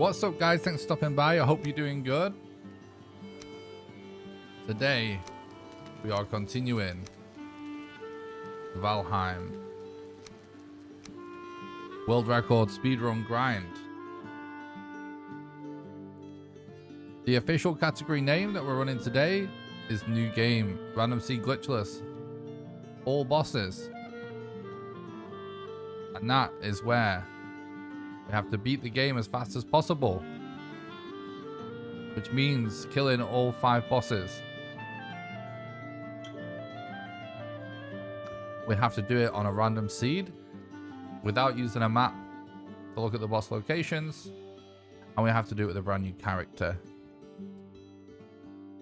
What's up, guys? Thanks for stopping by. I hope you're doing good. Today, we are continuing Valheim World Record Speedrun Grind. The official category name that we're running today is New Game, Random Seed Glitchless, all bosses. And that is where we have to beat the game as fast as possible, which means killing all 5 bosses. We have to do it on a random seed without using a map to look at the boss locations, and we have to do it with a brand new character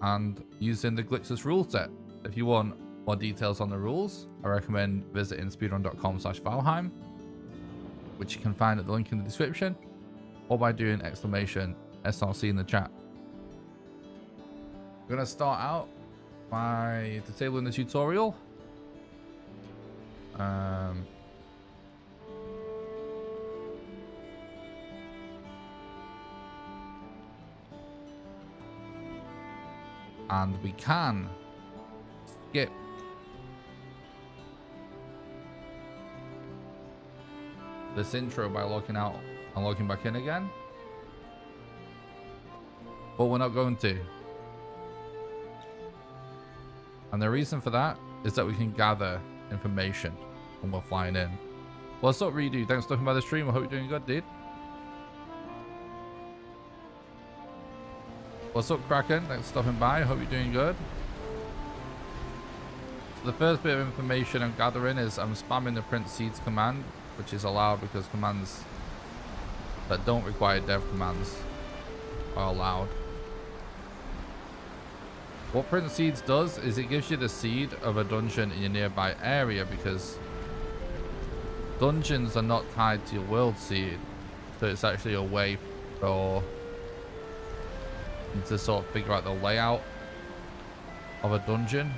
and using the glitchless rule set. If you want more details on the rules, I recommend visiting speedrun.com/Valheim, which you can find at the link in the description, or by doing exclamation SRC in the chat. We're going to start out by disabling the tutorial. And we can skip this intro by logging out and logging back in again, but we're not going to. And the reason for that is that we can gather information when we're flying in. What's up, Redo? Thanks for stopping by the stream. I hope you're doing good, dude. What's up, Kraken? Thanks for stopping by. I hope you're doing good. So the first bit of information I'm gathering is I'm spamming the print seeds command, which is allowed because commands that don't require dev commands are allowed. What print seeds does is it gives you the seed of a dungeon in your nearby area, because dungeons are not tied to your world seed, so it's actually a way for you to sort of figure out the layout of a dungeon.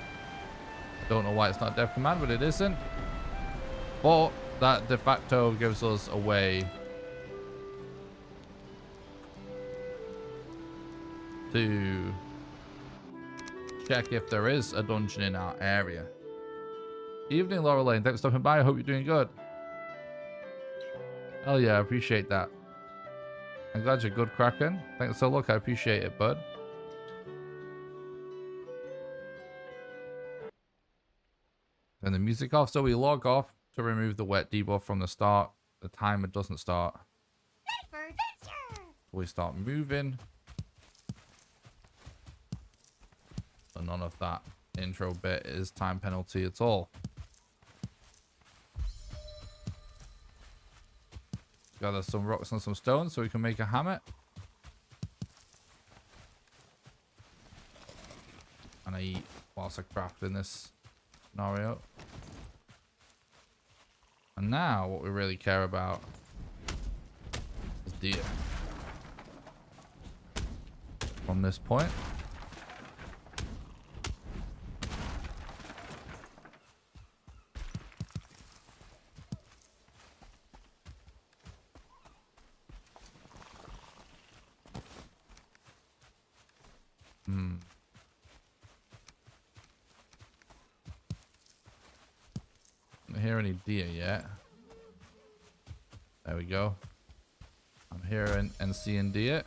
I don't know why it's not a dev command, but it isn't. But that de facto gives us a way to check if there is a dungeon in our area. Evening, Laura Lane. Thanks for stopping by. I hope you're doing good. Oh yeah, I appreciate that. I'm glad you're good, Kraken. Thanks so look, I appreciate it, bud. And the music off, so we log off to remove the wet debuff from the start. The timer doesn't start. We start moving. So none of that intro bit is time penalty at all. Gather some rocks and some stones so we can make a hammer. And I eat whilst I craft in this scenario. And now what we really care about is deer. From this point. Don't hear any deer yet. There we go. I'm hearing and seeing deer.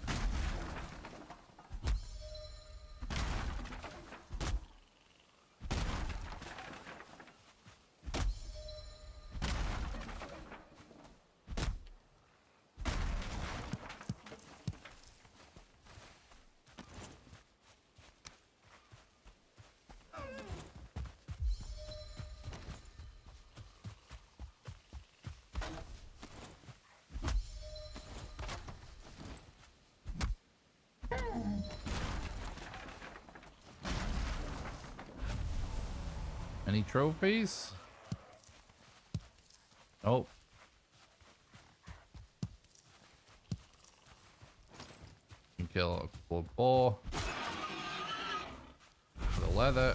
Any trophies? Nope. You can kill a couple of boar. The leather.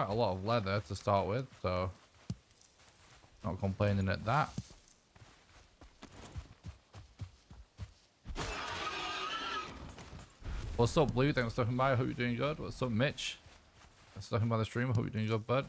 quite a lot of leather to start with, so not complaining at that. What's up, Blue? Thanks for stopping by. I hope you're doing good. What's up, Mitch? Thanks for stopping by the stream. I hope you're doing good, bud.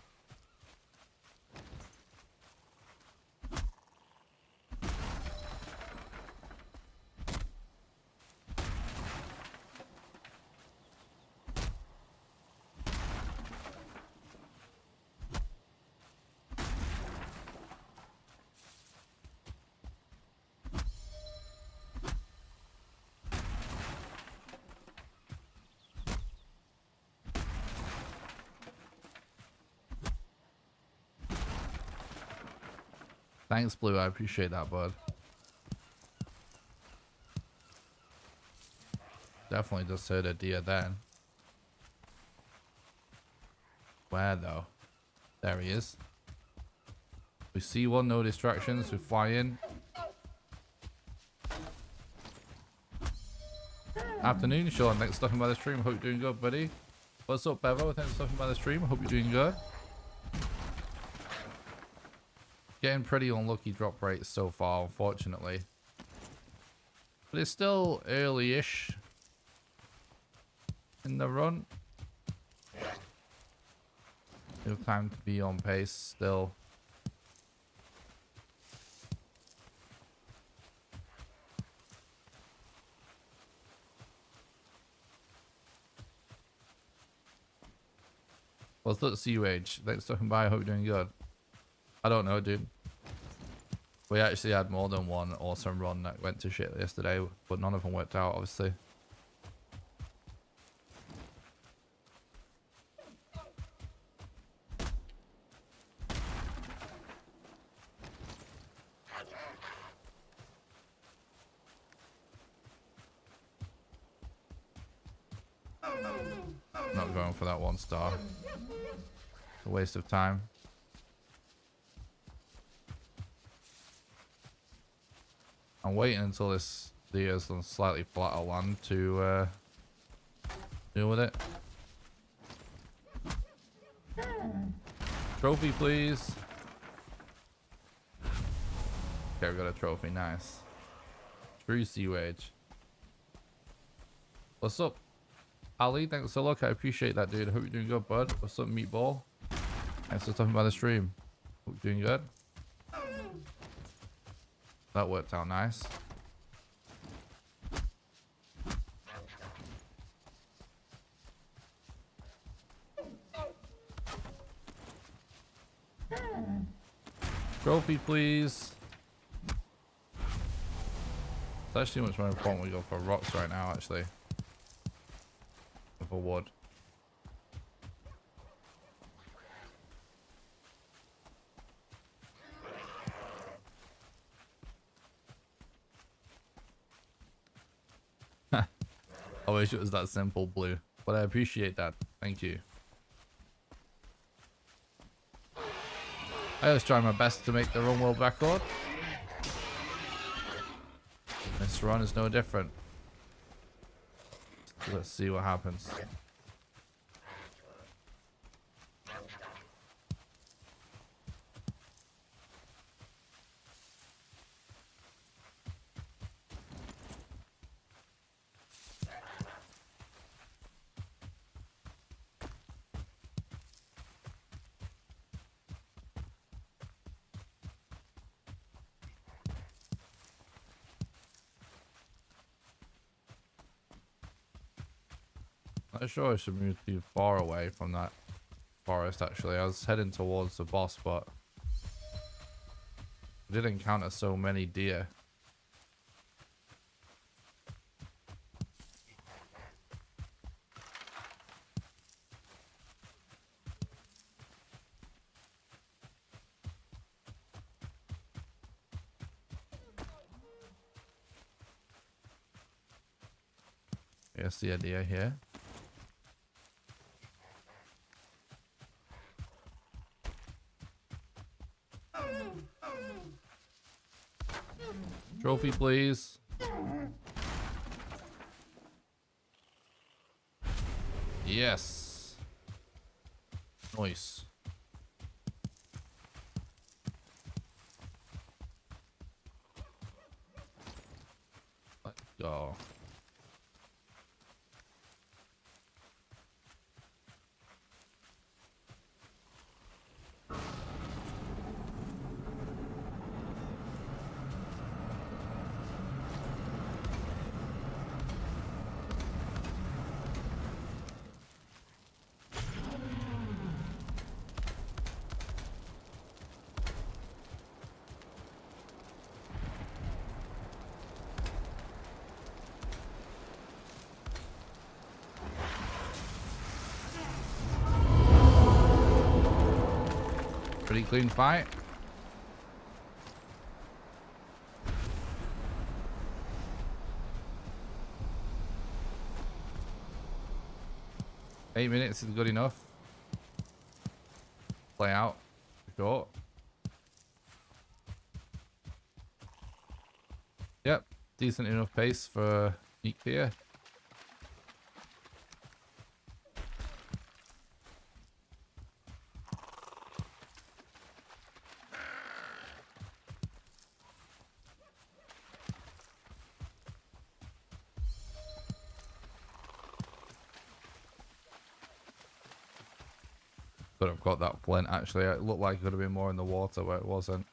Thanks, Blue. I appreciate that, bud. Definitely just heard a deer then. Where, though? There he is. We see one, no distractions. We fly in. Afternoon, Sean. Thanks for stopping by the stream. Hope you're doing good, buddy. What's up, Bevo? Thanks for stopping by the stream. Hope you're doing good. Getting pretty unlucky drop rates so far, unfortunately. But it's still early-ish in the run. No time to be on pace still. What's up, Sea-Wage? Thanks for stopping by. I hope you're doing good. I don't know, dude. We actually had more than one awesome run that went to shit yesterday, but none of them worked out, obviously. Not going for that 1 star. It's a waste of time. I'm waiting until this deer's on slightly flatter land to deal with it. Trophy, please. Okay, we got a trophy. Nice. True Sea-Wage. What's up, Ali? Thanks for the look. I appreciate that, dude. I hope you're doing good, bud. What's up, Meatball? Thanks for stopping by the stream. Hope you're doing good. That worked out nice. Trophy, please. It's actually much more important we go for rocks right now, actually. For wood. I wish it was that simple, Blue. But I appreciate that. Thank you. I always try my best to make the run world record. This run is no different. Let's see what happens. I'm not sure I should move too far away from that forest, actually. I was heading towards the boss, but I did encounter so many deer. I see a deer here. Trophy, please. Yes. Nice. Let's go. Pretty clean fight. Eight minutes is good enough. Play out. Short. Yep. Decent enough pace for Meek here. Could have got that flint actually. It looked like it could have been more in the water where it wasn't.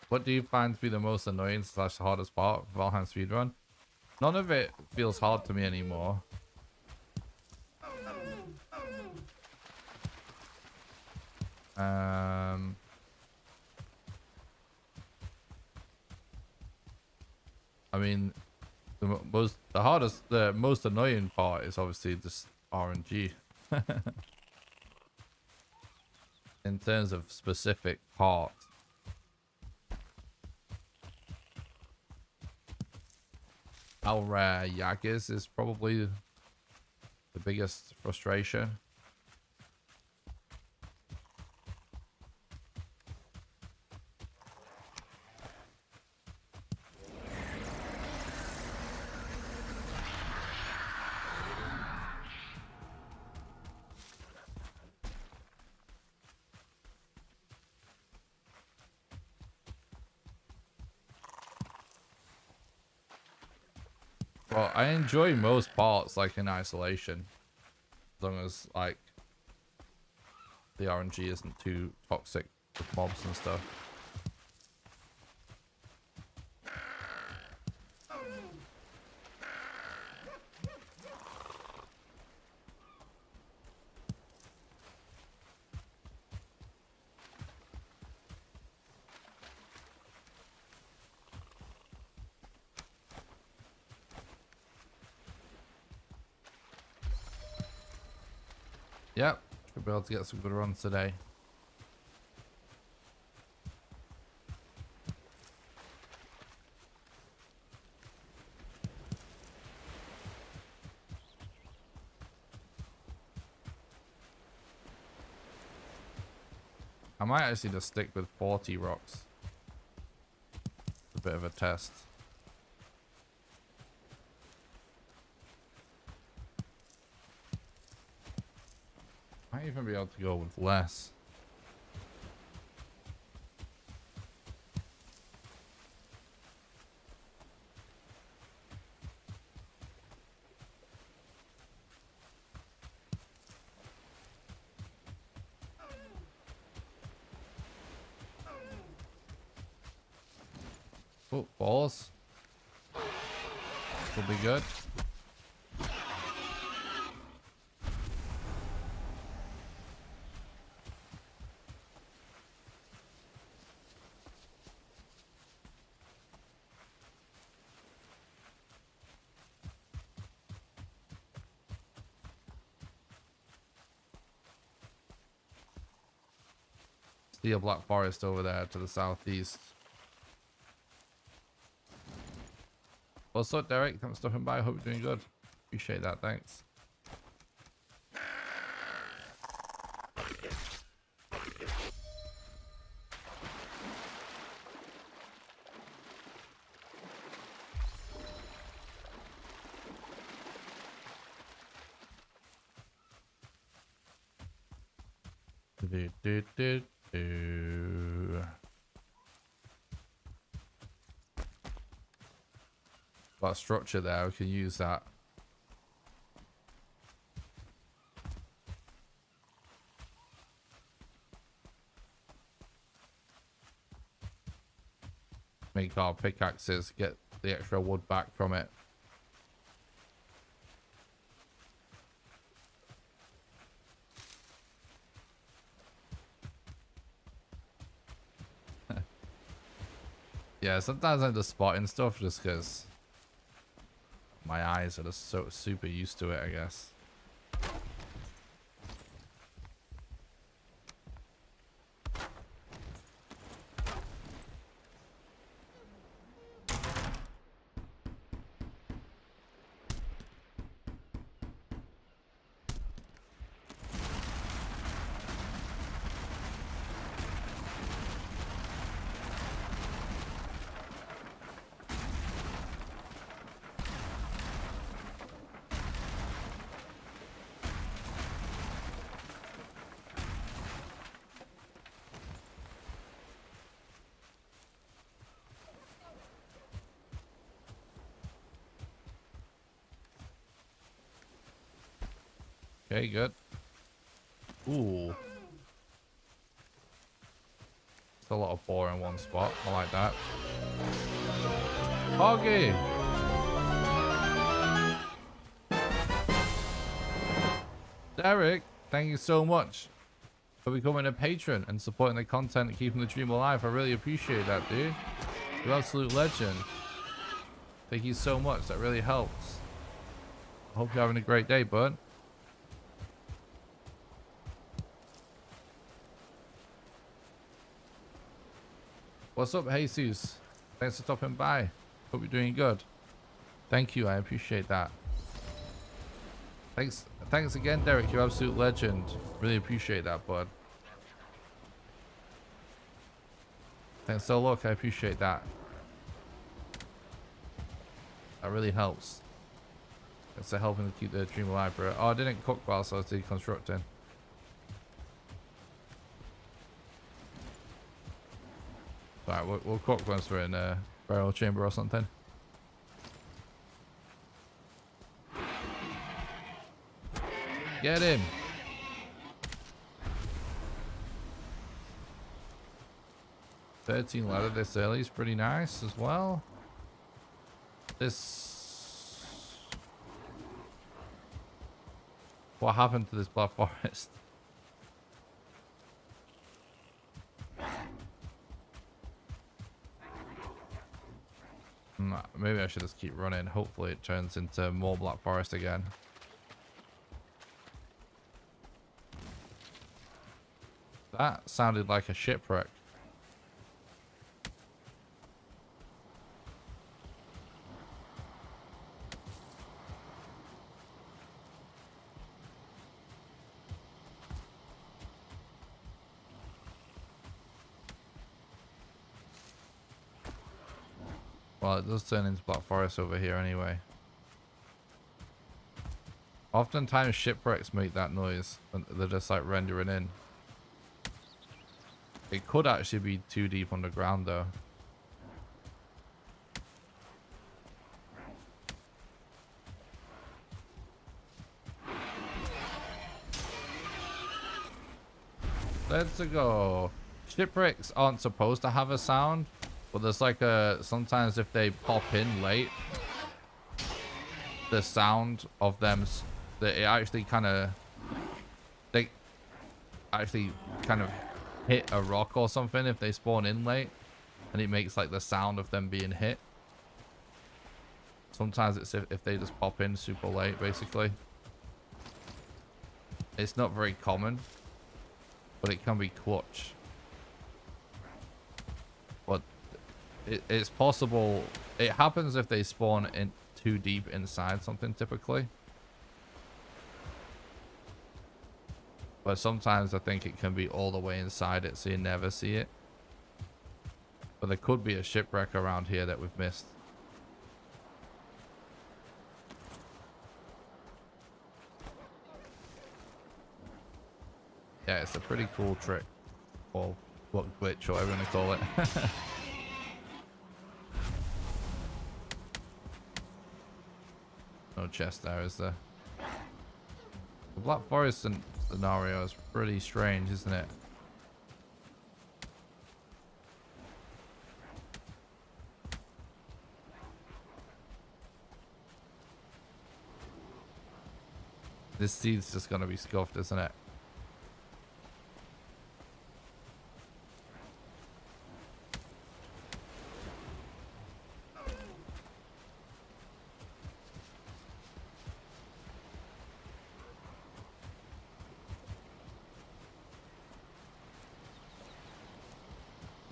What do you find to be the most annoying / hardest part of Valheim speedrun? None of it feels hard to me anymore. I mean, the most annoying part is obviously just RNG. In terms of specific parts. How rare YAG is probably the biggest frustration. Well, I enjoy most parts like in isolation, as long as like the RNG isn't too toxic with mobs and stuff. Yep, should be able to get some good runs today. I might actually just stick with 40 rocks. It's a bit of a test. Might even be able to go with less. Oh, balls. Will be good. See a black forest over there to the southeast. What's up, Derek? Thanks for stopping by. Hope you're doing good. Appreciate that. Thanks. Do, do, do, do. Got a structure there, we can use that. Make our pickaxes, get the extra wood back from it. Yeah, sometimes I'm just spotting stuff just because my eyes are just so super used to it, I guess. Okay, good. Ooh. It's a lot of ore in one spot. I like that. Hoggy! Derek, thank you so much for becoming a patron and supporting the content and keeping the dream alive. I really appreciate that, dude. You're an absolute legend. Thank you so much. That really helps. I hope you're having a great day, bud. What's up, Jesus? Thanks for stopping by. Hope you're doing good. Thank you. I appreciate that. Thanks again, Derek. You're an absolute legend. Really appreciate that, bud. Thanks so look. I appreciate that. That really helps. Thanks for helping to keep the dream alive, bro. Oh, I didn't cook whilst I was deconstructing. Alright, we'll cook once we're in a burial chamber or something. Get him! $13 leather this early is pretty nice as well. This... What happened to this black forest? Maybe I should just keep running. Hopefully it turns into more black forest again. That sounded like a shipwreck. Well, it does turn into black forest over here anyway. Oftentimes shipwrecks make that noise and they're just like rendering in. It could actually be too deep underground though. Let's go. Shipwrecks aren't supposed to have a sound, but there's like a, sometimes if they pop in late, the sound of them, that it actually kind of, they actually kind of hit a rock or something if they spawn in late, and it makes like the sound of them being hit. Sometimes it's if they just pop in super late, basically. It's not very common, but it can be clutch. But it's possible. It happens if they spawn in too deep inside something typically. But sometimes I think it can be all the way inside it, so you never see it. But there could be a shipwreck around here that we've missed. Yeah, it's a pretty cool trick. Or what glitch or whatever you want to call it. No chest there, is there? The Black Forest scenario is pretty strange, isn't it? This seed's just gonna be scuffed, isn't it?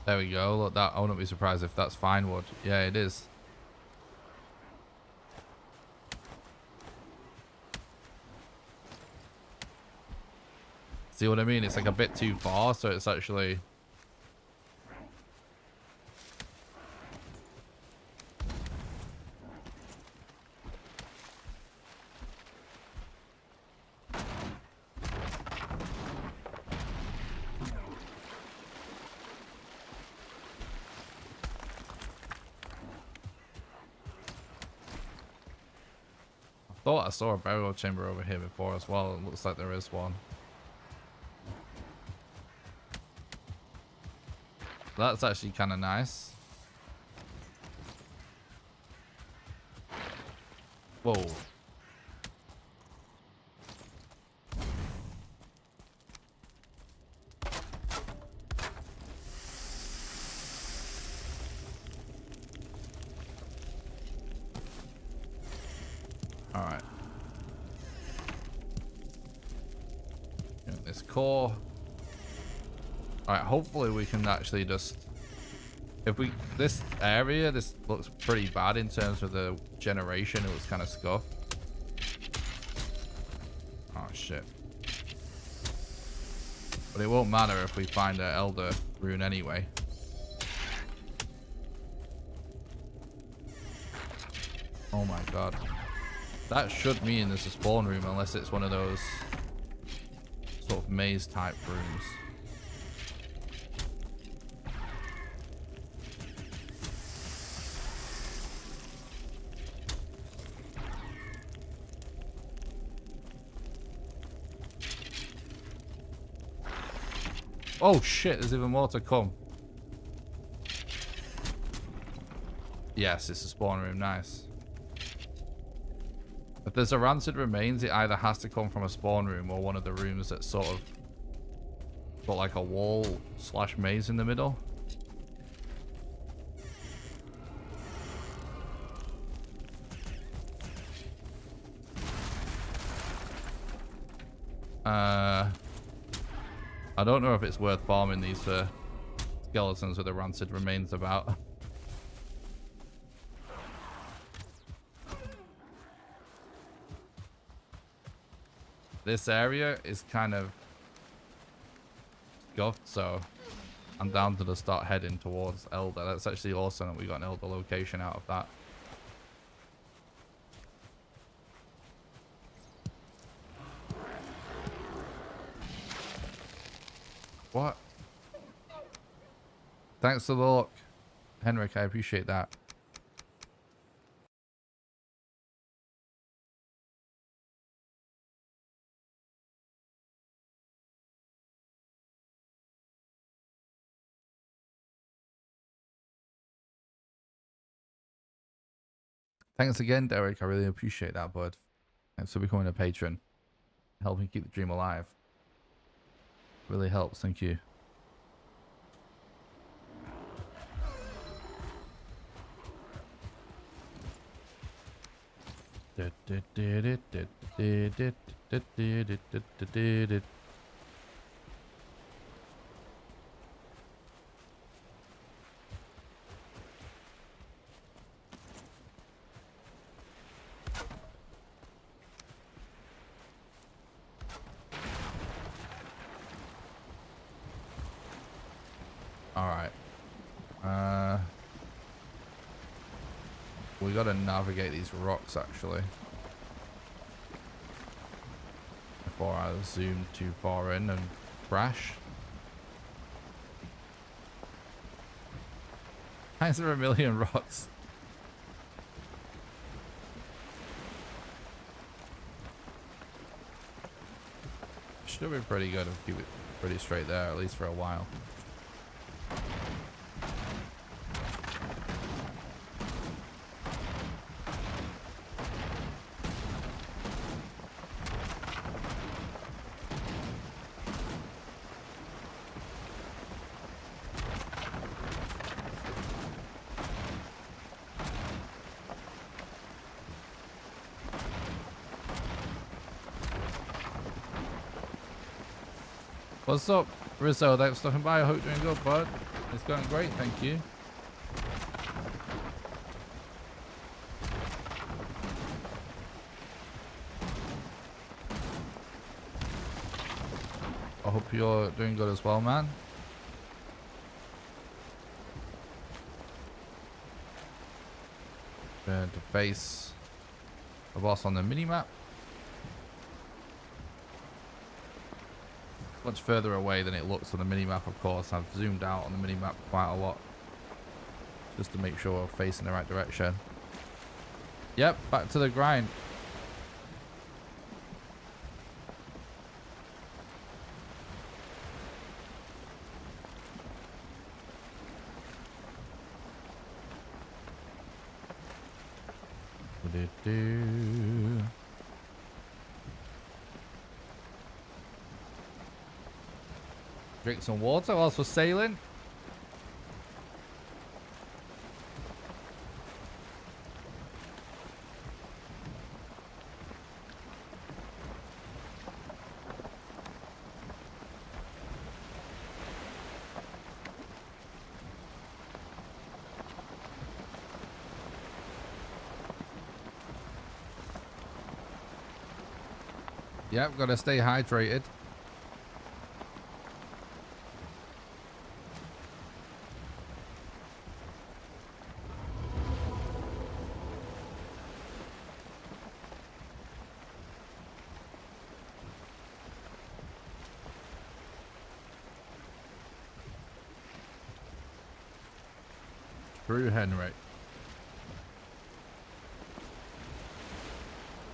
There we go. Look, that I wouldn't be surprised if that's fine wood. Yeah, it is. See what I mean? It's like a bit too far, so it's actually... I thought I saw a burial chamber over here before as well. It looks like there is one. That's actually kind of nice. Whoa. All right. This core. Alright, hopefully we can actually just... If we... This area, this looks pretty bad in terms of the generation. It was kind of scuffed. Oh, shit. But it won't matter if we find an Elder rune anyway. Oh my god. That should mean there's a spawn room unless it's one of those sort of maze type rooms. Oh shit, there's even more to come. Yes, it's a spawn room, nice. If there's a rancid remains, it either has to come from a spawn room or one of the rooms that's sort of got like a wall slash maze in the middle. I don't know if it's worth farming these skeletons with the rancid remains about. This area is kind of scuffed, so I'm down to just start heading towards Elder. That's actually awesome that we got an Elder location out of that. What? Thanks for the look, Henrik. I appreciate that. Thanks again, Derek. I really appreciate that, bud. Thanks for becoming a patron. Helping keep the dream alive. Really helps. Thank you. Alright. We gotta navigate these rocks actually. Before I zoom too far in and crash. Thanks for a million rocks. Should be pretty good if keep it pretty straight there, at least for a while. What's up, Rizzo? Thanks for stopping by. I hope you're doing good, bud. It's going great, thank you. I hope you're doing good as well, man. Going to face the boss on the mini-map. Much further away than it looks on the mini-map, of course. I've zoomed out on the mini-map quite a lot just to make sure we're facing the right direction. Yep, back to the grind. Drink some water whilst we're sailing. Yep, gotta stay hydrated. True, Henry.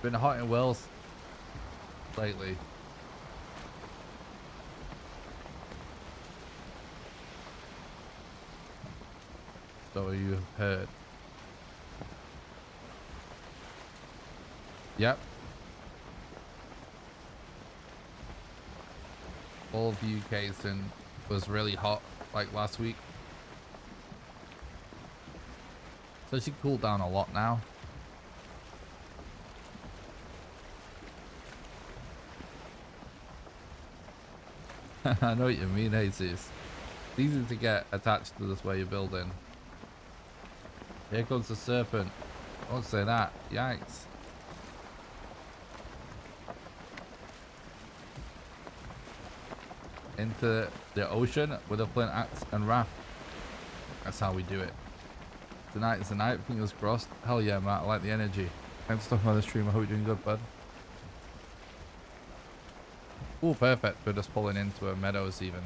Been hot in Wales lately. So you've heard. Yep. All of the UK was really hot like last week. So she cooled down a lot now. I know what you mean, Jesus. It's easy to get attached to this way you're building. Here comes the serpent. I won't say that. Yikes. Into the ocean with a flint axe and raft. That's how we do it. Tonight is the night, fingers crossed. Hell yeah, Matt, I like the energy. Thanks for stopping by the stream. I hope you're doing good, bud. Oh, perfect. We're just pulling into a meadows even.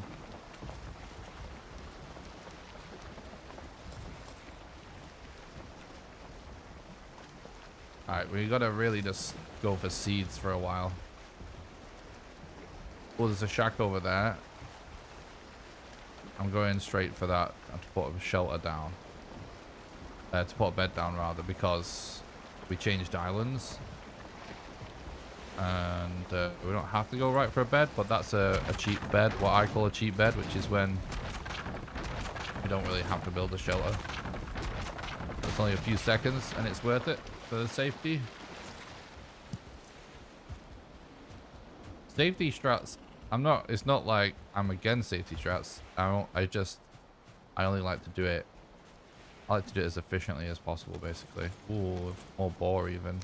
Alright, we gotta really just go for seeds for a while. Oh, there's a shack over there. I'm going straight for that. I have to put a shelter down. To put a bed down rather, because we changed islands. And we don't have to go right for a bed, but that's a cheap bed, what I call a cheap bed, which is when you don't really have to build a shelter. It's only a few seconds and it's worth it for the safety. Safety strats, it's not like I'm against safety strats. I only like to do it. I like to do it as efficiently as possible, basically. Ooh, more boar even.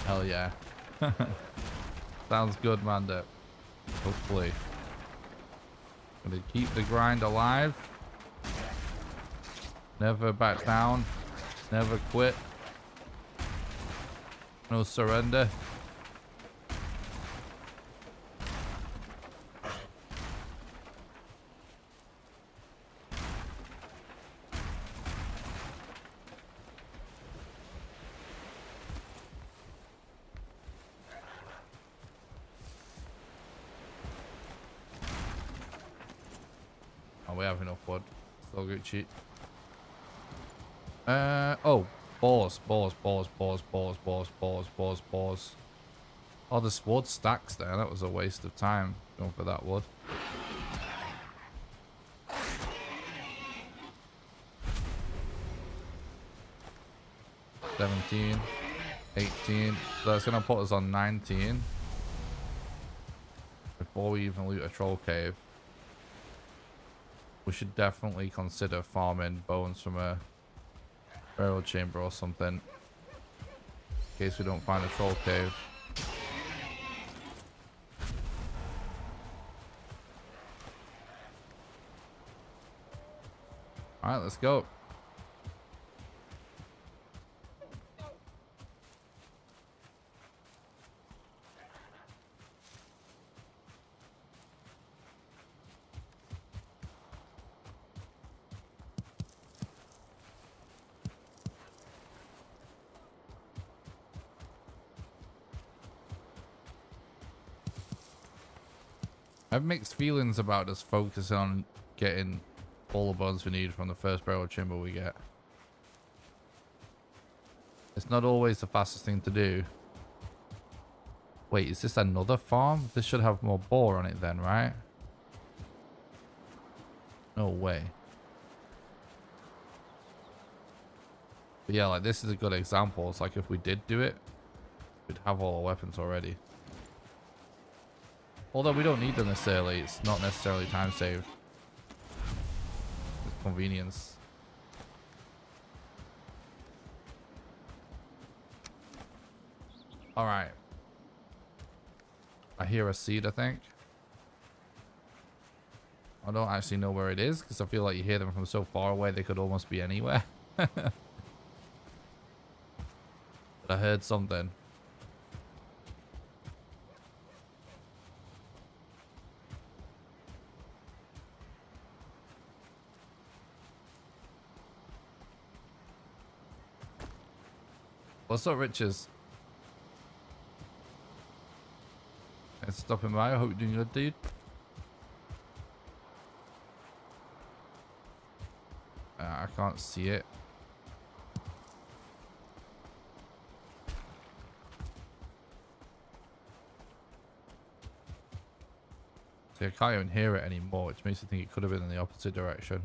Hell yeah. Sounds good, Mando. Hopefully. Gonna keep the grind alive. Never back down. Never quit. No surrender. Oh, we have enough wood. Still good cheat. Oh, balls. Oh, this wood stacks there. That was a waste of time going for that wood. $17, $18. So that's gonna put us on 19 before we even loot a troll cave. We should definitely consider farming bones from a burial chamber or something in case we don't find a troll cave. Alright, let's go. I have mixed feelings about us focusing on getting all the bones we need from the first burial chamber we get. It's not always the fastest thing to do. Wait, is this another farm? This should have more boar on it then, right? No way. But yeah, like this is a good example. It's like if we did do it, we'd have all our weapons already. Although we don't need them necessarily. It's not necessarily time save. It's convenience. Alright. I hear a seed, I think. I don't actually know where it is because I feel like you hear them from so far away they could almost be anywhere. But I heard something. What's up, Riches? Thanks for stopping by. I hope you're doing good, dude. I can't see it. See, I can't even hear it anymore, which makes me think it could have been in the opposite direction.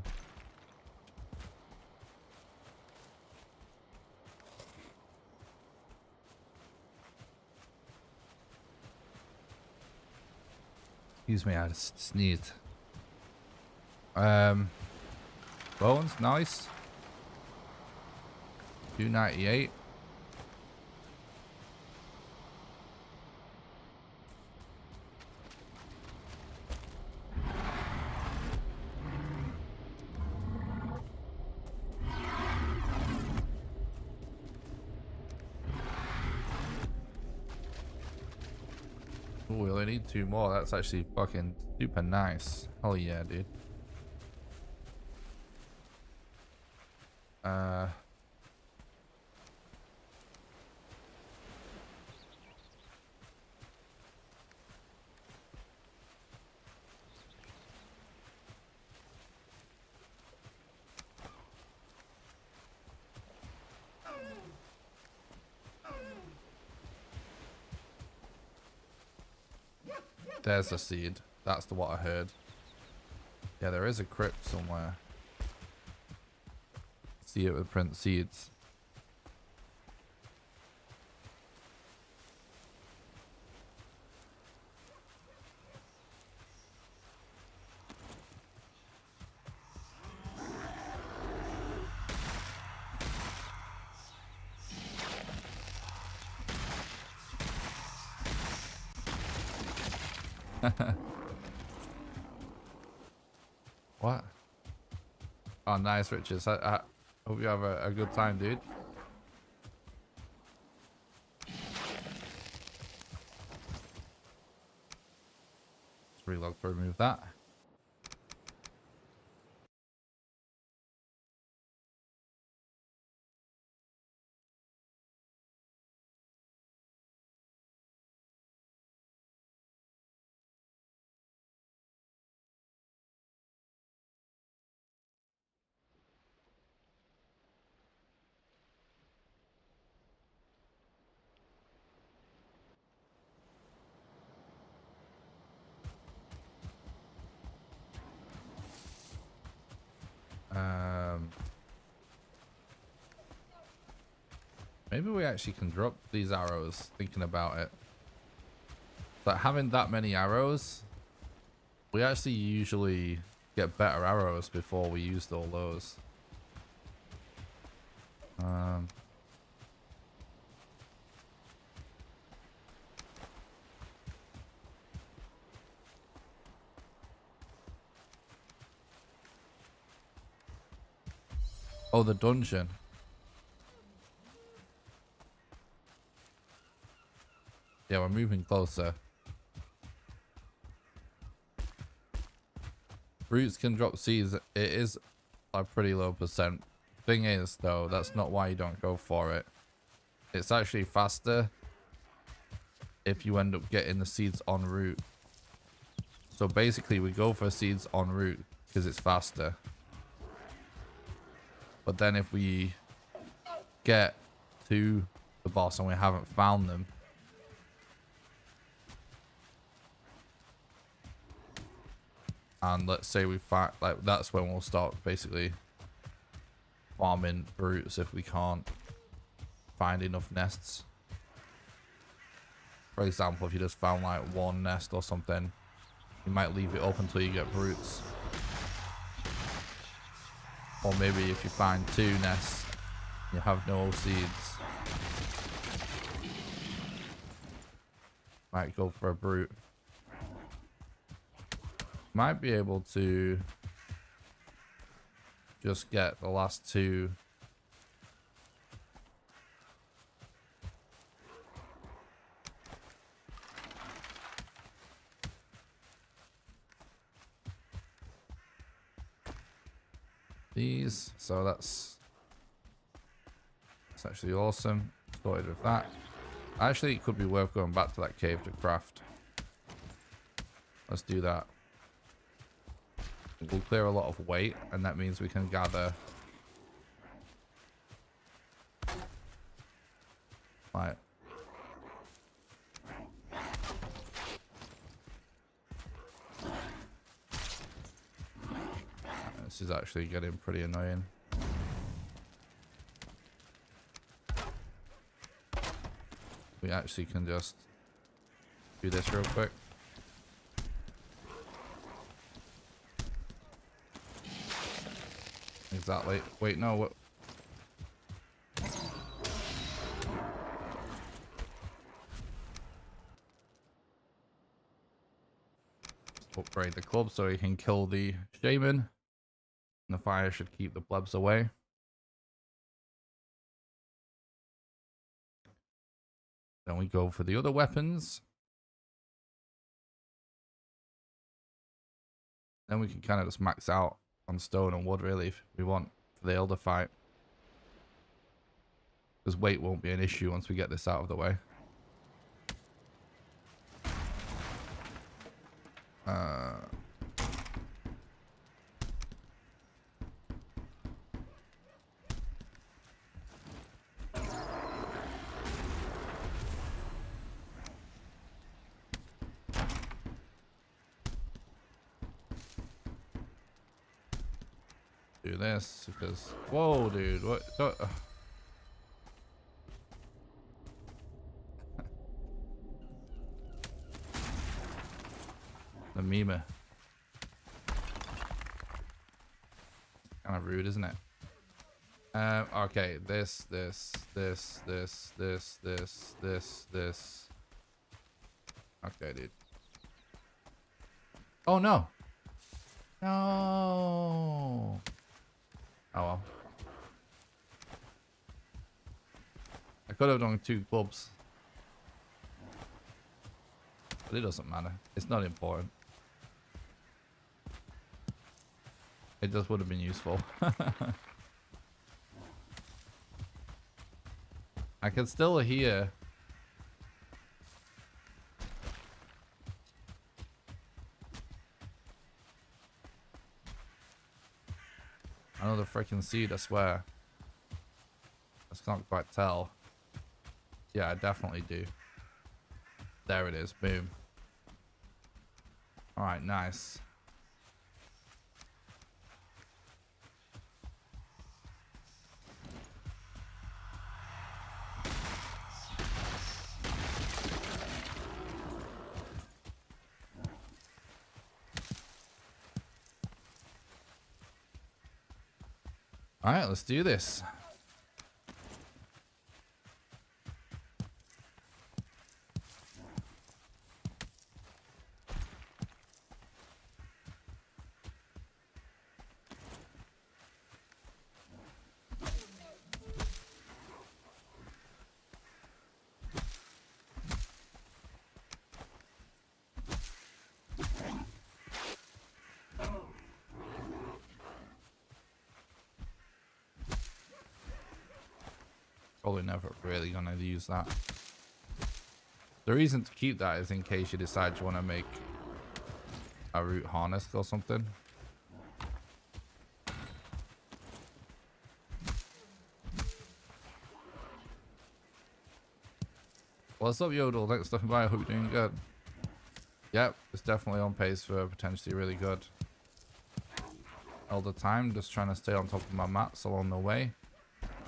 Excuse me, I just sneezed. Bones, nice. 298. Ooh, we only need 2 more. That's actually fucking super nice. Hell yeah, dude. There's a seed. That's the what I heard. Yeah, there is a crypt somewhere. See it with print seeds. What? Oh, nice, Richards. I hope you have a good time, dude. Let's relog to remove that. Maybe we actually can drop these arrows, thinking about it. But having that many arrows, we actually usually get better arrows before we used all those. Oh, the dungeon. Yeah, we're moving closer. Roots can drop seeds. It is a pretty low percent. Thing is, though, that's not why you don't go for it. It's actually faster if you end up getting the seeds en route. So basically, we go for seeds en route because it's faster. But then if we get to the boss and we haven't found them, and let's say we find, like, that's when we'll start basically farming roots if we can't find enough nests. For example, if you just found like one nest or something, you might leave it open until you get roots. Or maybe if you find 2 nests, you have no seeds, might go for a brute. Might be able to just get the last 2. These, so that's actually awesome. Sorted with that. Actually, it could be worth going back to that cave to craft. Let's do that. We'll clear a lot of weight, and that means we can gather like this is actually getting pretty annoying. We actually can just do this real quick. Exactly. Wait, no, what? Upgrade the club so he can kill the shaman. And the fire should keep the plebs away. Then we go for the other weapons. Then we can kind of just max out on stone and wood, really, if we want for the elder fight. Because weight won't be an issue once we get this out of the way. Do this because whoa, dude, what? The meme. Kind of rude, isn't it? Okay, this. Okay, dude. Oh no. No. Oh well. I could have done 2 clubs. But it doesn't matter. It's not important. It just would have been useful. I can still hear. Another freaking seed, I swear. I just can't quite tell. Yeah, I definitely do. There it is. Boom. Alright, nice. Alright, let's do this. Probably never really gonna use that. The reason to keep that is in case you decide you want to make a root harness or something. What's up, Yodel? Thanks for stopping by. I hope you're doing good. Yep, it's definitely on pace for potentially really good. All the time, just trying to stay on top of my mats along the way,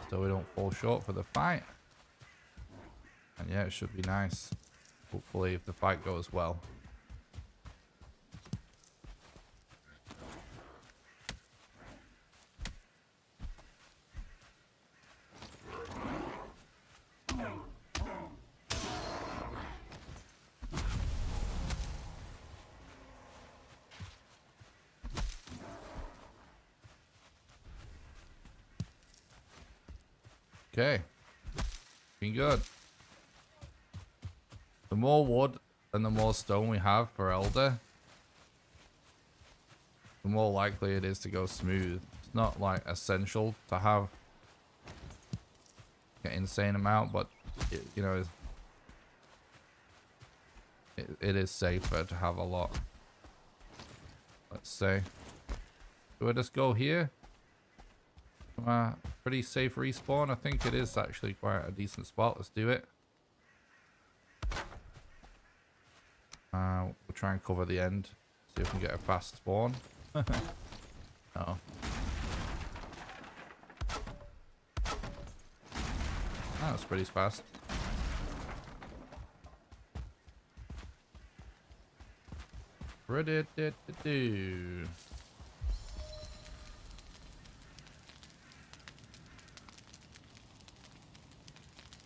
so we don't fall short for the fight. And yeah, it should be nice. Hopefully, if the fight goes well. Okay, been good. The more wood and the more stone we have per elder, the more likely it is to go smooth. It's not like essential to have an insane amount, but it, you know, it is safer to have a lot. Let's say, do I just go here? Pretty safe respawn. I think it is actually quite a decent spot. Let's do it. We'll try and cover the end. See if we can get a fast spawn. Oh. That's pretty fast. Do.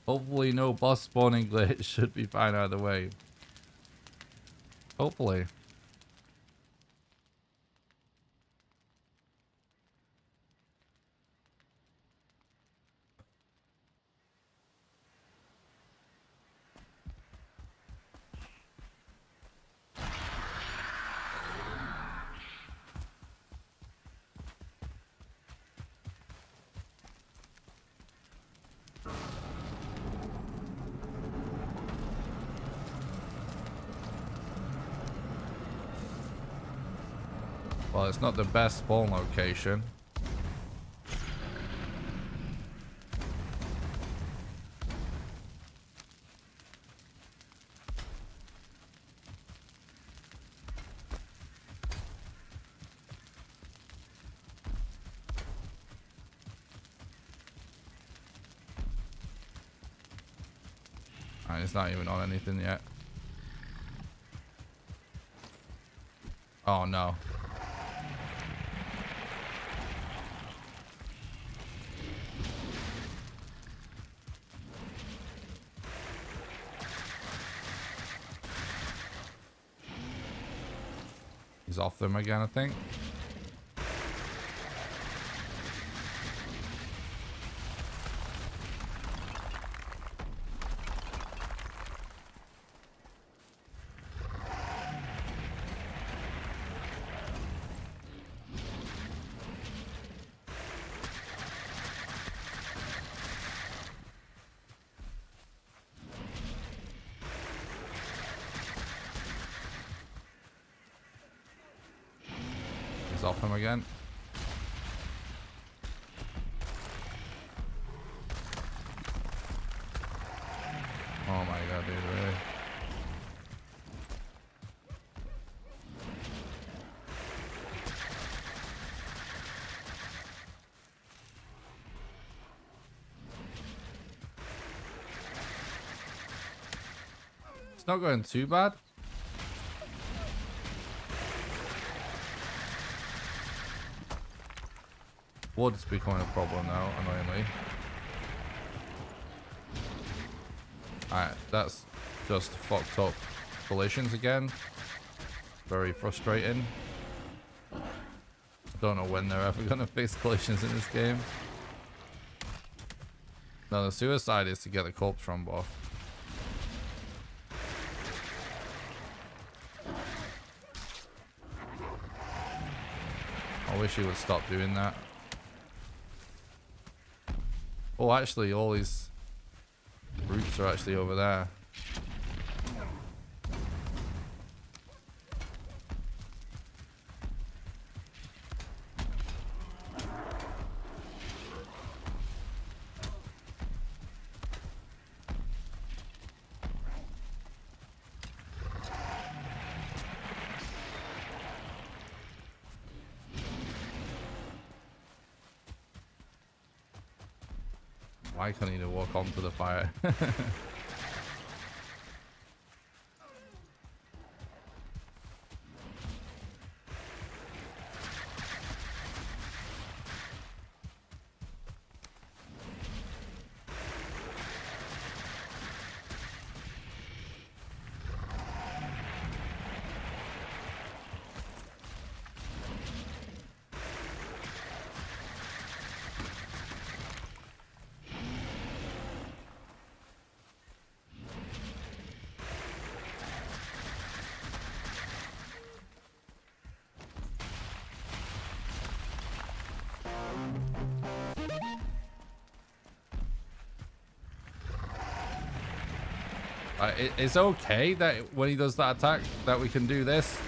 Hopefully no boss spawning glitch. Should be fine either way. Hopefully. Well, it's not the best spawn location. And it's not even on anything yet. Oh no. He's off them again, I think. He's off him again. Oh my god, dude, really? It's not going too bad. Wood's becoming a problem now, annoyingly. Alright, that's just fucked up collisions again. Very frustrating. I don't know when they're ever going to fix collisions in this game. No, the suicide is to get the corpse rumble off. I wish he would stop doing that. Oh, actually, all these roots are actually over there. Why can't he walk onto the fire? It's okay that when he does that attack that we can do this,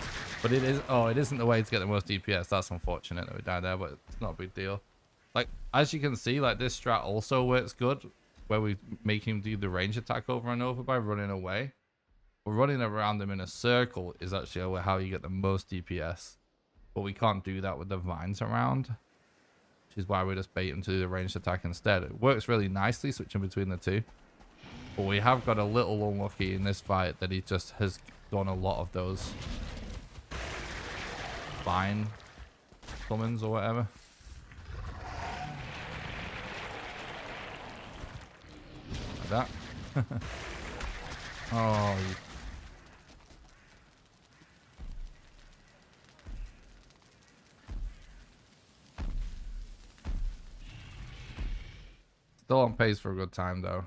but it isn't the way to get the most DPS. That's unfortunate that we died there, but it's not a big deal. Like, as you can see, like, this strat also works good where we make him do the range attack over and over by running away. But running around him in a circle is actually how you get the most DPS, but we can't do that with the vines around, which is why we just bait him to do the ranged attack instead. It works really nicely switching between the two. But we have got a little unlucky in this fight that he just has done a lot of those vine summons or whatever. Like that. Oh, still on pace for a good time though.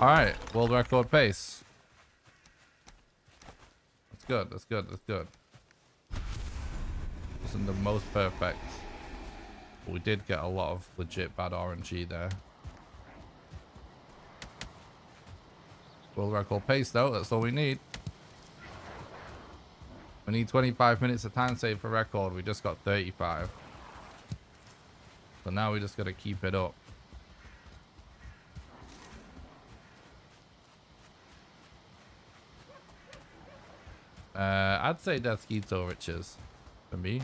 All right, world record pace. That's good. That's good. That's good. Wasn't the most perfect. But we did get a lot of legit bad RNG there. World record pace though, that's all we need. We need 25 minutes of time save for record. We just got 35. So now we just got to keep it up. I'd say Desquito Riches for me.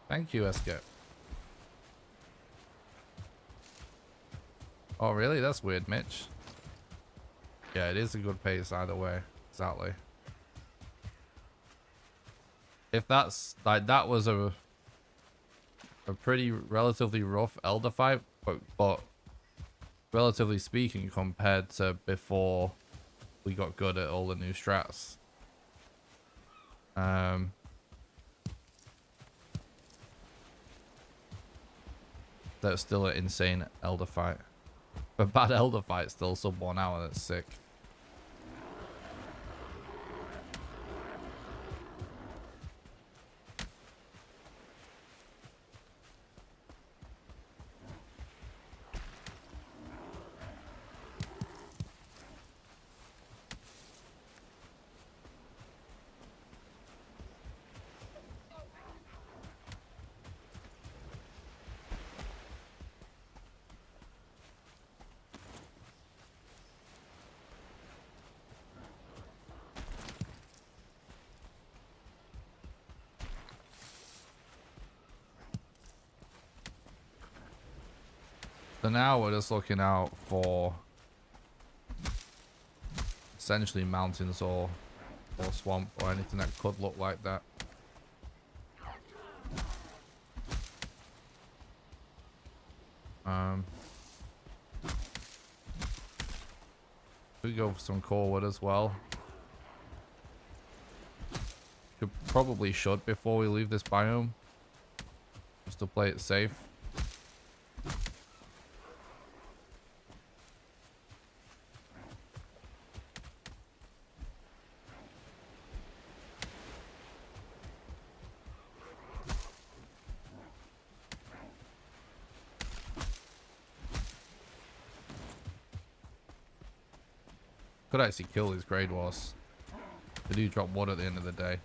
Thank you, Escape. Oh, really? That's weird, Mitch. Yeah, it is a good pace either way. Exactly. If that's like that was a pretty relatively rough Elder fight, but relatively speaking compared to before we got good at all the new strats. That's still an insane Elder fight. A bad Elder fight still sub 1 hour, that's sick. So now we're just looking out for essentially mountains or swamp or anything that could look like that. We go for some core wood as well. Probably should before we leave this biome, just to play it safe. Could actually kill these grade wars. They do drop wood at the end of the day.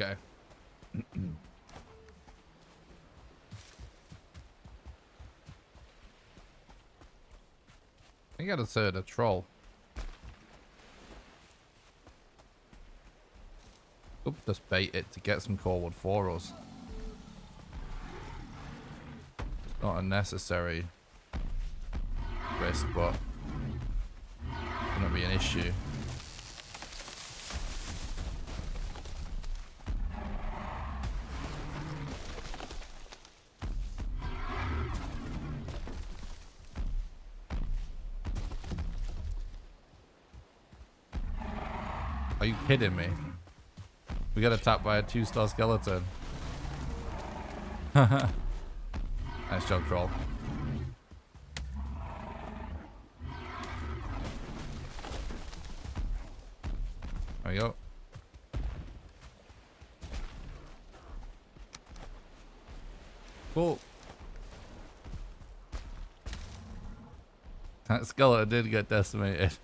Okay. I gotta say a troll. Oop, just bait it to get some core wood for us. It's not a necessary risk, but it's gonna be an issue. Are you kidding me? We got attacked by a 2-star skeleton. Nice job, troll. There we go. Cool. That skeleton did get decimated.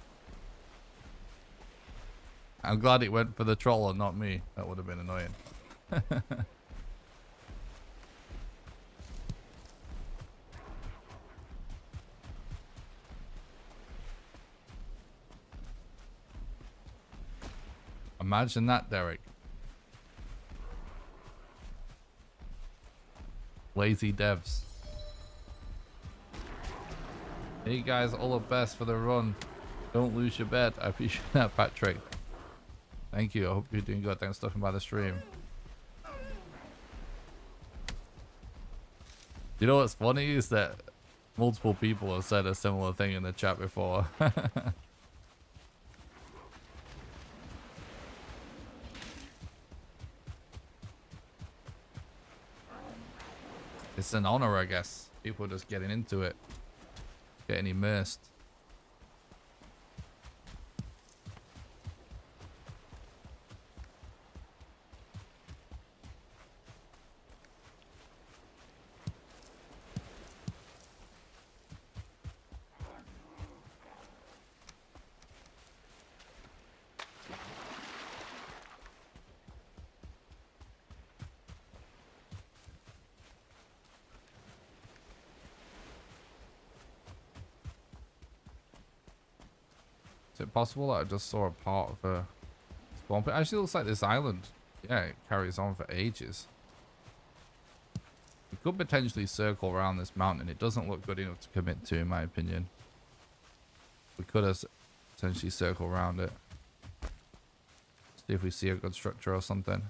I'm glad it went for the troll and not me. That would have been annoying. Imagine that, Derek. Lazy devs. Hey guys, all the best for the run. Don't lose your bet. I appreciate that, Patrick. Thank you. I hope you're doing good. Thanks for stopping by the stream. You know what's funny is that multiple people have said a similar thing in the chat before. It's an honor, I guess. People are just getting into it, getting immersed. Is it possible that I just saw a part of a swamp? It actually looks like this island. Yeah, it carries on for ages. We could potentially circle around this mountain. It doesn't look good enough to commit to, in my opinion. We could have potentially circle around it. See if we see a good structure or something.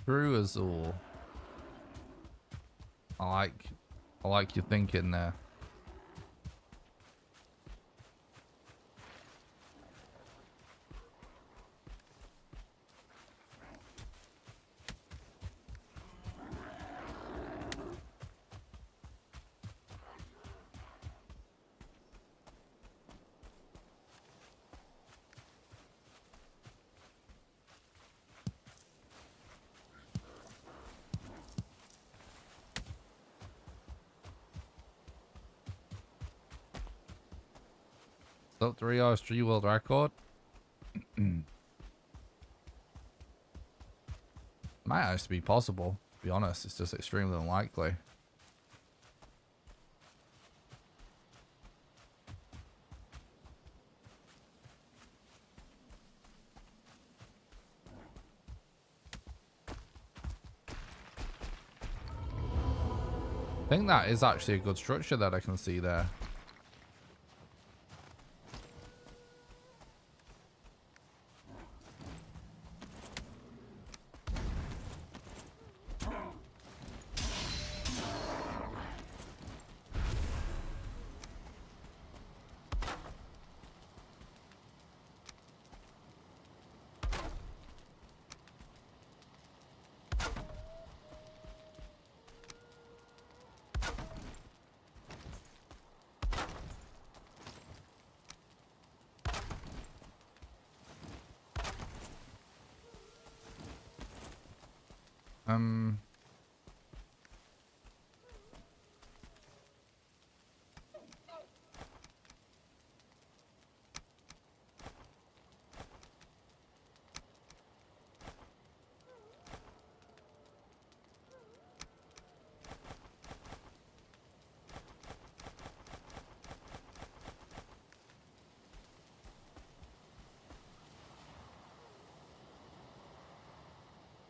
True Azul. I like your thinking there. Up 3 RSG world record. Might actually be possible, to be honest. It's just extremely unlikely. I think that is actually a good structure that I can see there.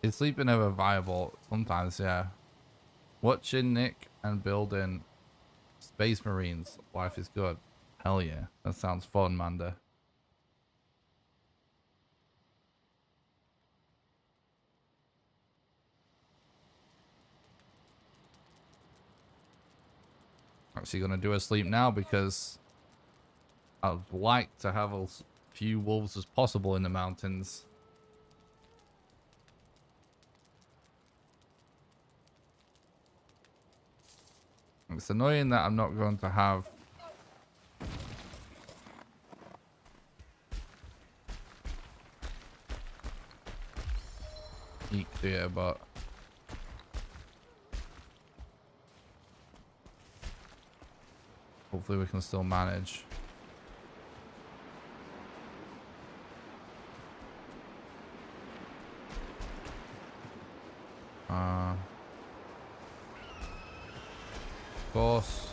Is sleeping ever viable? Sometimes, yeah. Watching Nick and building Space Marines. Life is good. Hell yeah. That sounds fun, Manda. Actually gonna do a sleep now because I'd like to have as few wolves as possible in the mountains. It's annoying that I'm not going to have eek there, but hopefully we can still manage. Of course.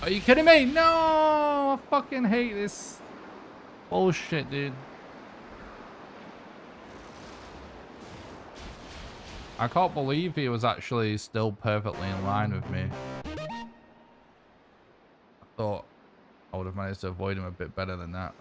Are you kidding me? No! I fucking hate this bullshit, dude. I can't believe he was actually still perfectly in line with me. I thought I would have managed to avoid him a bit better than that.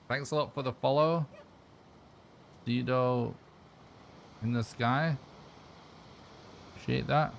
Thanks a lot for the follow. Dido in the sky. Appreciate that.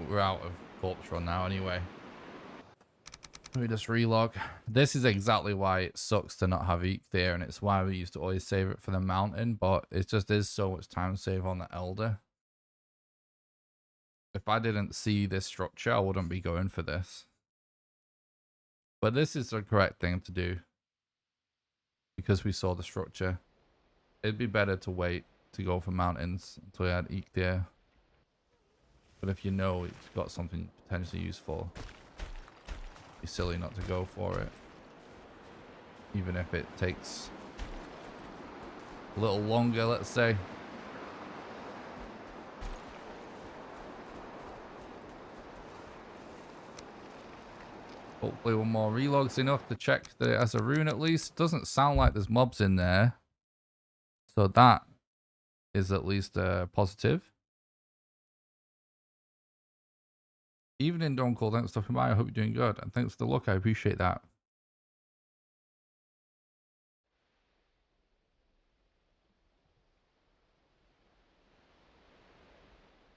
We're out of corpse run now anyway. Let me just relog. This is exactly why it sucks to not have Eek there, and it's why we used to always save it for the mountain, but it just is so much time save on the Elder. If I didn't see this structure, I wouldn't be going for this. But this is the correct thing to do because we saw the structure. It'd be better to wait to go for mountains until we had Eek there. But if you know it's got something potentially useful, it'd be silly not to go for it. Even if it takes a little longer, let's say. Hopefully one more relog's enough to check that it has a rune at least. Doesn't sound like there's mobs in there. So that is at least positive. Evening, Donkle. Thanks for stopping by. I hope you're doing good. And thanks for the look. I appreciate that.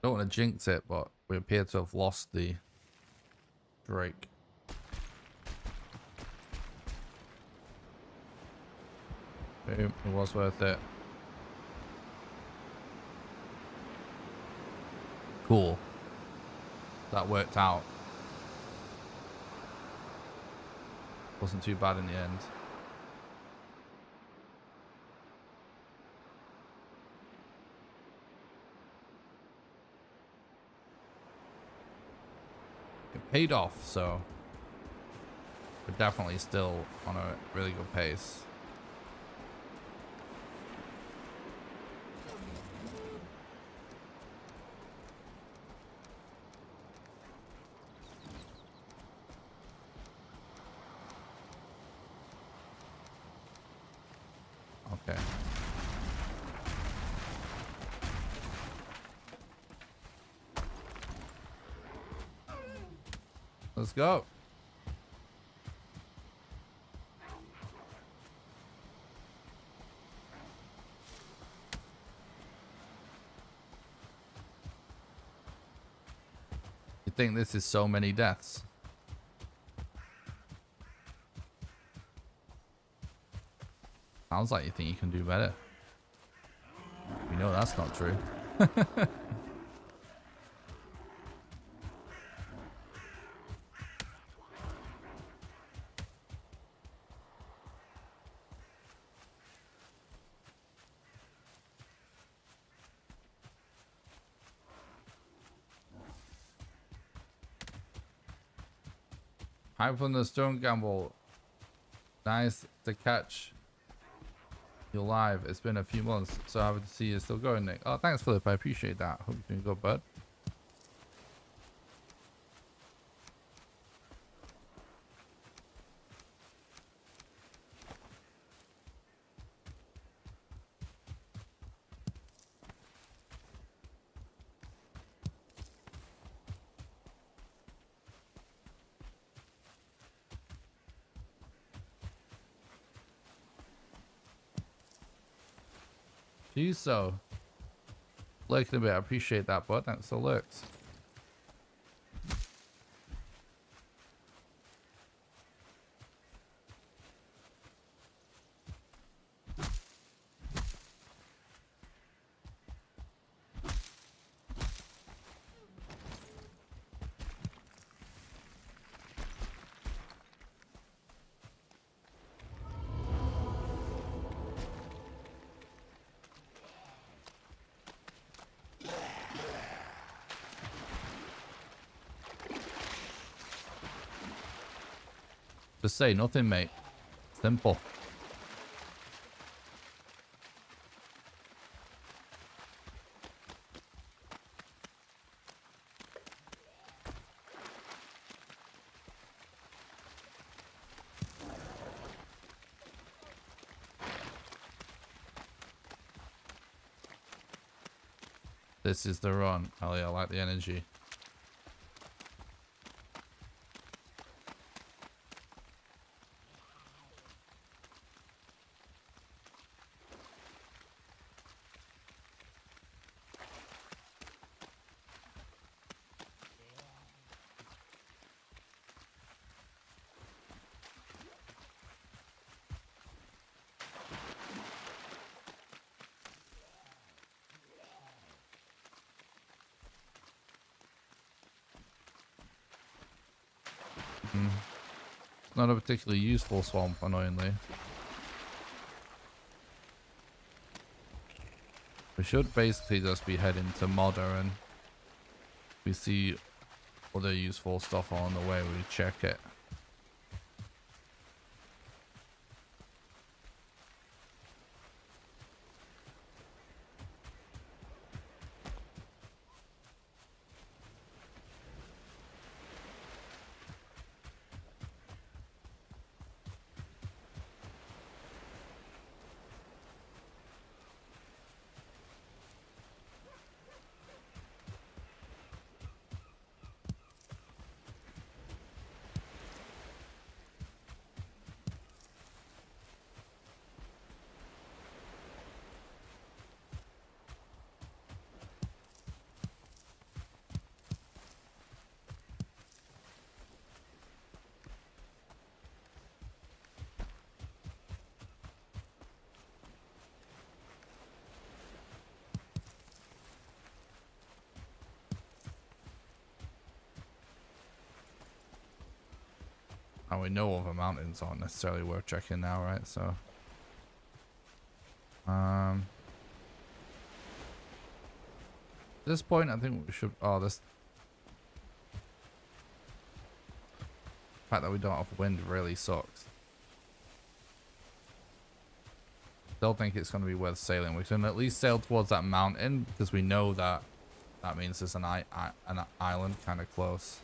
Don't want to jinx it, but we appear to have lost the Drake. Boom. It was worth it. Cool. That worked out. Wasn't too bad in the end. paid off, so we're definitely still on a really good pace. Okay. Let's go. You think this is so many deaths? Sounds like you think you can do better. We know that's not true. Hype from the Stone Gamble. Nice to catch you live. It's been a few months, so happy to see you still going, Nick. Oh, thanks, Philip. I appreciate that. Hope you're doing good, bud. Jeez, so lurking a bit. I appreciate that, bud. Thanks for lurks. Just say nothing, mate. Simple. This is the run. Oh yeah, I like the energy. Not a particularly useful swamp, annoyingly. We should basically just be heading to Modder, and we see other useful stuff on the way, we check it. And we know other mountains aren't necessarily worth checking now, right? So, at this point, I think we should. Oh, this. fact that we don't have wind really sucks. Still think it's going to be worth sailing. We can at least sail towards that mountain because we know that that means there's an island kind of close.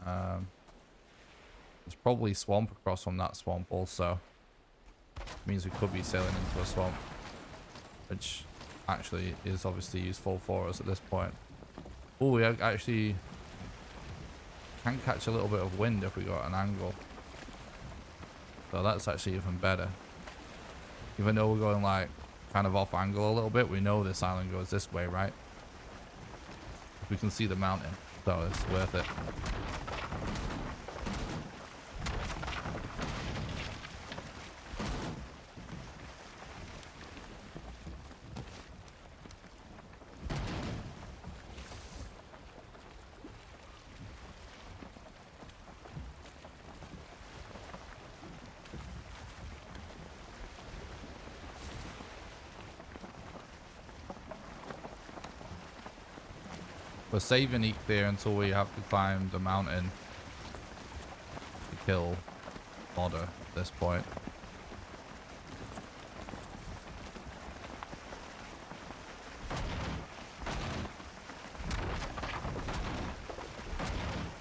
There's probably swamp across from that swamp also. Means we could be sailing into a swamp, which actually is obviously useful for us at this point. Oh, we actually can catch a little bit of wind if we got an angle. So that's actually even better. Even though we're going like kind of off angle a little bit, we know this island goes this way, right? We can see the mountain, so it's worth it. We're saving Eek there until we have to climb the mountain to kill Modder at this point.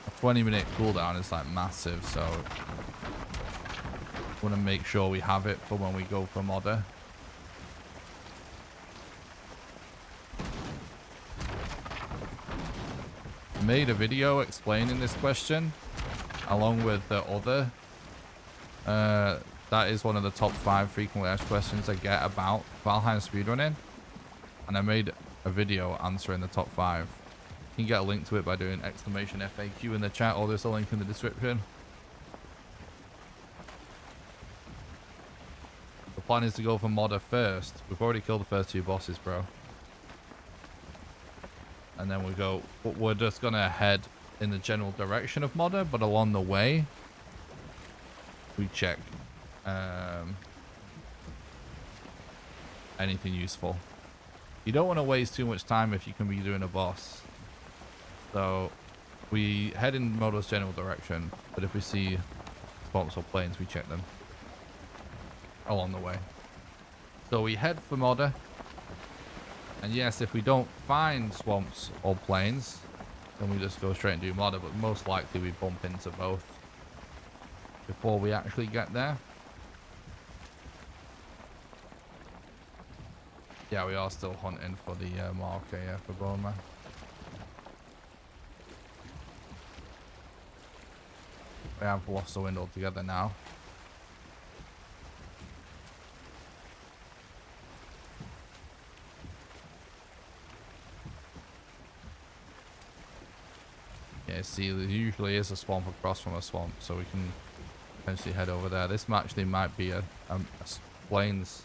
A 20-minute cooldown is like massive, so want to make sure we have it for when we go for Modder. Made a video explaining this question along with the other. That is one of the top 5 frequently asked questions I get about Valheim speedrunning, and I made a video answering the top 5. You can get a link to it by doing exclamation FAQ in the chat, or there's a link in the description. The plan is to go for Modder first. We've already killed the first 2 bosses, bro. And then we go, we're just gonna head in the general direction of Modder, but along the way we check anything useful. You don't want to waste too much time if you can be doing a boss, so we head in Modder's general direction, but if we see swamps or plains, we check them along the way. So we head for Modder. And yes, if we don't find swamps or plains, then we just go straight and do Modder, but most likely we bump into both before we actually get there. Yeah, we are still hunting for the marker, yeah, for Boma. We have lost the wind altogether now. Yeah, see, there usually is a swamp across from a swamp, so we can potentially head over there. This actually might be a plains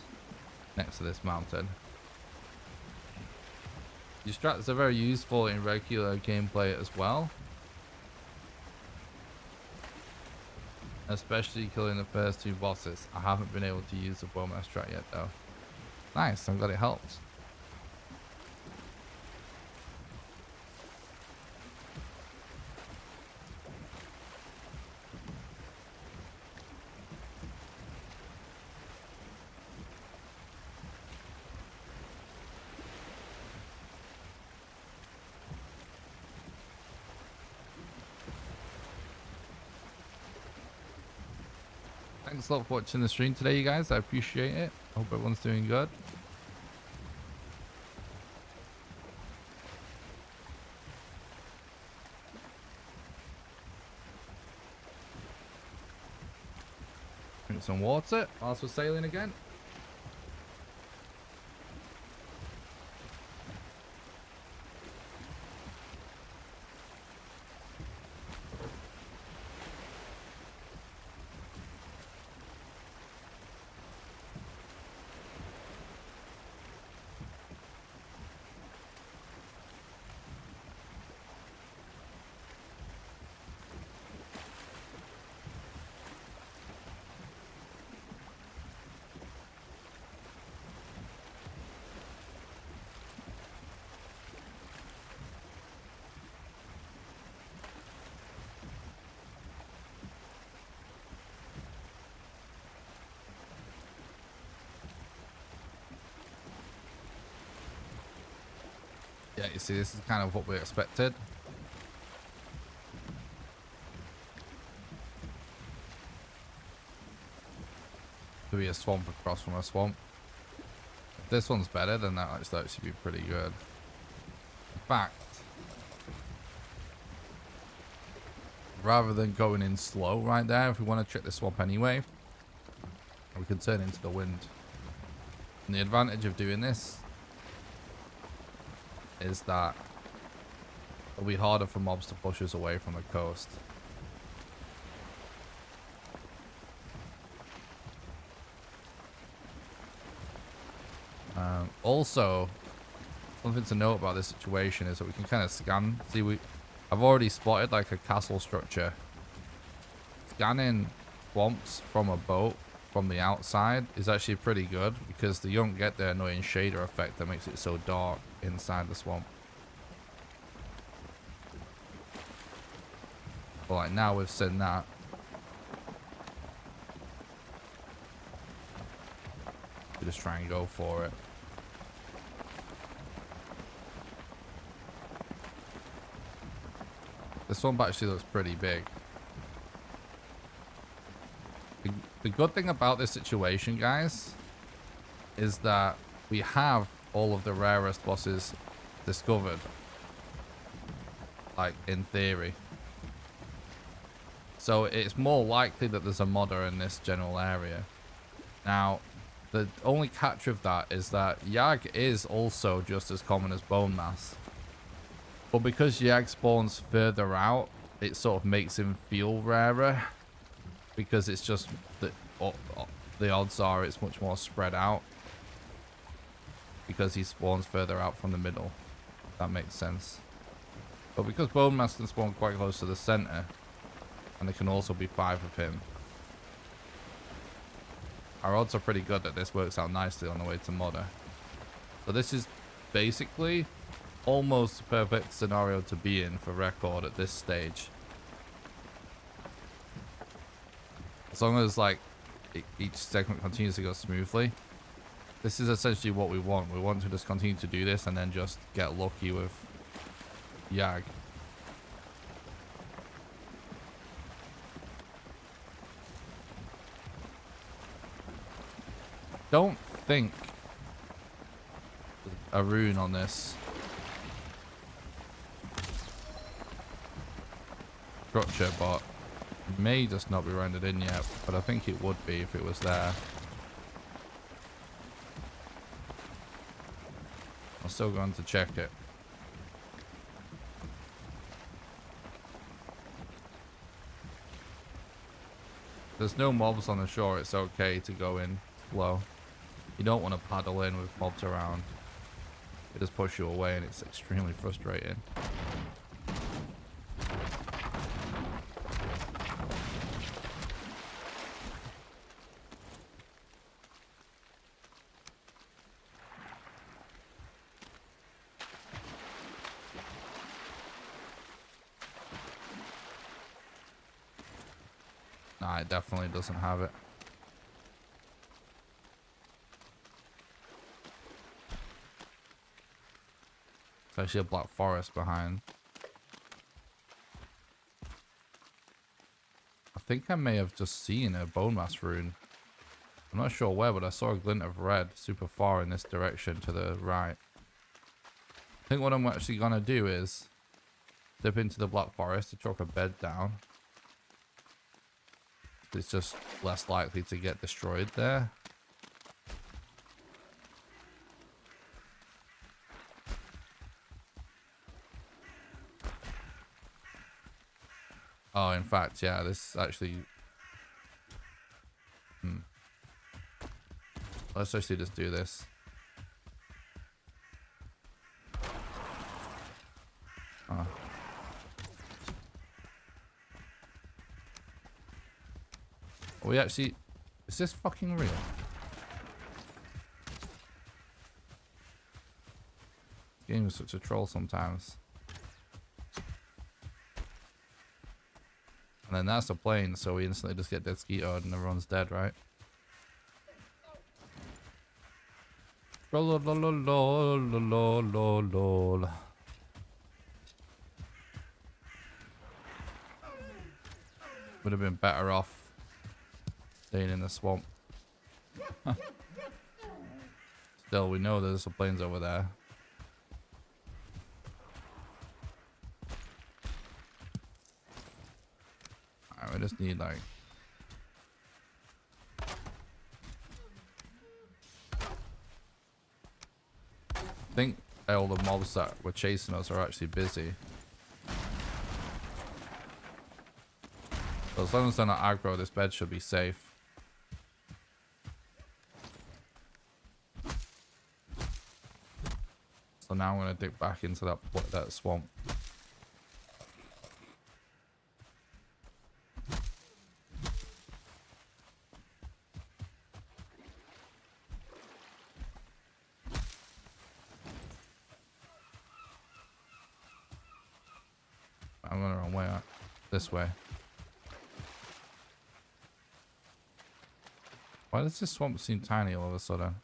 next to this mountain. These strats are very useful in regular gameplay as well, especially killing the first 2 bosses. I haven't been able to use the bowman strat yet though. Nice, I'm glad it helped. Thanks a lot for watching the stream today, you guys. I appreciate it. I hope everyone's doing good. Drink some water whilst we're sailing again. Yeah, you see, this is kind of what we expected. To be a swamp across from a swamp. If this one's better, then that should be pretty good. In fact, rather than going in slow right there, if we want to check the swamp anyway, we can turn into the wind. And the advantage of doing this is that it'll be harder for mobs to push us away from the coast. Also, something to note about this situation is that we can kind of scan. See, I've already spotted like a castle structure. Scanning swamps from a boat from the outside is actually pretty good because you don't get the annoying shader effect that makes it so dark inside the swamp. But like now we've seen that. We just try and go for it. This one actually looks pretty big. The good thing about this situation, guys, is that we have all of the rarest bosses discovered. Like, in theory. So it's more likely that there's a modder in this general area. Now, the only catch of that is that YAG is also just as common as bone mass. But because YAG spawns further out, it sort of makes him feel rarer. Because it's just the odds are it's much more spread out. Because he spawns further out from the middle. That makes sense. But because bone mass can spawn quite close to the center, and there can also be 5 of him, our odds are pretty good that this works out nicely on the way to modder. So this is basically almost the perfect scenario to be in for record at this stage. As long as like each segment continues to go smoothly, this is essentially what we want. We want to just continue to do this and then just get lucky with YAG. Don't think a rune on this structure, but it may just not be rendered in yet, but I think it would be if it was there. I'm still going to check it. There's no mobs on the shore, it's okay to go in slow. You don't want to paddle in with mobs around. They just push you away and it's extremely frustrating. Nah, it definitely doesn't have it. It's actually a black forest behind. I think I may have just seen a bone mass rune. I'm not sure where, but I saw a glint of red super far in this direction to the right. I think what I'm actually going to do is dip into the black forest to chuck a bed down. It's just less likely to get destroyed there. Oh, in fact, yeah, this actually... Let's actually just do this. Oh. We actually... Is this fucking real? This game is such a troll sometimes. And then that's a plane, so we instantly just get dead skeetoed and everyone's dead, right? Lol. Would have been better off staying in the swamp. Still, we know there's some planes over there. Alright, we just need like... I think all the mobs that were chasing us are actually busy. So as long as they're not aggro, this bed should be safe. So now I'm going to dig back into that swamp. I'm going the wrong way. This way. Why does this swamp seem tiny all of a sudden?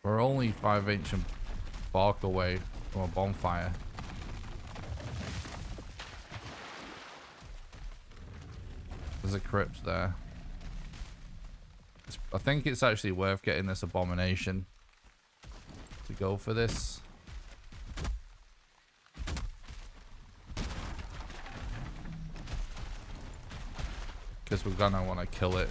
We're only 5 ancient bark away from a bonfire. There's a crypt there. I think it's actually worth getting this abomination to go for this. Because we're gonna want to kill it.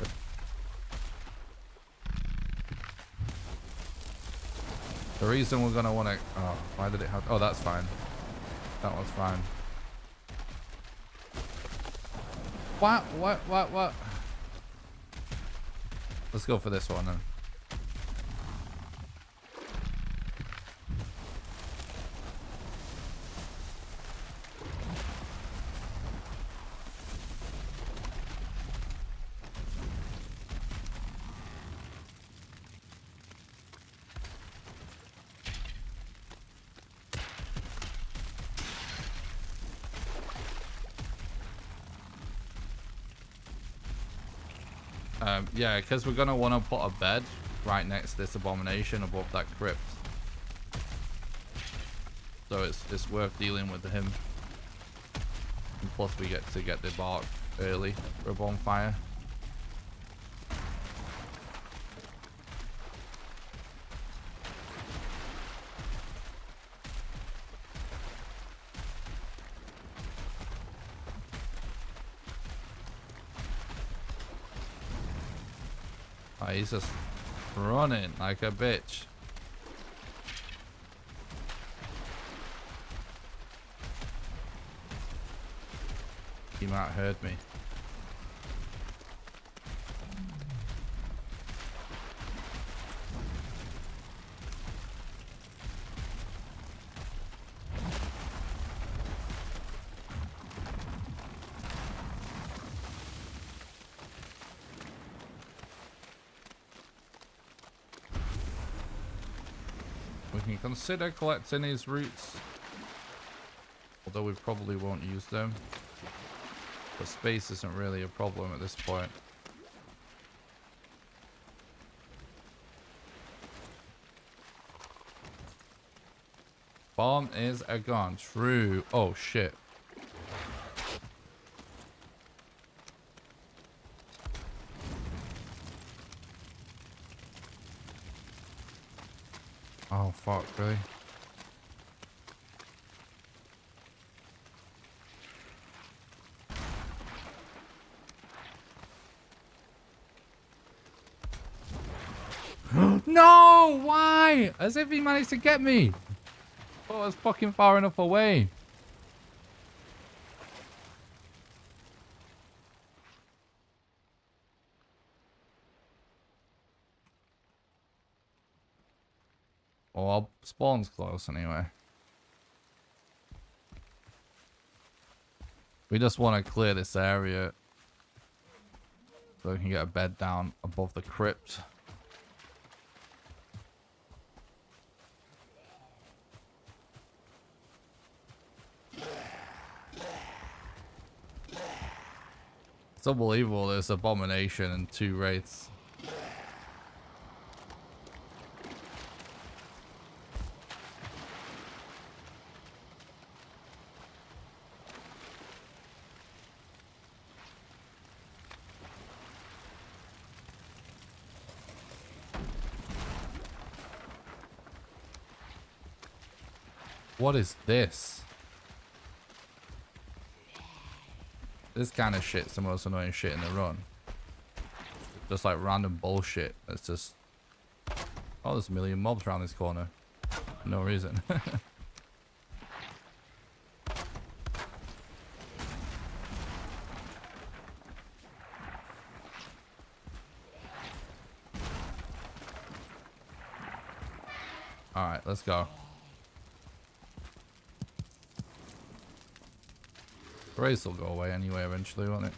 The reason we're gonna want to... Oh, why did it have... Oh, that's fine. That was fine. What? Let's go for this one then. Yeah, because we're going to want to put a bed right next to this abomination above that crypt. So it's worth dealing with him. And plus we get to get the bark early for a bonfire. Oh, he's just running like a bitch. He might hurt me. We can consider collecting his roots, although we probably won't use them. But space isn't really a problem at this point. Bomb is a gun. True. Oh shit. Oh fuck, really? No! Why? As if he managed to get me. Oh, I was fucking far enough away. Well, our spawn's close anyway. We just want to clear this area so we can get a bed down above the crypt. It's unbelievable. There's Abomination and 2 Wraiths. What is this? This kind of shit's the most annoying shit in the run. Just like random bullshit. It's just... Oh, there's a million mobs around this corner. For no reason. Alright, let's go. The race will go away anyway eventually, won't it?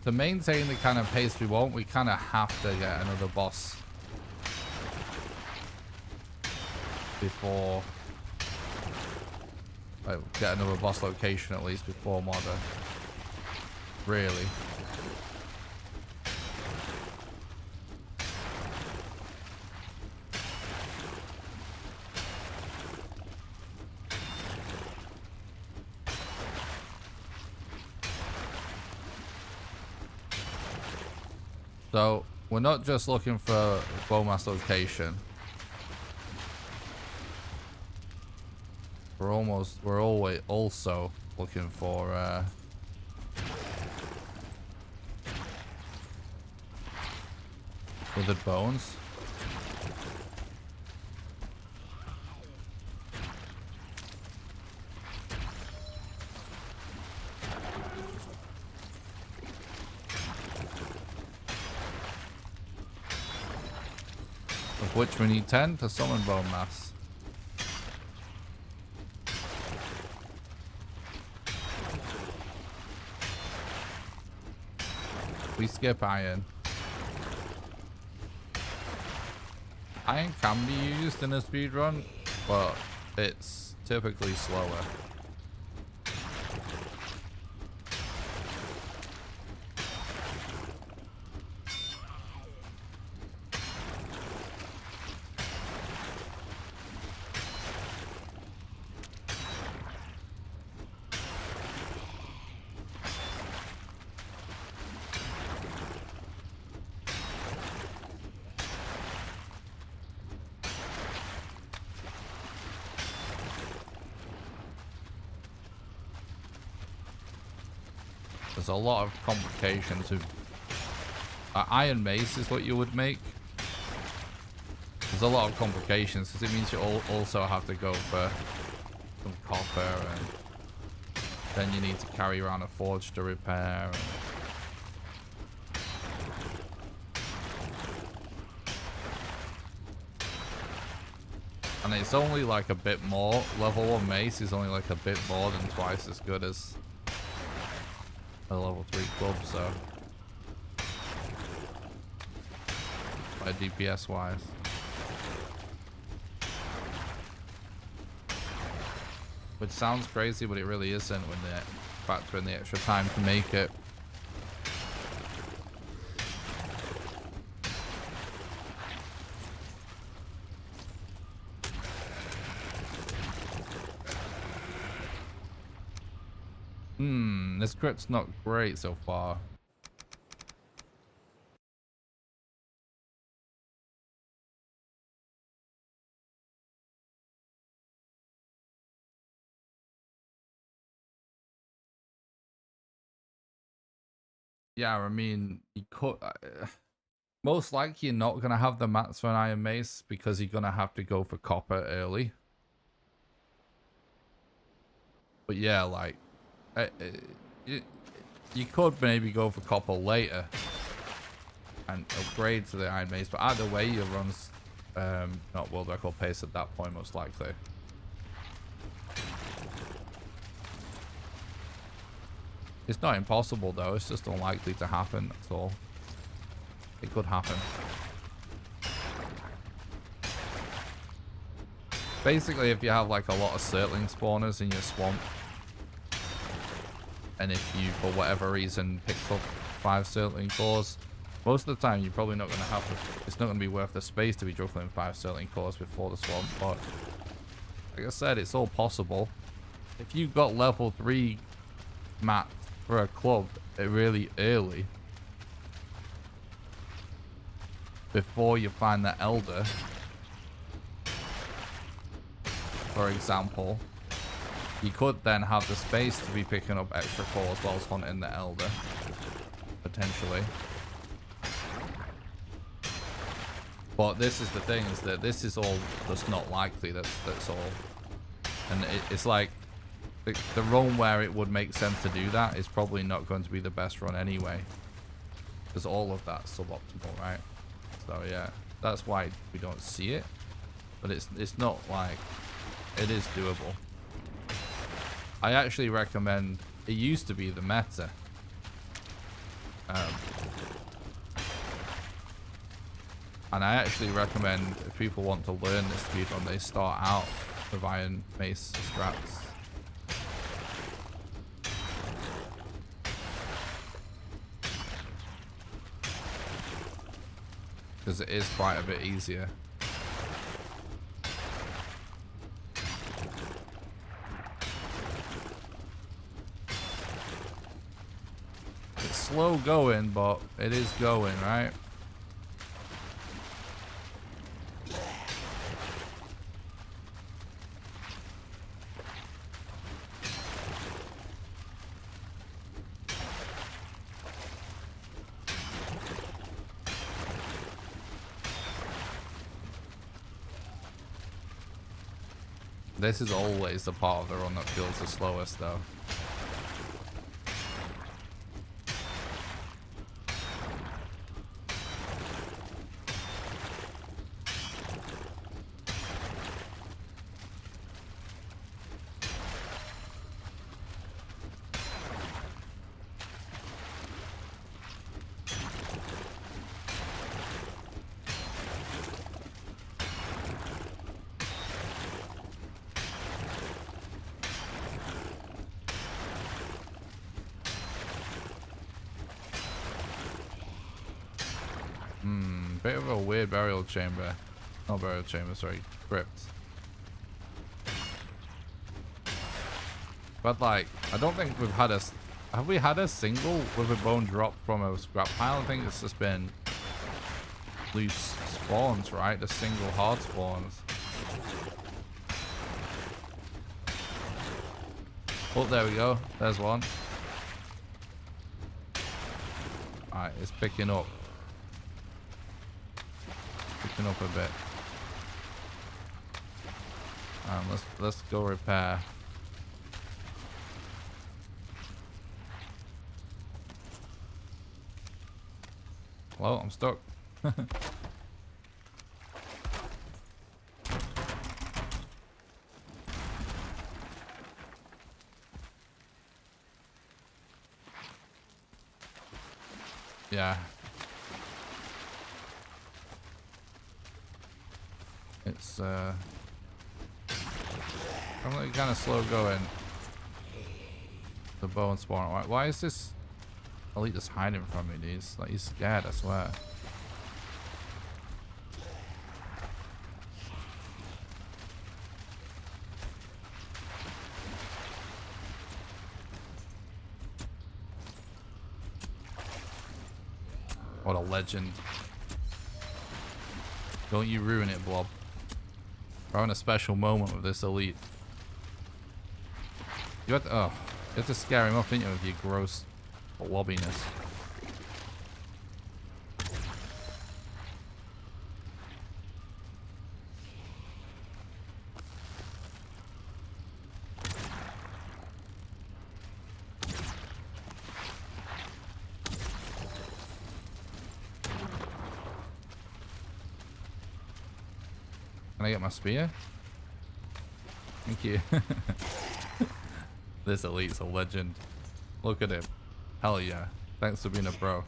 To maintain the kind of pace we want, we kind of have to get another boss before, like, get another boss location at least before modern. Really. So we're not just looking for Bowmass location. We're always also looking for withered bones. Of which we need 10 to summon bone mass. We skip iron. Iron can be used in a speedrun, but it's typically slower. There's a lot of complications with iron mace is what you would make. There's a lot of complications because it means you also have to go for some copper, and then you need to carry around a forge to repair. And it's only like a bit more. Level 1 mace is only like a bit more than twice as good as a level 3 club, so by DPS wise. Which sounds crazy, but it really isn't when they factor in the extra time to make it. This crit's not great so far. Yeah, I mean, you could... most likely you're not going to have the mats for an iron mace because you're going to have to go for copper early. But yeah, like... you could maybe go for copper later and upgrade to the iron mace, but either way your run's not world record pace at that point, most likely. It's not impossible though, it's just unlikely to happen, that's all. It could happen. Basically, if you have like a lot of Surtling spawners in your swamp, and if you for whatever reason picked up 5 Surtling cores, most of the time you're probably not going to have to, it's not going to be worth the space to be juggling 5 Surtling cores before the swamp. But like I said, it's all possible. If you've got level 3 mats for a club really early, before you find the Elder, for example, you could then have the space to be picking up extra cores whilst hunting the Elder, potentially. But this is the thing, is that this is all just not likely, that's all. And it's like, the run where it would make sense to do that is probably not going to be the best run anyway. Because all of that's suboptimal, right? So yeah, that's why we don't see it. But it's not like, it is doable. I actually recommend, it used to be the meta. And I actually recommend, if people want to learn this speedrun, they start out with iron mace straps. Because it is quite a bit easier. It's slow going, but it is going, right? This is always the part of the run that feels the slowest, though. Bit of a weird burial chamber. Not burial chamber, sorry. Crypt. But like, I don't think we've had a... Have we had a single with a bone drop from a scrap pile? I think it's just been loose spawns, right? The single hard spawns. Oh, there we go. There's one. Alright, it's picking up. Picking up a bit. Let's go repair. Hello, I'm stuck. Yeah. It's probably kind of slow going. The bow and spawn. Why is this elite just hiding from me, dude? Like, he's scared, I swear. What a legend. Don't you ruin it, Blob. We're having a special moment with this elite. You had to, oh, you had to scare him off, didn't you, with your gross blobbiness. Can I get my spear? Thank you. This elite's a legend. Look at him. Hell yeah. Thanks for being a bro.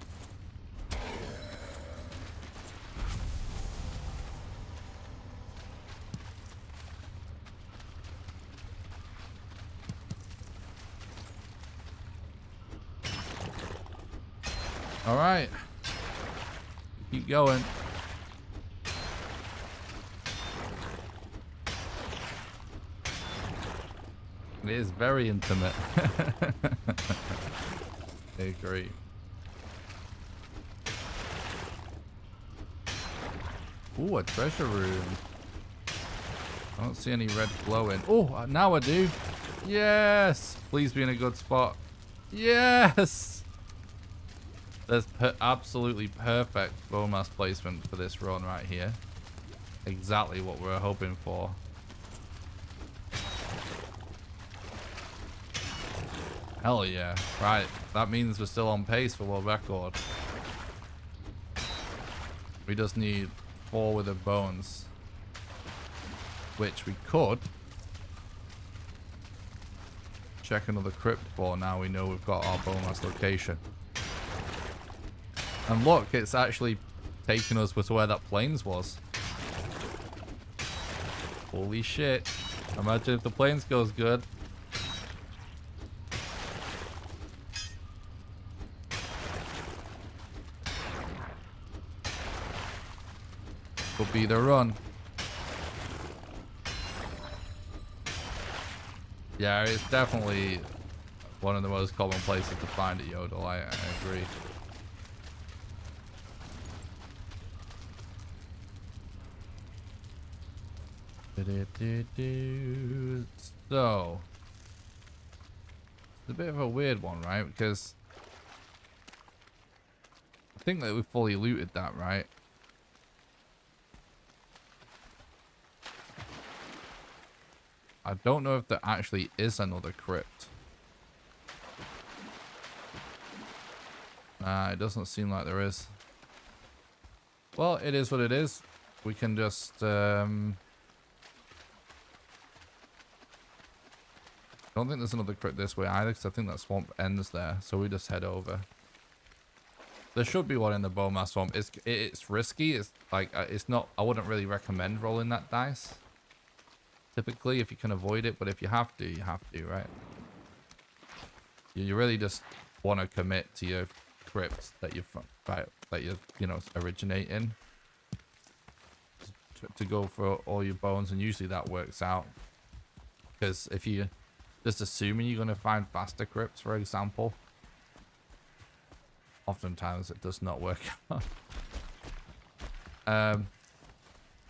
All right. Keep going. It is very intimate. I agree. Ooh, a treasure room. I don't see any red glowing. Oh, now I do. Yes! Please be in a good spot. Yes! There's absolutely perfect bone mass placement for this run right here. Exactly what we're hoping for. Hell yeah. Right. That means we're still on pace for world record. We just need 4 withered bones. Which we could check another crypt for now we know we've got our bone mass location. And look, it's actually taking us to where that plains was. Holy shit. Imagine if the plains goes good. Could be the run. Yeah, it's definitely one of the most common places to find a yodel. I agree. So, it's a bit of a weird one, right? Because I think that we fully looted that, right? I don't know if there actually is another crypt. It doesn't seem like there is. Well, it is what it is. We can just don't think there's another crypt this way either, because I think that swamp ends there. So we just head over. There should be one in the Bowmass swamp. It's risky. It's like it's not. I wouldn't really recommend rolling that dice. Typically, if you can avoid it, but if you have to, you have to, right? You really just want to commit to your crypts that you've you know, originate in. To go for all your bones, and usually that works out. Because if you just assuming you're going to find faster crypts, for example, oftentimes it does not work out.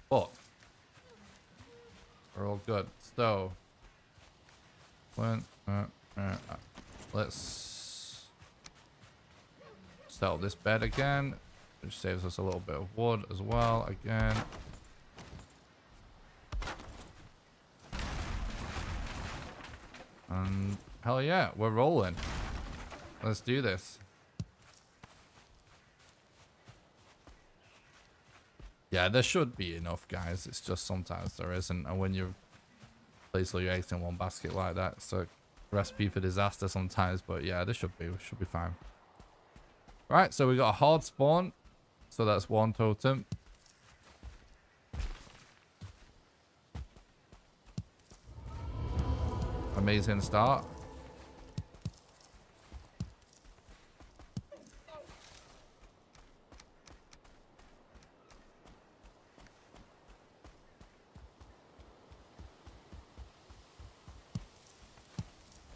But we're all good. So let's set up this bed again, which saves us a little bit of wood as well again. And hell yeah, we're rolling. Let's do this. Yeah, there should be enough, guys. It's just sometimes there isn't. And when you place all your eggs in one basket like that, it's a recipe for disaster sometimes. But yeah, this should be fine. Right, so we got a hard spawn. So that's 1 totem. Amazing start.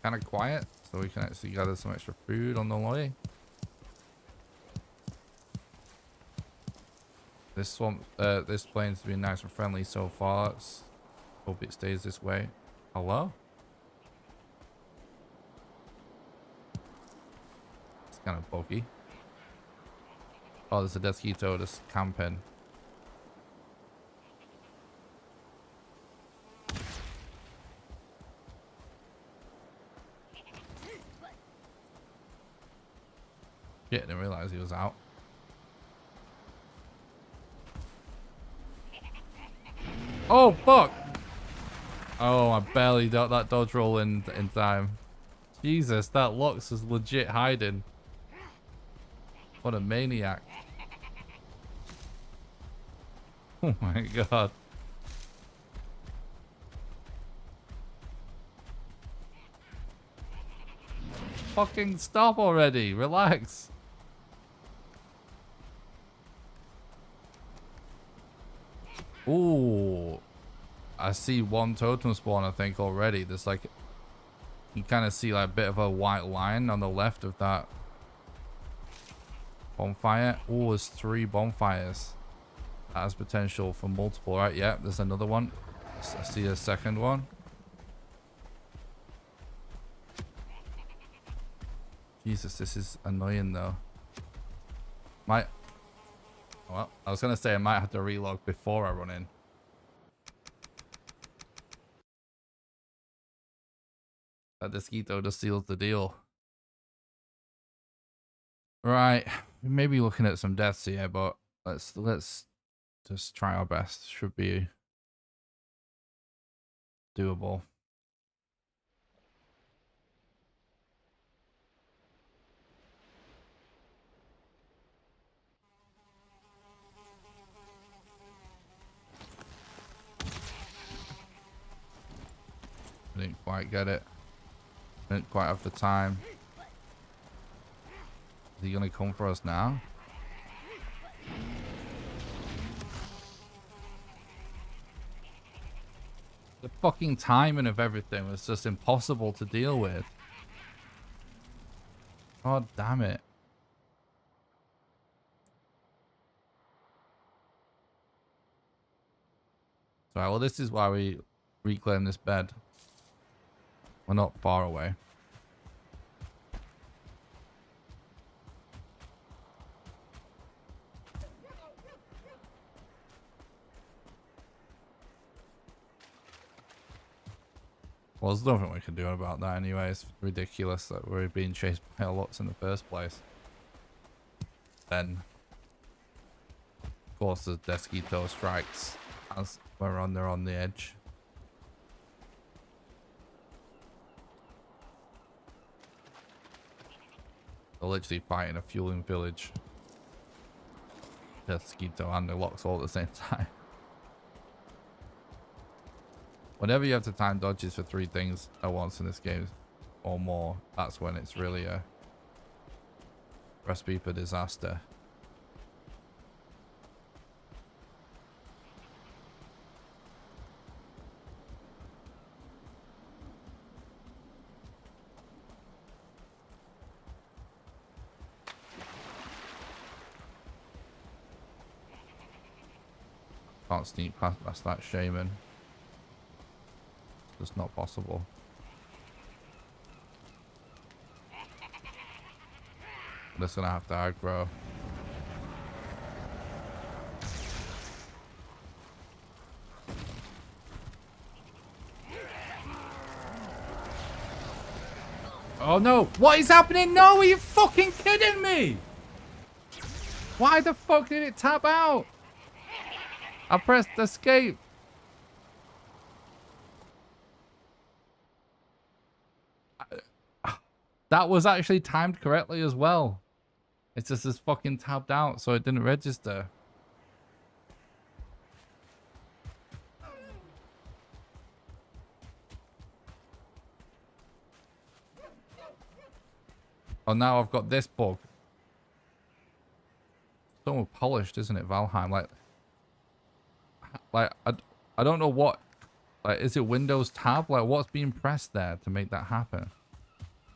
Kind of quiet, so we can actually gather some extra food on the way. This swamp, this plane's been nice and friendly so far. Hope it stays this way. Hello? It's kind of buggy. Oh, there's a Desquito just camping. Shit, didn't realize he was out. Oh, fuck! Oh, I barely got that dodge roll in time. Jesus, that Lux is legit hiding. What a maniac. Oh my god. Fucking stop already. Relax. Ooh. I see one totem spawn, I think, already. There's like... You kind of see like a bit of a white line on the left of that bonfire. Oh, there's 3 bonfires. That has potential for multiple, right? Yeah, there's another one. I see a second one. Jesus, this is annoying though. Well, I was going to say I might have to relog before I run in. That Desquito just seals the deal. Right, we may be looking at some deaths here, but let's just try our best. Should be doable. I didn't quite get it. Didn't quite have the time. Is he gonna come for us now? The fucking timing of everything was just impossible to deal with. God damn it. So, well, this is why we reclaim this bed. We're not far away. Well, there's nothing we can do about that anyway. It's ridiculous that we're being chased by a Lux in the first place. Then, of course, the Desquito strikes as we're on the edge. They're literally fighting a fueling village. Desquito and the Lux all at the same time. Whenever you have to time dodges for 3 things at once in this game or more, that's when it's really a recipe for disaster. Can't sneak past that shaman. It's not possible. I'm just gonna have to aggro. Oh no! What is happening? No, are you fucking kidding me? Why the fuck did it tap out? I pressed escape. That was actually timed correctly as well. It's just this fucking tabbed out, so it didn't register. Oh, now I've got this bug. So more polished, isn't it, Valheim? Like I don't know what. Like, is it Windows tab? Like, what's being pressed there to make that happen?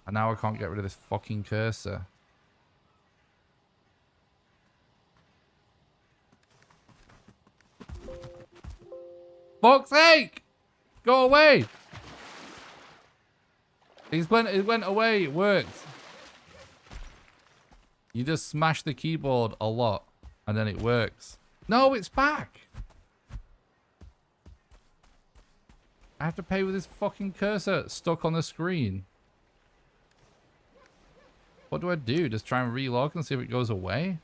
And now I can't get rid of this fucking cursor. fuck's sake! Go away! It went away. It worked. You just smash the keyboard a lot, and then it works. No, it's back. I have to pay with this fucking cursor stuck on the screen. What do I do? Just try and relog and see if it goes away?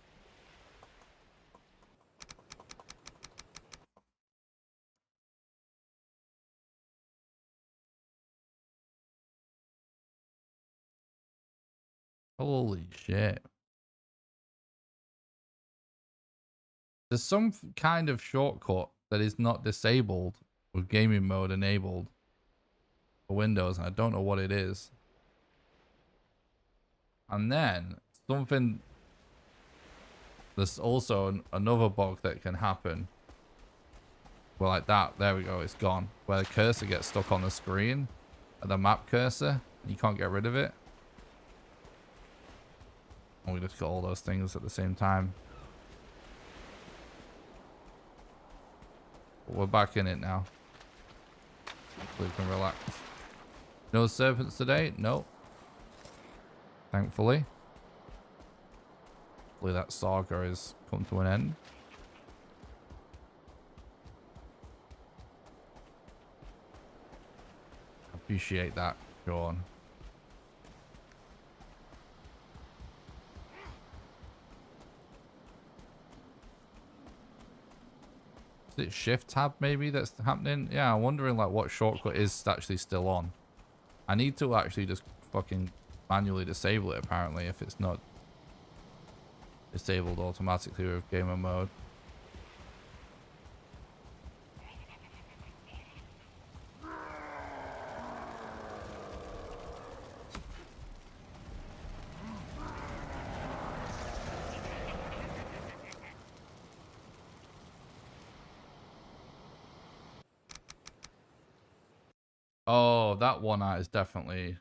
Holy shit. There's some kind of shortcut that is not disabled with gaming mode enabled for Windows, and I don't know what it is. And then something, there's also another bug that can happen. Well, like that, there we go, it's gone. Where the cursor gets stuck on the screen, the map cursor, and you can't get rid of it. And we just got all those things at the same time. But we're back in it now. So we can relax. No serpents today? Nope. Thankfully. Hopefully that saga has come to an end. Appreciate that, Sean. Is it shift tab maybe that's happening? Yeah, I'm wondering like what shortcut is actually still on. I need to actually just fucking manually disable it apparently if it's not disabled automatically with gamer mode. Oh, that one art is definitely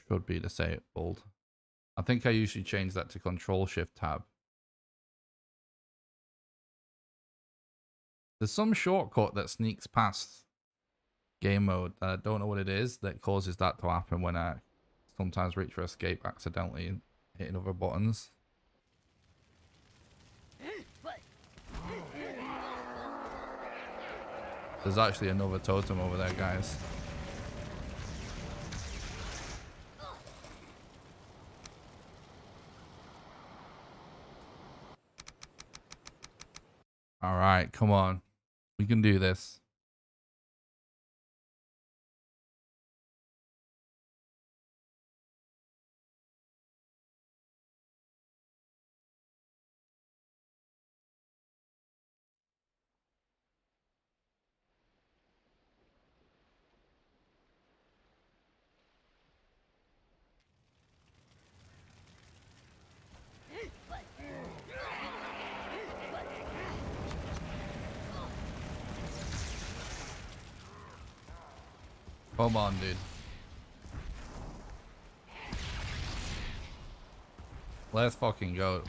should be disabled. I think I usually change that to Control Shift Tab. There's some shortcut that sneaks past game mode that I don't know what it is that causes that to happen when I sometimes reach for escape accidentally hitting other buttons. There's actually another totem over there, guys. All right, come on. We can do this. Come on, dude. Let's fucking go.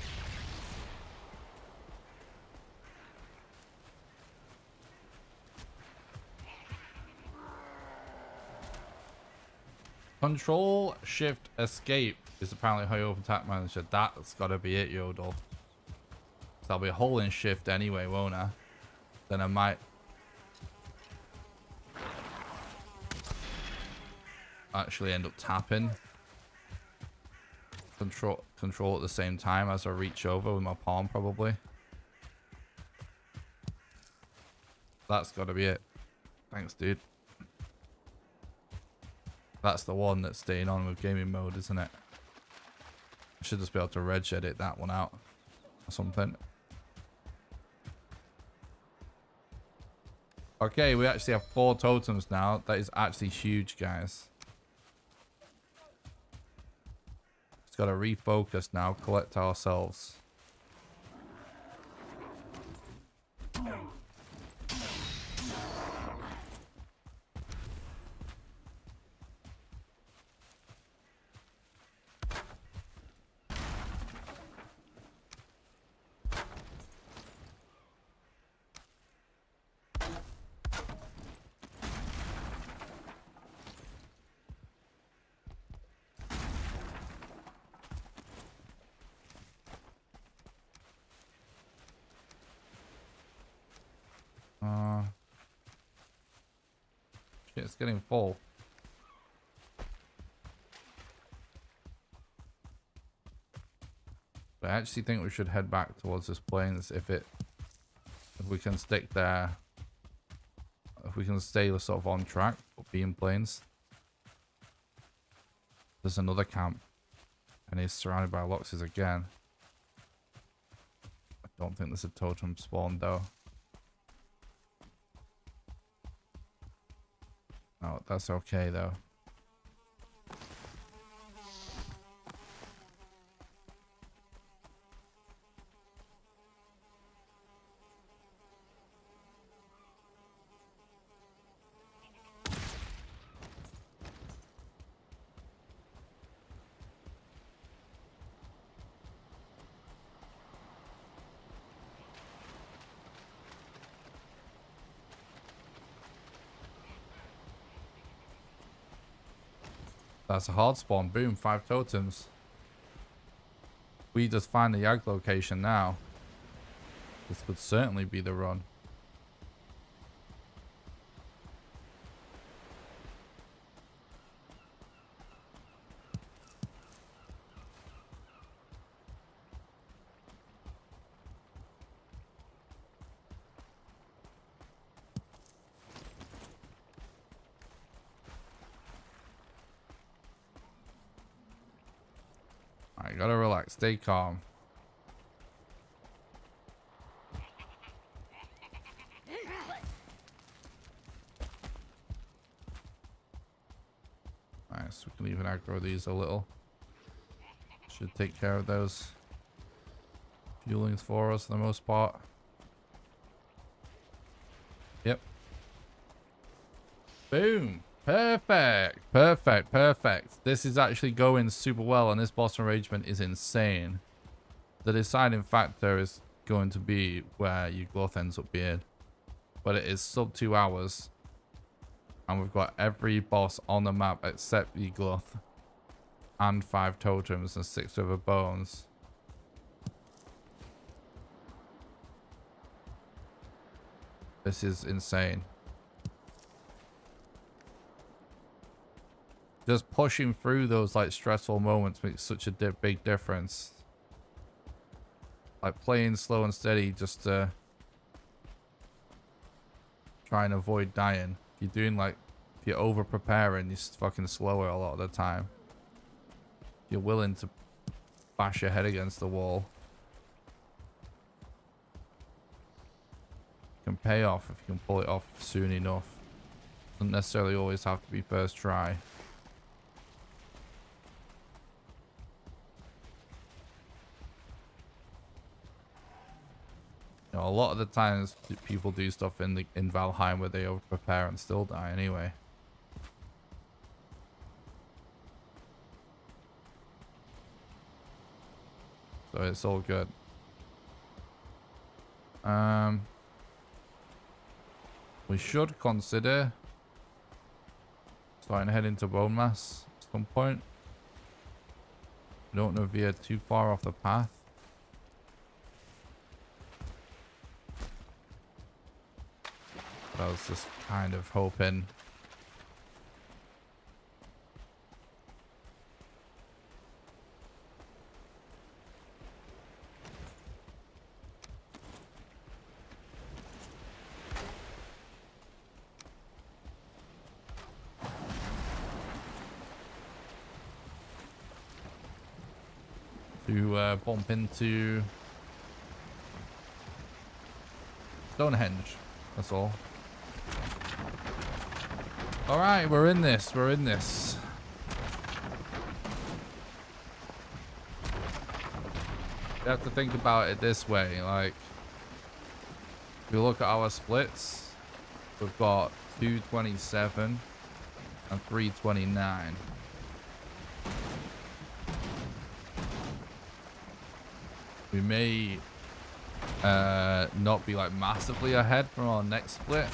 Control Shift Escape is apparently how you open Attack Manager. That's gotta be it, Yodel. So I'll be holding Shift anyway, won't I? Then I might actually end up tapping control at the same time as I reach over with my palm, probably. That's got to be it. Thanks, dude. That's the one that's staying on with gaming mode, isn't it? I should just be able to reg edit that one out or something. Okay, we actually have 4 totems now. That is actually huge, guys. Just got to refocus now, collect ourselves. Shit, it's getting full. But I actually think we should head back towards this plains if we can stick there. If we can stay sort of on track, but be in plains. There's another camp. And he's surrounded by Loxes again. I don't think there's a totem spawn though. Oh, that's okay though. That's a hard spawn. Boom, 5 totems. We just find the YAG location now. This could certainly be the run. Alright, gotta relax, stay calm. Nice, we can even aggro these a little. Should take care of those fuelings for us for the most part. Yep. Boom. Perfect. Perfect. Perfect. This is actually going super well, and this boss arrangement is insane. The deciding factor is going to be where your Yugloth ends up being. But it is sub 2 hours. And we've got every boss on the map except Yugloth. And 5 totems and 6 river bones. This is insane. Just pushing through those like stressful moments makes such a big difference. Like playing slow and steady just to try and avoid dying. If you're doing like, if you're over preparing, you're fucking slower a lot of the time. If you're willing to bash your head against the wall, it can pay off if you can pull it off soon enough. Doesn't necessarily always have to be first try. You know, a lot of the times people do stuff in Valheim where they over prepare and still die anyway. So it's all good. We should consider starting to head into bone mass at some point. I don't know if we are too far off the path. But I was just kind of hoping. To bump into Stonehenge. That's all. All right, we're in this. We're in this. You have to think about it this way. Like, if you look at our splits, we've got 227 and 329. We may not be like massively ahead from our next split,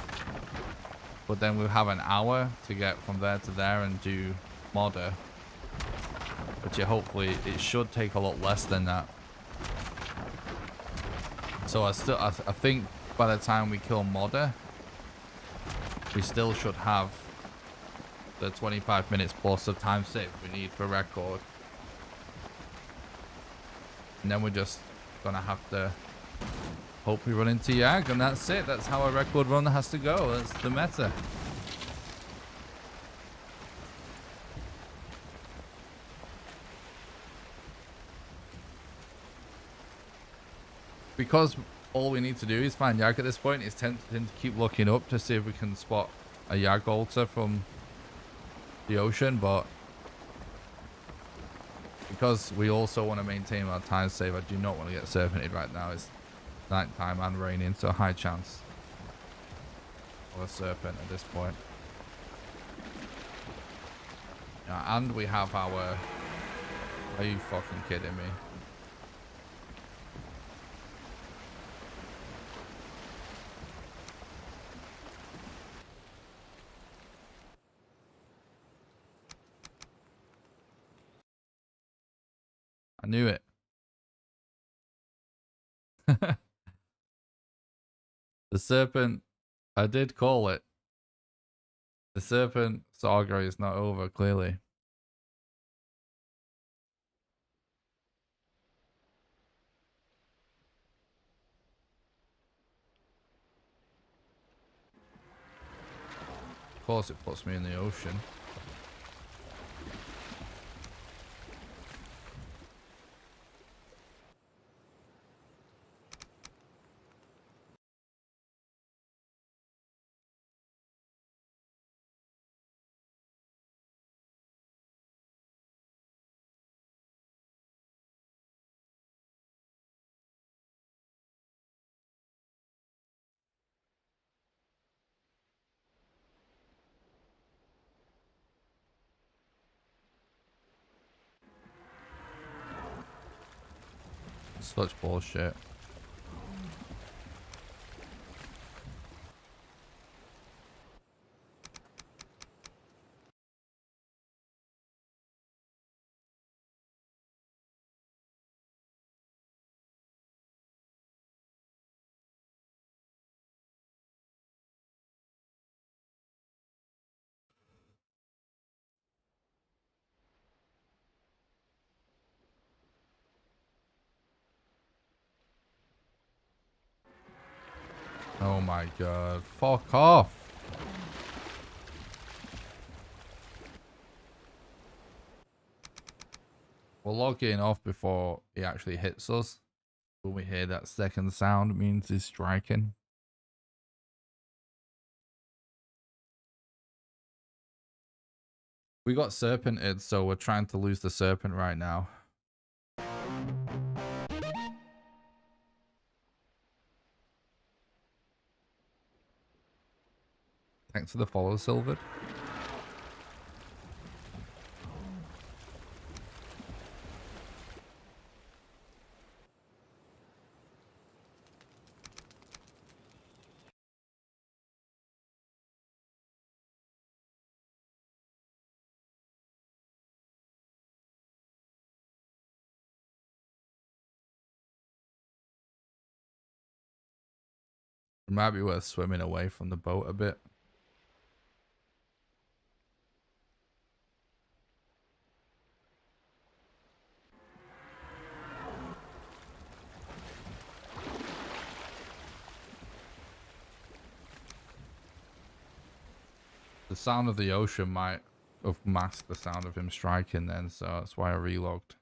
but then we'll have an hour to get from there to there and do modder, which hopefully it should take a lot less than that. So I think by the time we kill modder, we still should have the 25 minutes plus of time saved we need for record. And then we're just gonna have to hope we run into YAG, and that's it. That's how a record run has to go. That's the meta. Because all we need to do is find YAG at this point, it's tempting to keep looking up to see if we can spot a YAG altar from the ocean, but because we also want to maintain our time save, I do not want to get serpented right now. It's nighttime and raining, so a high chance of a serpent at this point. Yeah, and we have our... Are you fucking kidding me? I knew it. The serpent, I did call it. The serpent saga is not over, clearly. Of course it puts me in the ocean. Such bullshit. Oh my god. Fuck off. We're logging off before he actually hits us. When we hear that second sound, it means he's striking. We got serpented, so we're trying to lose the serpent right now. Thanks for the follow, Silvered. It might be worth swimming away from the boat a bit. The sound of the ocean might have masked the sound of him striking then, so that's why I relogged.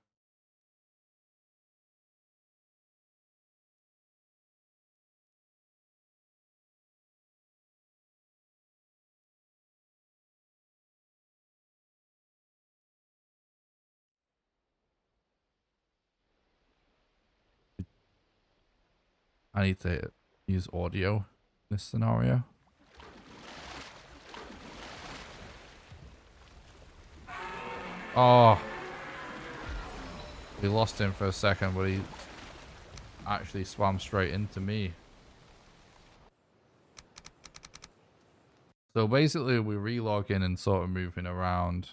I need to use audio in this scenario. Oh. We lost him for a second, but he actually swam straight into me. So basically we relog in and sort of moving around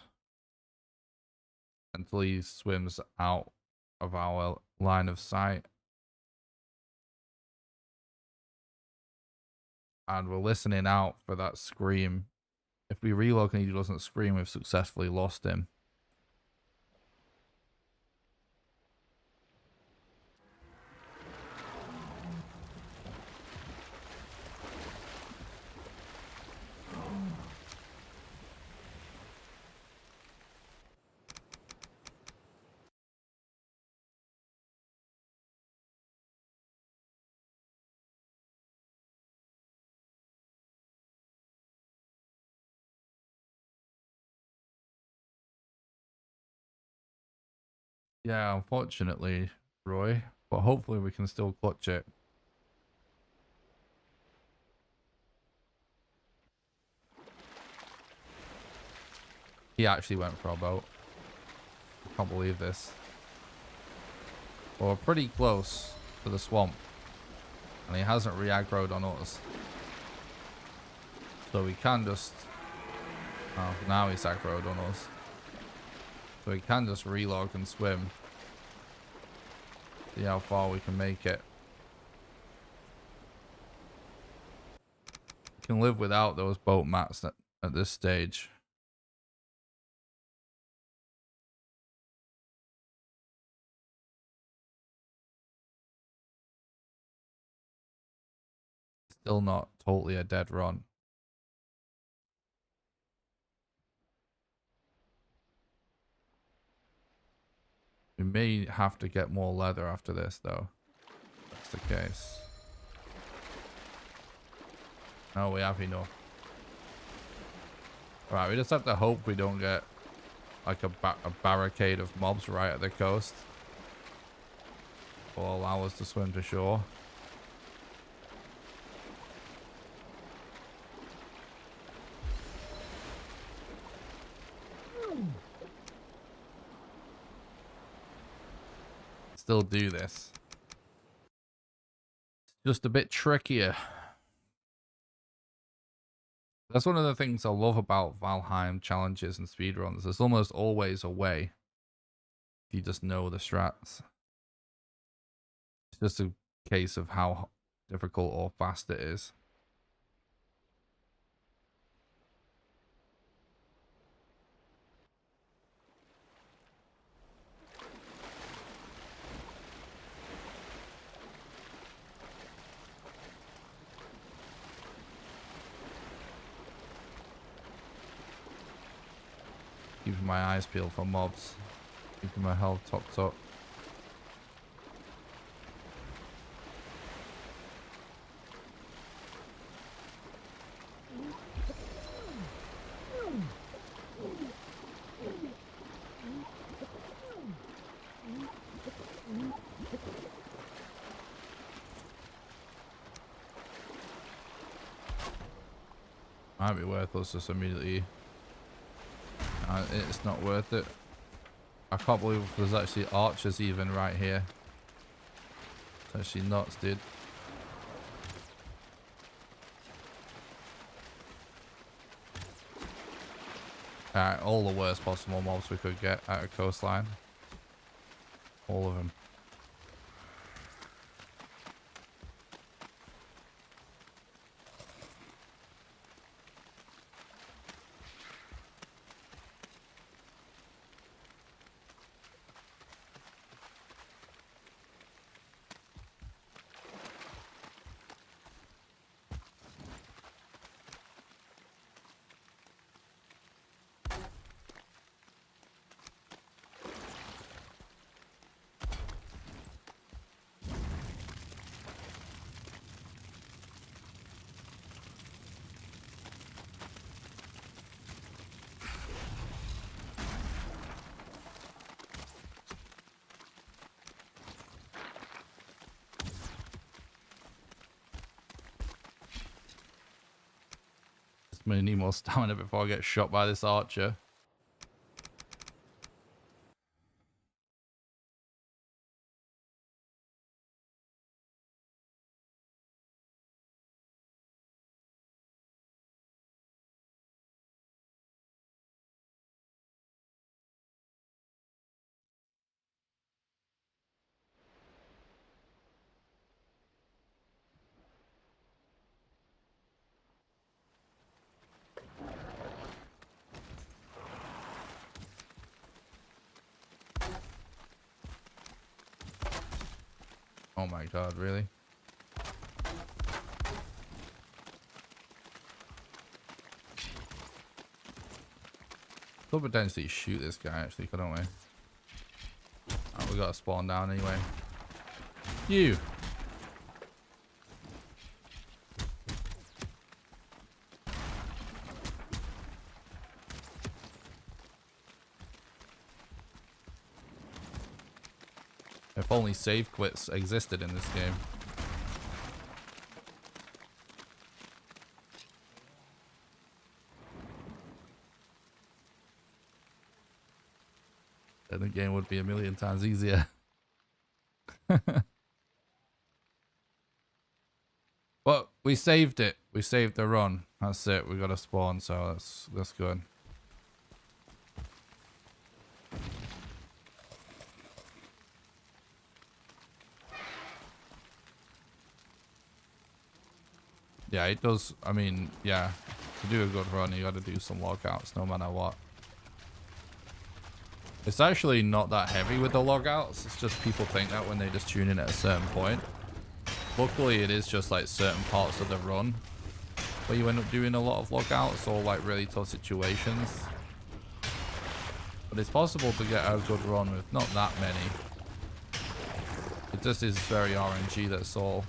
until he swims out of our line of sight. And we're listening out for that scream If we relog and he doesn't scream, we've successfully lost him. Yeah, unfortunately, Roy. But hopefully we can still clutch it. He actually went for our boat. I can't believe this. Well, we're pretty close to the swamp. And he hasn't re-aggroed on us. So we can just... Oh, now he's aggroed on us. So we can just relog and swim. See how far we can make it. We can live without those boat mats at this stage. Still not totally a dead run. We may have to get more leather after this, though. That's the case. No, we have enough. Right, we just have to hope we don't get like a barricade of mobs right at the coast. Will allow us to swim to shore. Still do this. It's just a bit trickier. That's one of the things I love about Valheim challenges and speedruns. There's almost always a way if you just know the strats. It's just a case of how difficult or fast it is. Keeping my eyes peeled for mobs. Keeping my health topped up. Might be worth us just immediately. It's not worth it. I can't believe there's actually archers even right here. It's actually nuts, dude. Alright, all the worst possible mobs we could get at a coastline. All of them. I'm gonna need more stamina before I get shot by this archer. Oh my god, really? Could potentially shoot this guy actually, couldn't we? Oh, we gotta spawn down anyway. You! If only save quits existed in this game. Then the game would be a million times easier. But we saved it. We saved the run. That's it. We got to spawn, so that's good. Yeah, it does. I mean, yeah, to do a good run, you got to do some logouts no matter what. It's actually not that heavy with the logouts. It's just people think that when they just tune in at a certain point. Luckily, it is just like certain parts of the run where you end up doing a lot of logouts or like really tough situations. But it's possible to get a good run with not that many. It just is very RNG, that's all.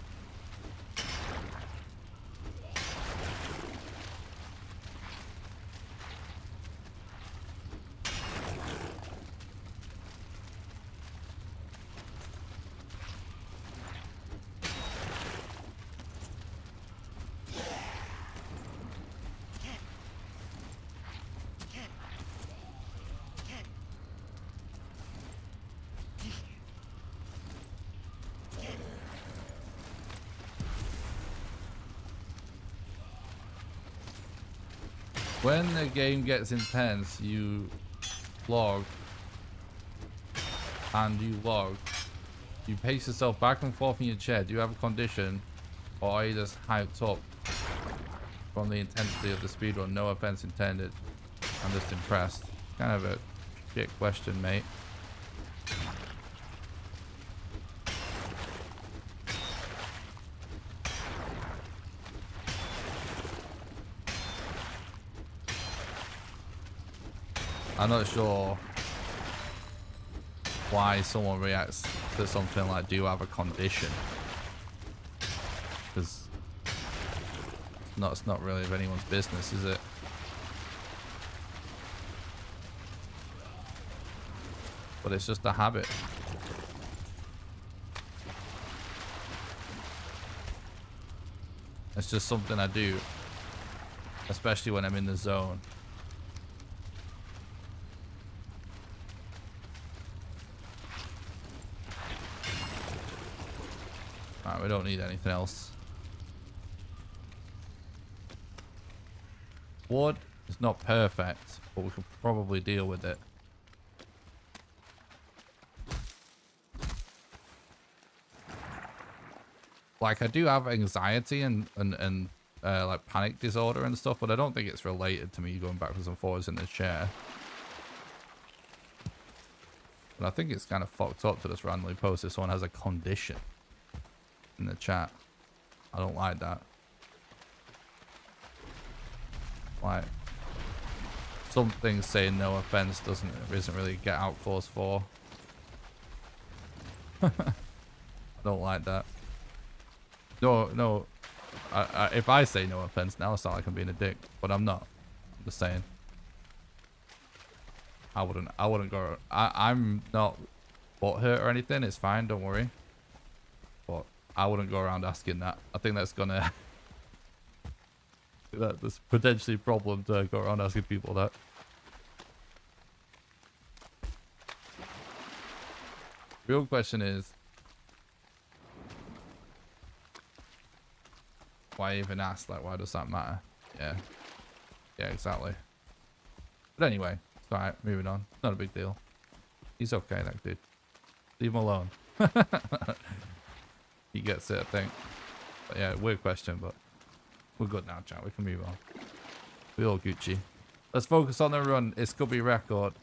When the game gets intense, you log and you log. You pace yourself back and forth in your chair. Do you have a condition, or are you just hyped up from the intensity of the speedrun? No offense intended. I'm just impressed. Kind of a shit question, mate. I'm not sure why someone reacts to something like, do you have a condition? Because it's not really of anyone's business, is it? But it's just a habit. It's just something I do, especially when I'm in the zone. Alright, we don't need anything else. Wood is not perfect, but we could probably deal with it. Like, I do have anxiety and like panic disorder and stuff, but I don't think it's related to me going backwards and forwards in the chair. But I think it's kind of fucked up to just randomly post if someone has a condition in the chat. I don't like that. Like, some things saying no offense isn't really get out clause for. I don't like that. No. If I say no offense now, I sound like I'm being a dick, but I'm not. I'm just saying. I wouldn't go. I'm not butthurt or anything. It's fine. Don't worry. But I wouldn't go around asking that. I think that's gonna. There's potentially a problem to go around asking people that. Real question is, why even ask? Like, why does that matter? Yeah, exactly. But anyway, it's alright. Moving on. Not a big deal. He's okay, that dude. Leave him alone. He gets it, I think. But yeah, weird question, but we're good now, chat. We can move on. We all Gucci. Let's focus on the run. It's gonna be record.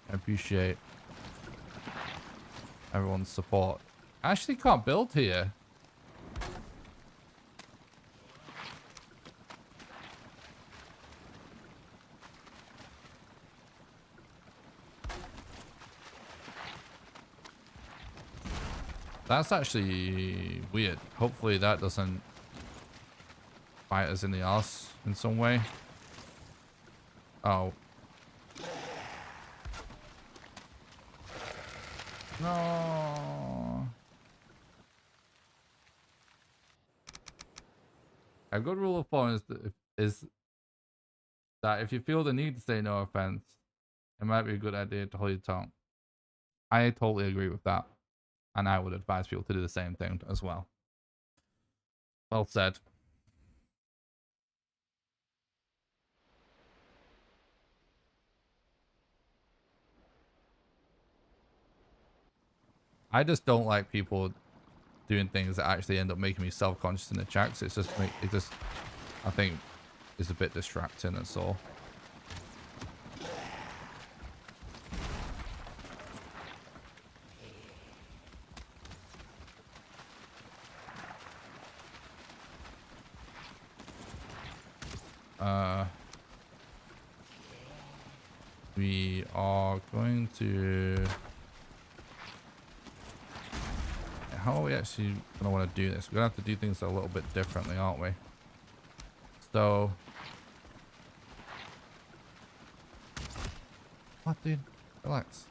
I appreciate everyone's support. I actually can't build here. That's actually weird. Hopefully that doesn't bite us in the arse in some way. Oh. No. A good rule of thumb is that if you feel the need to say no offense, it might be a good idea to hold your tongue. I totally agree with that. And I would advise people to do the same thing as well. Well said. I just don't like people doing things that actually end up making me self-conscious in the chats. It's just, I think, is a bit distracting, that's all. We are going to... How are we actually going to want to do this? We're going to have to do things a little bit differently, aren't we? So... What, dude? Relax.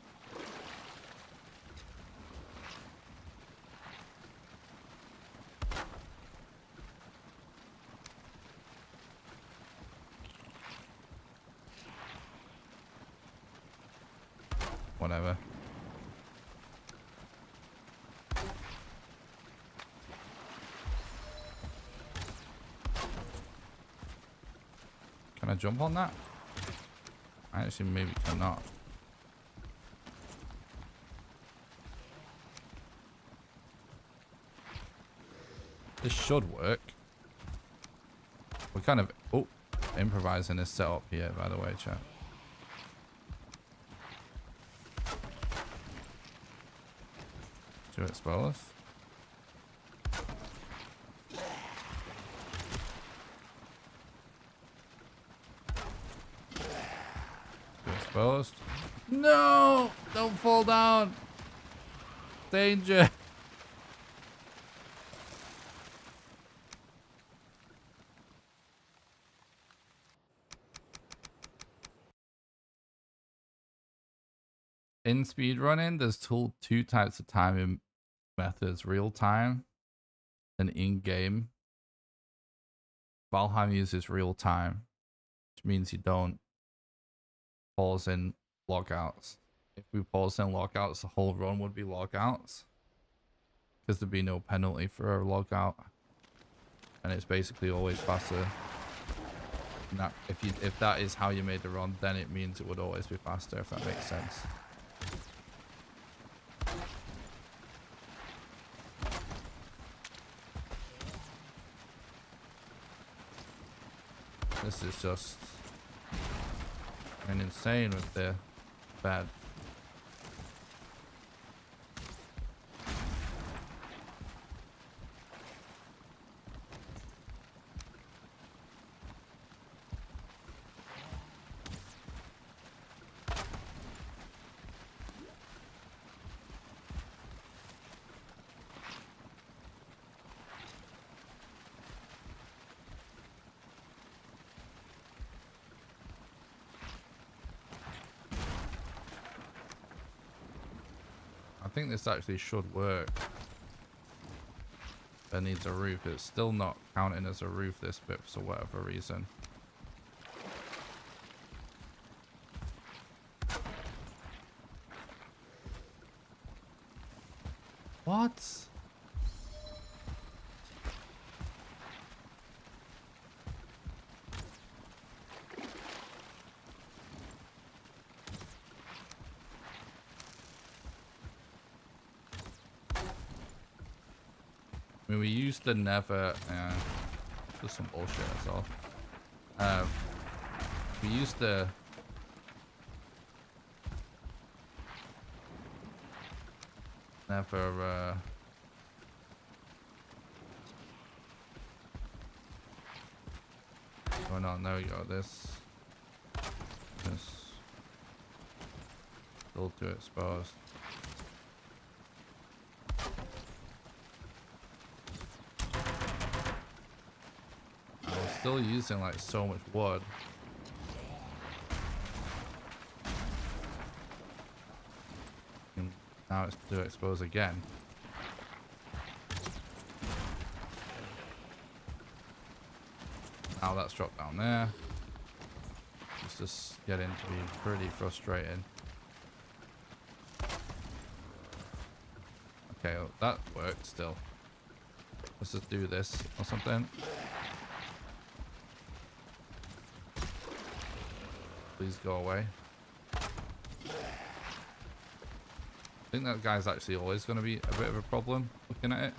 Whatever. Can I jump on that? I actually maybe cannot. This should work. We're kind of improvising this setup here, by the way, chat. To expose. Exposed. No! Don't fall down! Danger! In speedrunning, there's two types of timing methods: real time and in-game. Valheim uses real time, which means you don't pause in logouts. If we pause in logouts, the whole run would be logouts, because there'd be no penalty for a logout, and it's basically always faster. And that, if that is how you made the run, then it means it would always be faster, if that makes sense. This is just an insane with the bad. I think this actually should work. It needs a roof. It's still not counting as a roof, this bit, for whatever reason. What? I mean, we used to never, just some bullshit, that's all. We used to, never going on. There we go. This still too exposed. I was still using like so much wood. And now it's too exposed again. Now that's dropped down there. It's just getting to be pretty frustrating. Okay, well, that worked still. Let's just do this or something. Please go away. I think that guy's actually always going to be a bit of a problem looking at it.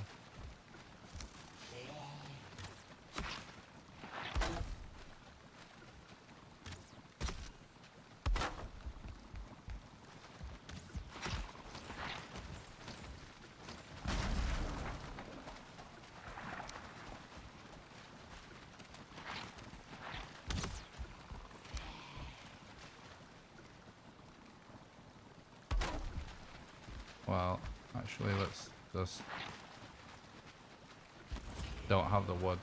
Well, actually, let's just... Don't have the wood.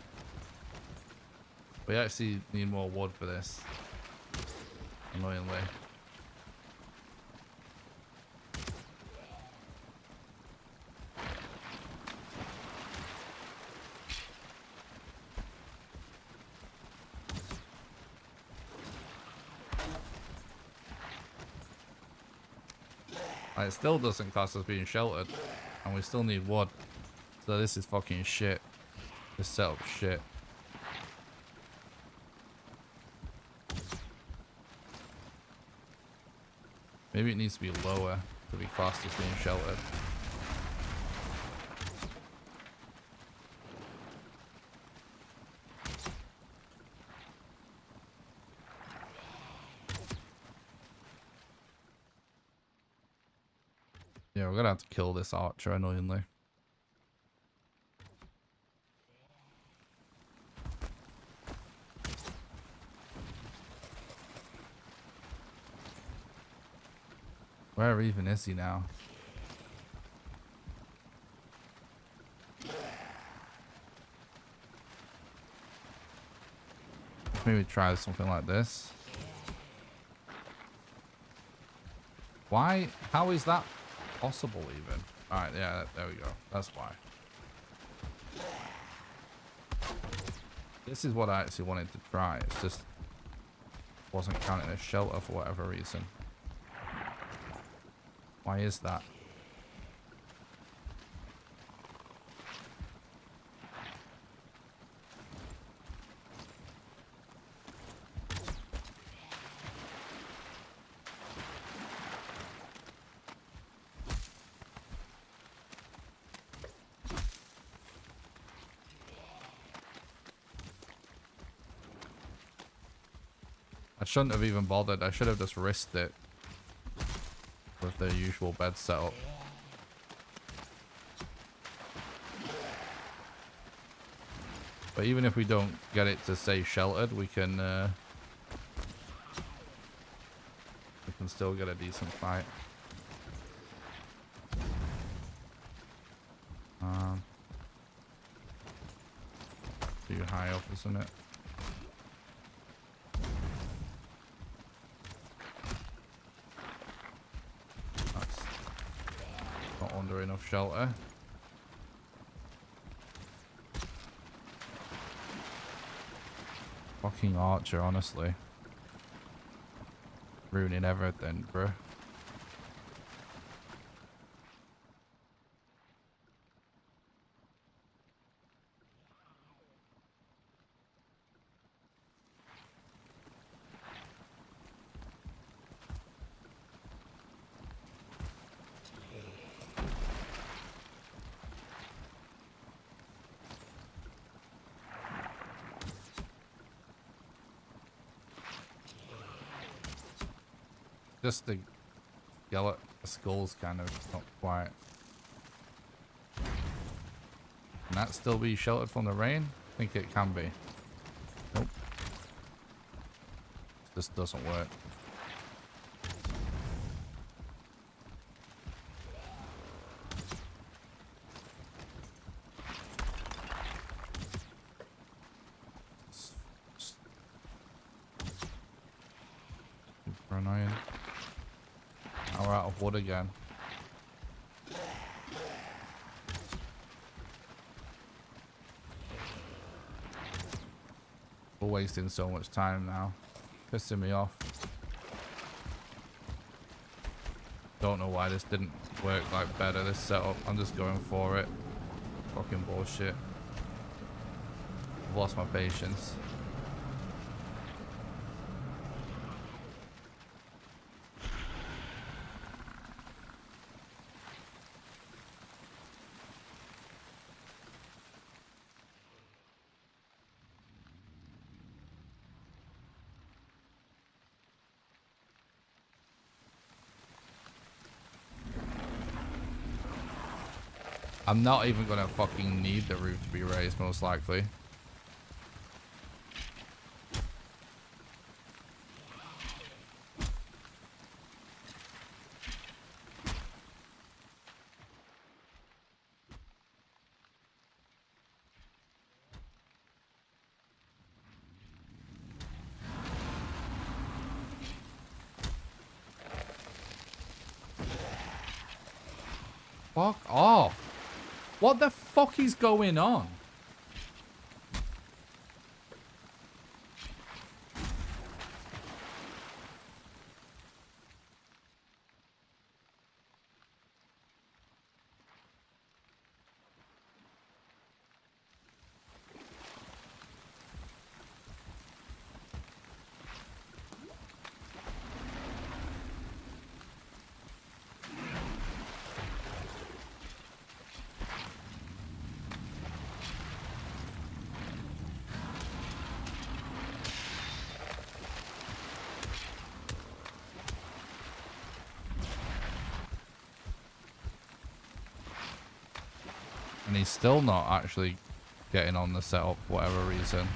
We actually need more wood for this. Annoyingly. It still doesn't class as being sheltered, and we still need wood. So this is fucking shit. This setup's shit. Maybe it needs to be lower to be classed as being sheltered. Yeah, we're gonna have to kill this archer, annoyingly. Where even is he now? Maybe try something like this. Why? How is that possible even? Alright, yeah, there we go. That's why. This is what I actually wanted to try. It's just wasn't counting as shelter for whatever reason. Why is that? I shouldn't have even bothered. I should have just risked it with the usual bed setup. But even if we don't get it to stay sheltered, we can still get a decent fight. Too high up, isn't it? That's not under enough shelter. Fucking archer, honestly. Ruining everything, bro. Just the skull's kind of not quite Can that still be sheltered from the rain? I think it can be. Nope. This doesn't work. Super annoying. Now we're out of wood again. We're wasting so much time now. Pissing me off. Don't know why this didn't work like better, this setup. I'm just going for it. Fucking bullshit. I've lost my patience. I'm not even gonna fucking need the roof to be raised, most likely. Fuck off. What the fuck is going on? And he's still not actually getting on the setup for whatever reason.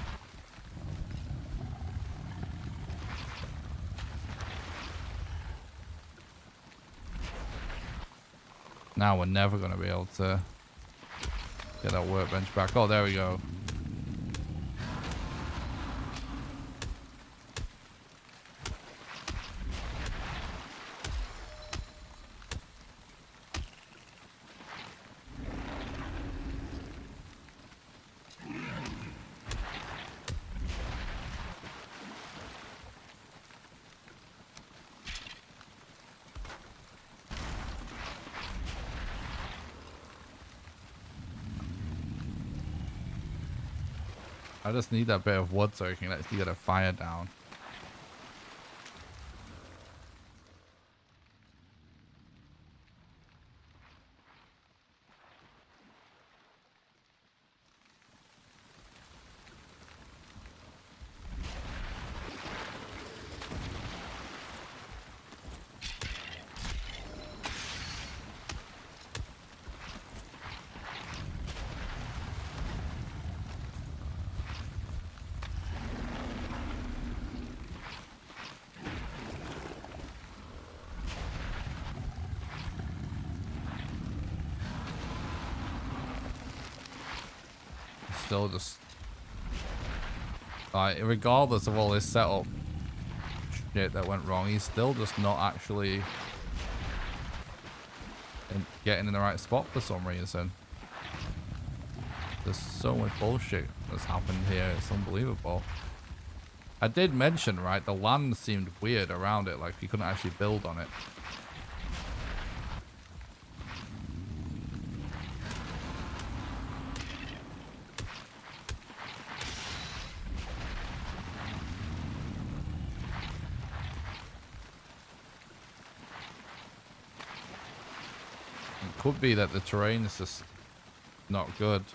Now we're never going to be able to get that workbench back. Oh, there we go. I just need that bit of wood so I can actually get a fire down. Still just like, regardless of all this setup shit that went wrong, he's still just not actually getting in the right spot for some reason. There's so much bullshit that's happened here, it's unbelievable. I did mention, right, the land seemed weird around it, like you couldn't actually build on it. Could be that the terrain is just not good,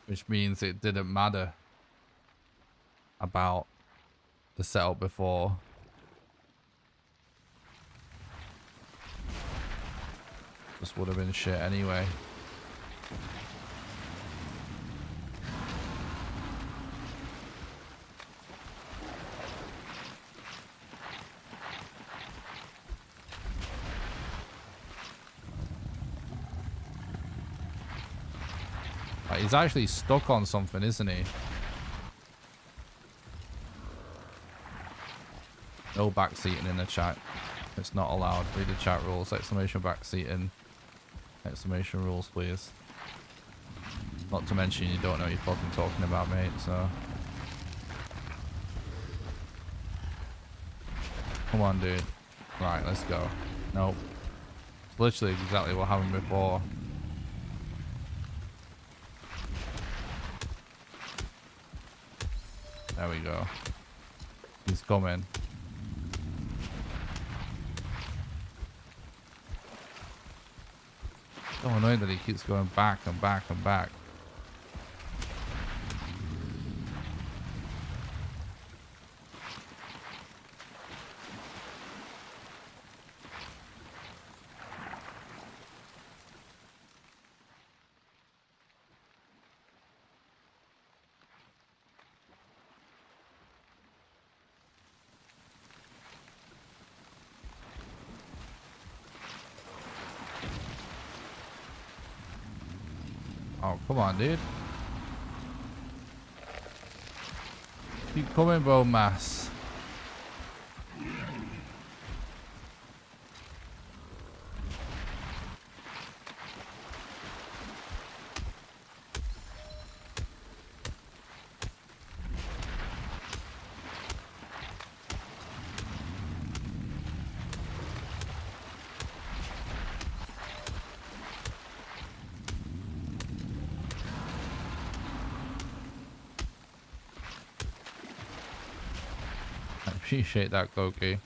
which means it didn't matter about the setup before. Just would have been shit anyway. Like, he's actually stuck on something, isn't he? No backseating in the chat. It's not allowed. Read the chat rules. Exclamation backseating. Exclamation rules, please. Not to mention you don't know what you're fucking talking about, mate, so. Come on, dude. Right, let's go. Nope. It's literally exactly what happened before. There we go. He's coming. So annoying that he keeps going back and back and back. Oh, come on, dude. Keep coming, bro, mass. Appreciate that, Goki.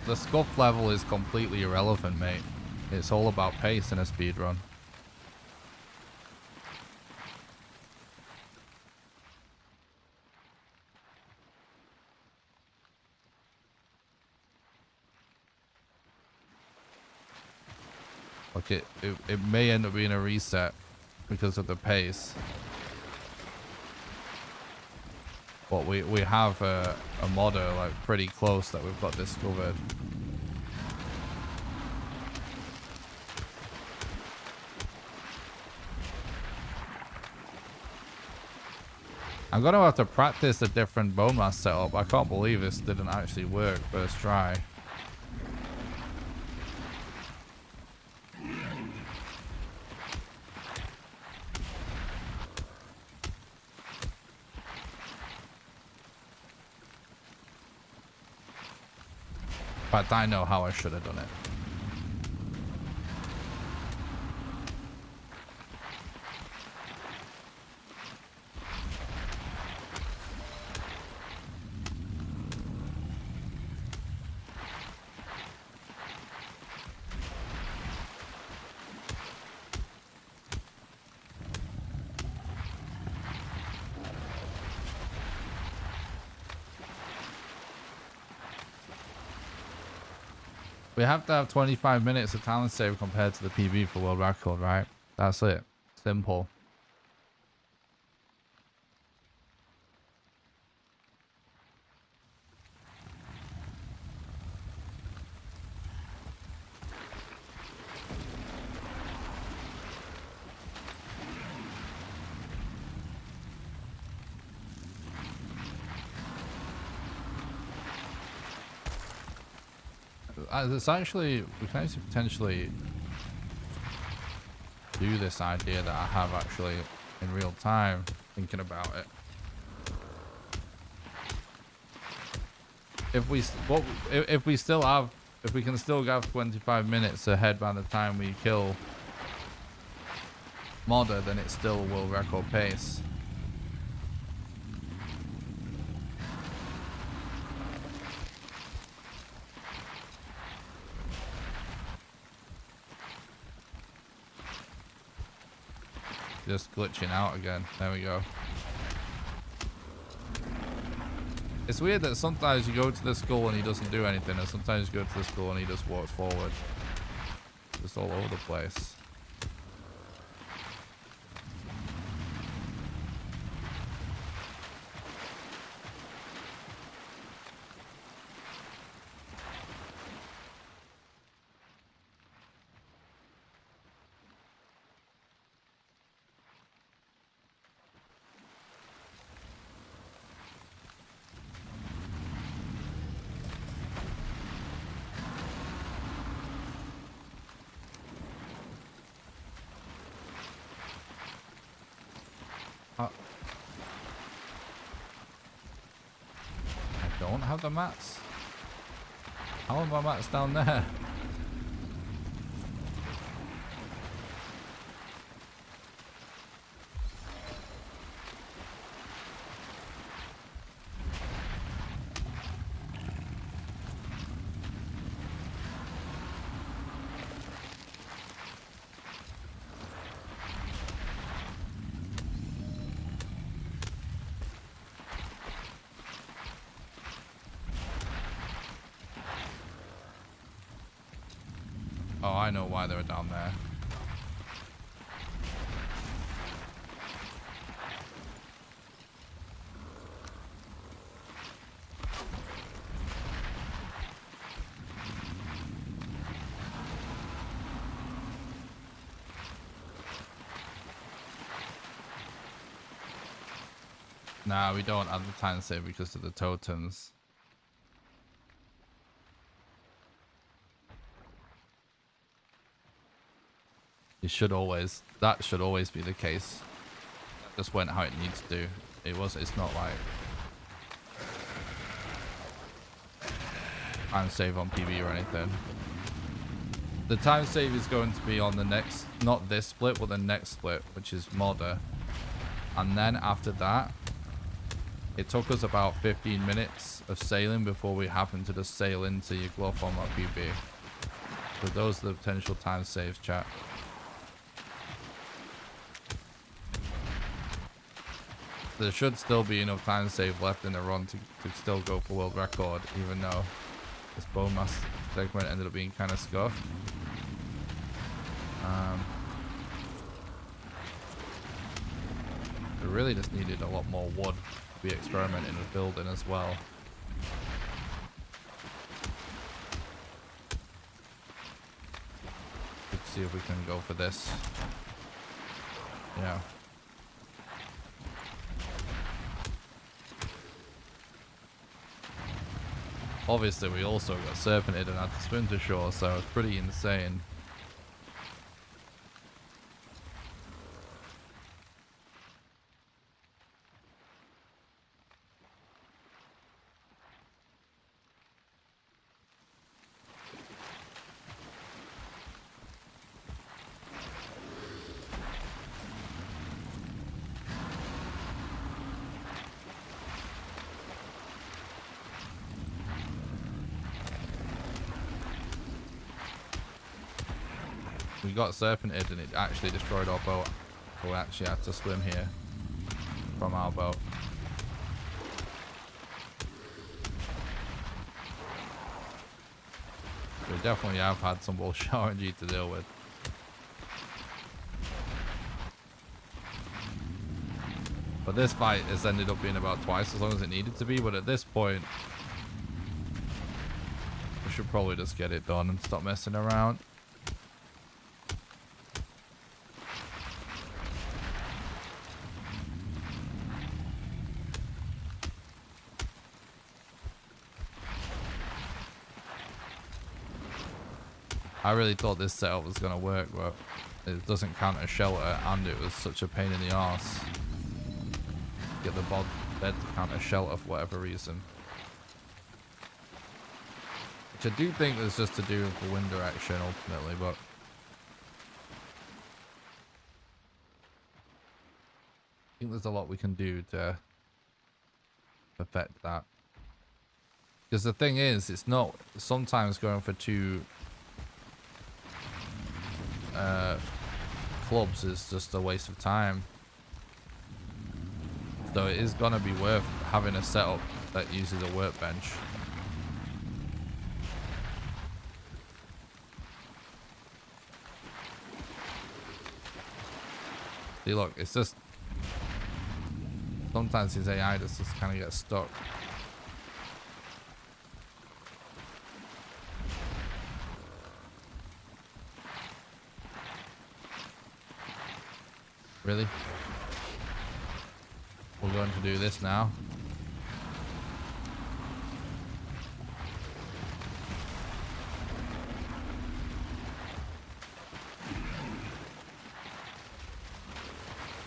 The scuff level is completely irrelevant, mate. It's all about pace in a speedrun. Like it may end up being a reset because of the pace. But we have a modder like pretty close that we've got discovered. I'm gonna have to practice a different bone mass setup. I can't believe this didn't actually work first try. In fact, I know how I should have done it. We have to have 25 minutes of talent save compared to the PB for world record, right? That's it. Simple. It's actually, we can actually potentially do this idea that I have actually in real time, thinking about it. If we can still have 25 minutes ahead by the time we kill modder, then it's still world record pace. just glitching out again. There we go. It's weird that sometimes you go to the school and he doesn't do anything, and sometimes you go to the school and he just walks forward. Just all over the place. I don't have the mats. How are my mats down there? Oh, I know why they were down there. Nah, we don't add the time save because of the totems. It should always, that should always be the case. That just went how it needs to. It's not like time save on PB or anything. The time save is going to be on the next, not this split, but the next split, which is modder. And then after that, it took us about 15 minutes of sailing before we happened to just sail into your glove on that PB. So those are the potential time saves, chat. There should still be enough time save left in the run to still go for world record, even though this bowmass segment ended up being kind of scuffed. We really just needed a lot more wood to be experimenting with building as well. Let's see if we can go for this. Yeah. Obviously, we also got serpented and had to swim to shore, so it's pretty insane. We got serpented and it actually destroyed our boat. So we actually had to swim here from our boat. We definitely have had some bullshit RNG to deal with. But this fight has ended up being about twice as long as it needed to be, but at this point we should probably just get it done and stop messing around. I really thought this setup was going to work, but it doesn't count as shelter, and it was such a pain in the arse. Get the bed to count as shelter for whatever reason. Which I do think is just to do with the wind direction ultimately, but I think there's a lot we can do to affect that. Because the thing is, it's not sometimes going for two clubs is just a waste of time. So it is gonna be worth having a setup that uses a workbench. See, look, it's just sometimes his AI just kind of gets stuck. Really? We're going to do this now.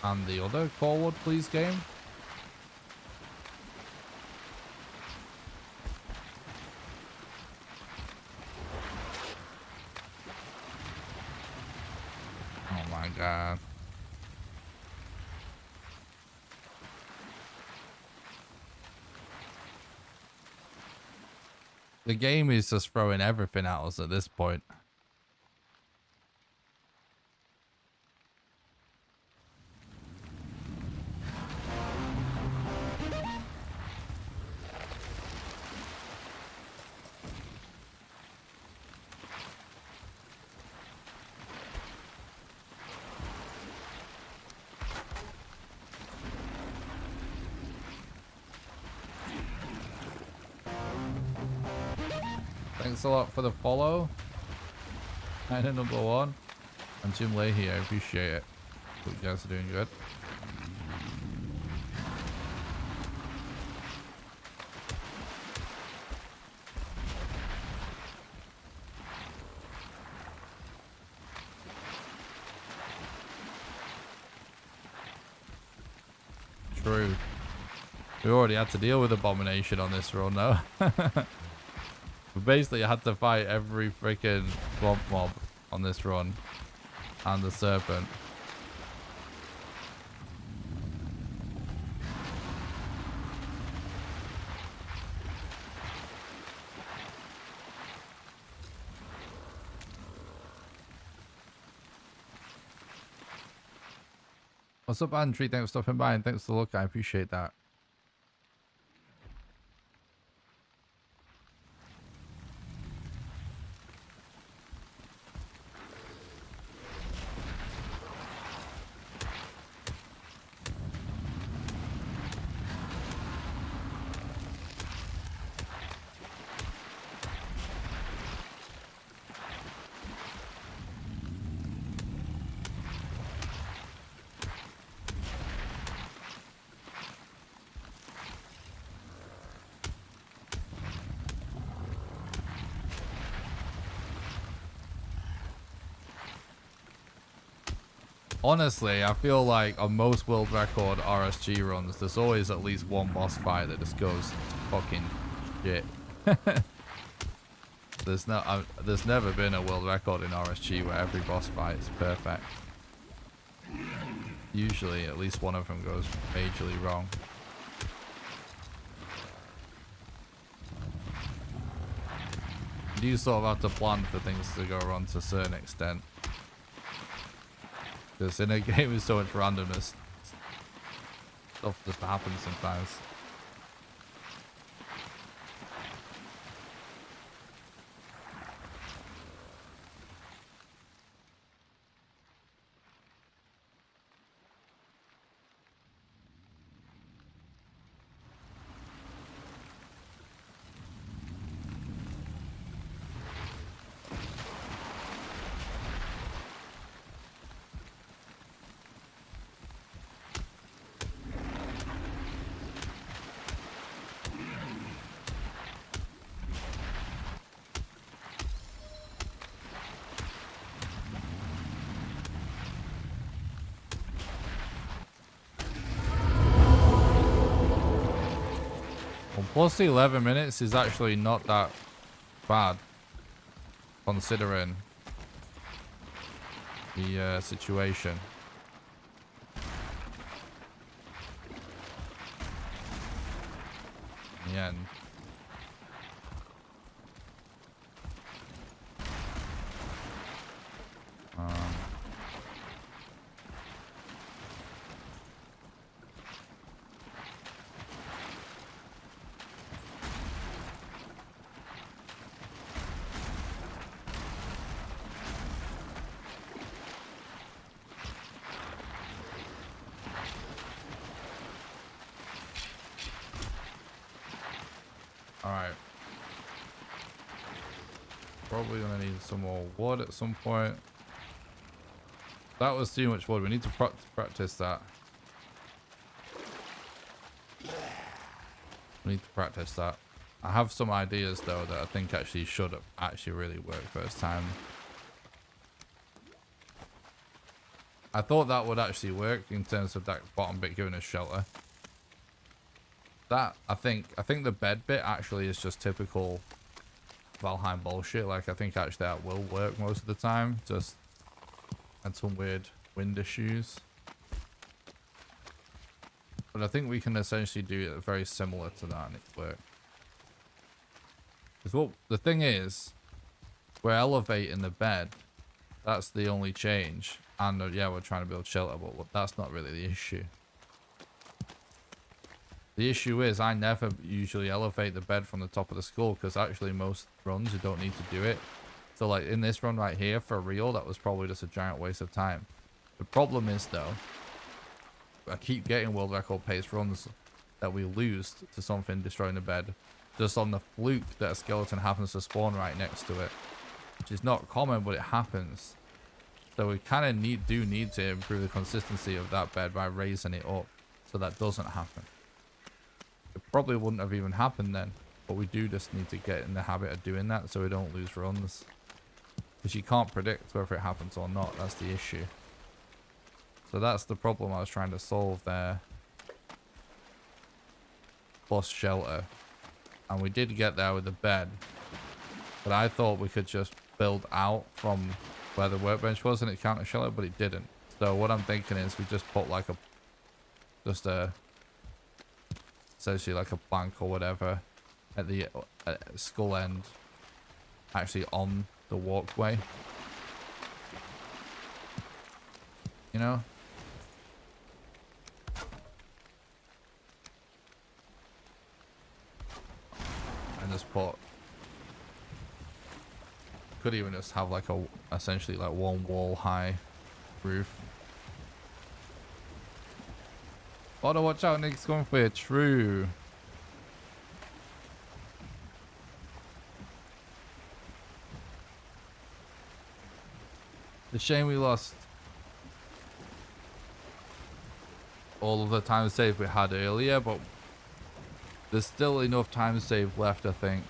And the other forward, please, game. Oh my god. The game is just throwing everything at us at this point. Thanks a lot for the follow. Item number 1. And Jim Leahy, I appreciate it. Hope you guys are doing good. True. We already had to deal with Abomination on this run though. We basically had to fight every freaking swamp mob on this run. And the serpent. What's up, Andrew? Thanks for stopping by and thanks for the look. I appreciate that. Honestly, I feel like on most world record RSG runs, there's always at least one boss fight that just goes fucking shit. There's never been a world record in RSG where every boss fight is perfect. Usually, at least one of them goes majorly wrong. You sort of have to plan for things to go wrong to a certain extent. Because in a game with so much randomness, stuff just happens sometimes. Plus the 11 minutes is actually not that bad, considering the situation. In the end. Alright. Probably gonna need some more wood at some point. That was too much wood. We need to practice that. We need to practice that. I have some ideas though that I think actually should have actually really worked first time. I thought that would actually work in terms of that bottom bit giving us shelter. That I think the bed bit actually is just typical Valheim bullshit. Like I think actually that will work most of the time. Just had some weird wind issues. But I think we can essentially do it very similar to that and it works. Because what the thing is, we're elevating the bed. That's the only change. And yeah, we're trying to build shelter, but that's not really the issue. The issue is I never usually elevate the bed from the top of the skull because actually most runs you don't need to do it. So like in this run right here, for real, that was probably just a giant waste of time. The problem is though, I keep getting world record pace runs that we lose to something destroying the bed just on the fluke that a skeleton happens to spawn right next to it, which is not common, but it happens. So we kind of do need to improve the consistency of that bed by raising it up so that doesn't happen. It probably wouldn't have even happened then, but we do just need to get in the habit of doing that so we don't lose runs. Because you can't predict whether it happens or not, that's the issue. So that's the problem I was trying to solve there. Plus shelter. And we did get there with the bed. But I thought we could just build out from where the workbench was and it counted shelter, but it didn't. So what I'm thinking is we just put like essentially like a plank or whatever at the skull end, actually on the walkway. You know? And just put, could even just have like essentially like one wall high roof. Gotta watch out, Nick's going for a true. The shame we lost all of the time save we had earlier, but there's still enough time save left, I think.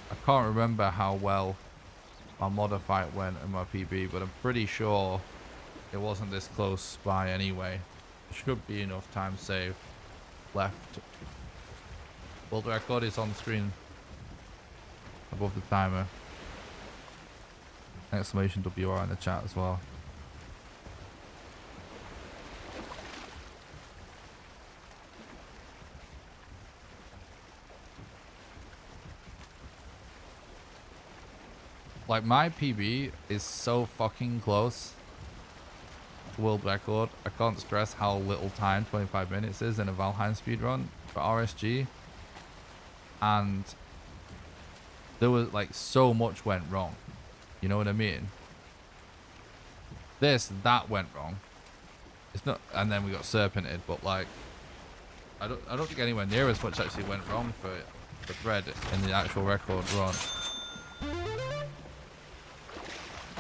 I can't remember how well my modify went in my PB, but I'm pretty sure it wasn't this close by anyway. Should be enough time save left. World record is on screen above the timer. Exclamation WR in the chat as well. Like my PB is so fucking close. World record. I can't stress how little time 25 minutes is in a Valheim speedrun for RSG, and there was like so much went wrong, you know what I mean? That went wrong. It's not, and then we got serpented, but like I don't think anywhere near as much actually went wrong for the thread in the actual record run.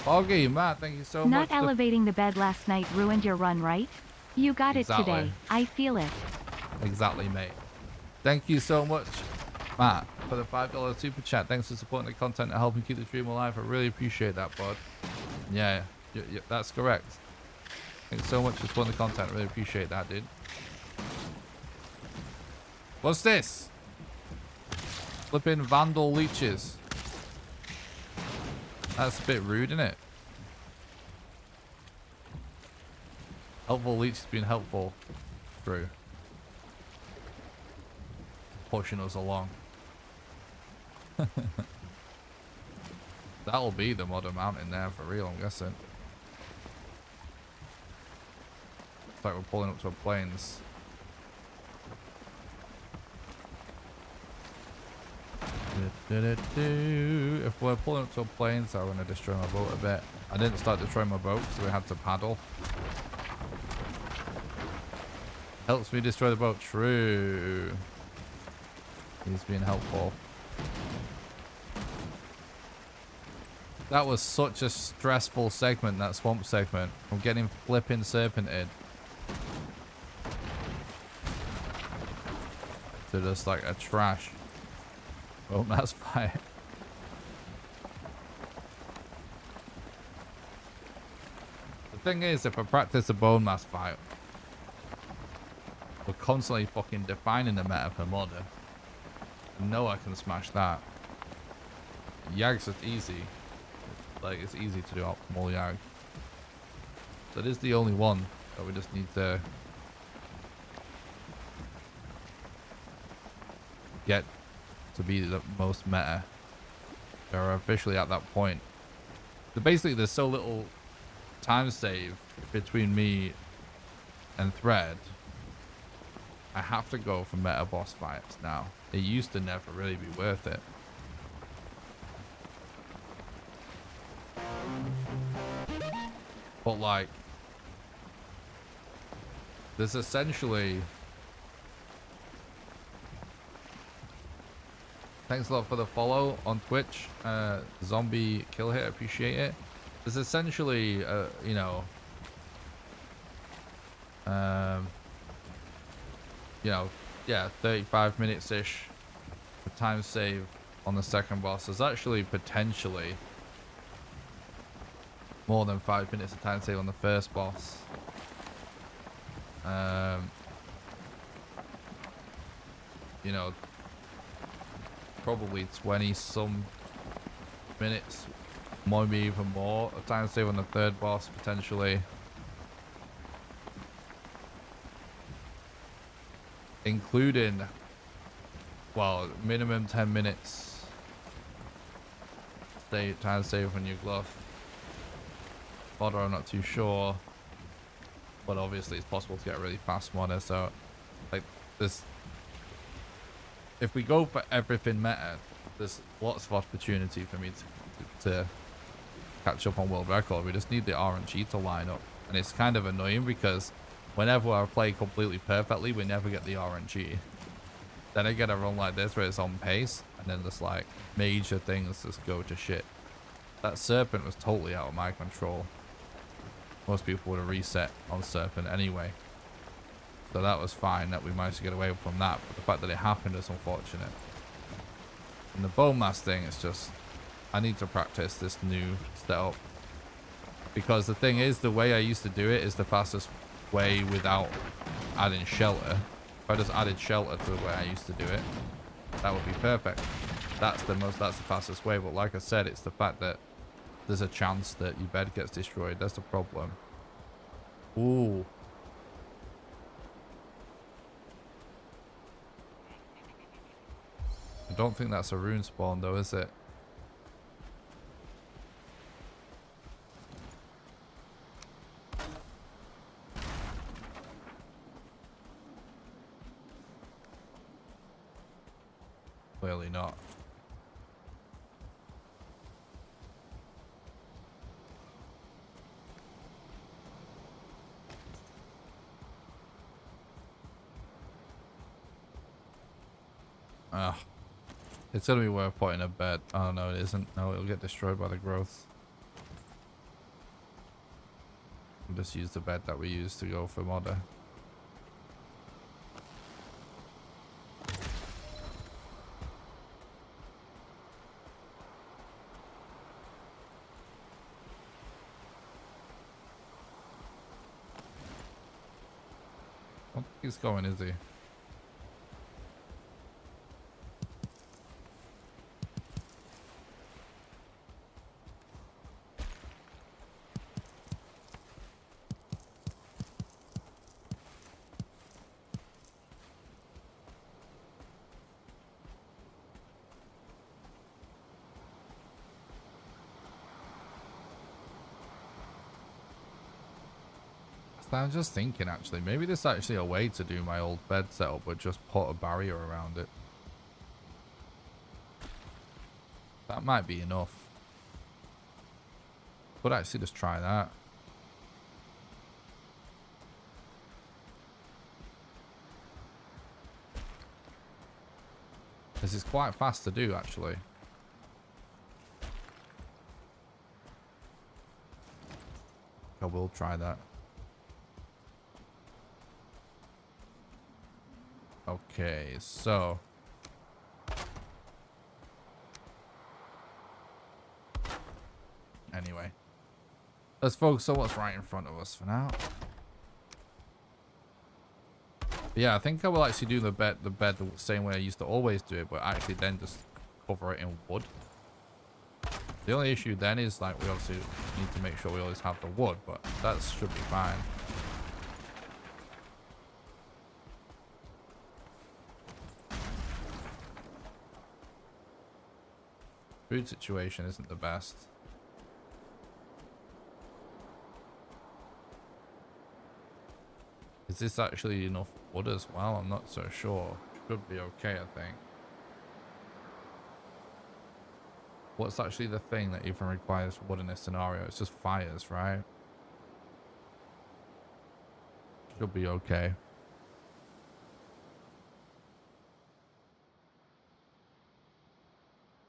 Foggy, Matt, thank you so much. Not elevating the bed last night ruined your run, right? You got it today. I feel it. Exactly, mate. Thank you so much, Matt, for the $5 super chat. Thanks for supporting the content and helping keep the stream alive. I really appreciate that, bud. Yeah, that's correct. Thanks so much for supporting the content. I really appreciate that, dude. What's this? Flipping vandal leeches. That's a bit rude, isn't it? Helpful leech has been helpful. True. Pushing us along. That'll be the modern mountain there for real, I'm guessing. It's like we're pulling up to a plains. If we're pulling up to a plains, I'm going to destroy my boat a bit. I didn't start destroying my boat, so we had to paddle. Helps me destroy the boat. True. He's being helpful. That was such a stressful segment, that swamp segment. I'm getting flipping serpented. To just like a trash. Oh, that's fine. The thing is, if I practice a bone mass fight, we're constantly fucking defining the meta for modder. I know I can smash that. YAG's just easy. Like, it's easy to do optimal YAG. So it is the only one that we just need to get to be the most meta. They're officially at that point. So basically, there's so little time save between me and Thread. I have to go for meta boss fights now. It used to never really be worth it. But like, there's essentially... Thanks a lot for the follow on Twitch. Zombie kill hit, appreciate it. There's essentially, you know, yeah, 35 minutes-ish for time save on the second boss. There's actually potentially more than 5 minutes of time save on the first boss. You know, probably 20 some minutes, maybe even more of time save on the third boss potentially, including, well, minimum 10 minutes time save on your glove. Modder, I'm not too sure, but obviously it's possible to get a really fast modder. So like this, if we go for everything meta, there's lots of opportunity for me to catch up on world record. We just need the RNG to line up, and it's kind of annoying because whenever I play completely perfectly, we never get the RNG. Then I get a run like this where it's on pace, and then there's like major things just go to shit. That serpent was totally out of my control. Most people would have reset on serpent anyway. So that was fine that we managed to get away from that, but the fact that it happened is unfortunate. And the bone mass thing, it's just, I need to practice this new setup. Because the thing is, the way I used to do it is the fastest way without adding shelter. If I just added shelter to the way I used to do it, that would be perfect. That's the fastest way. But like I said, it's the fact that there's a chance that your bed gets destroyed. That's the problem. Ooh. I don't think that's a rune spawn though, is it? Clearly not. Ah. It's gonna be worth putting a bed. Oh no, it isn't. No, it'll get destroyed by the growth. We'll just use the bed that we used to go for modder. I don't think he's going, is he? I'm just thinking, actually, maybe there's actually a way to do my old bed setup, but just put a barrier around it. That might be enough. Could actually just try that. This is quite fast to do, actually. I will try that. Okay, so anyway, let's focus on what's right in front of us for now. Yeah, I think I will actually do the bed the same way I used to always do it, but actually then just cover it in wood. The only issue then is like we obviously need to make sure we always have the wood, but that should be fine. Food situation isn't the best. Is this actually enough wood as well? I'm not so sure. Should be okay, I think. What's actually the thing that even requires wood in this scenario? It's just fires, right? Should be okay.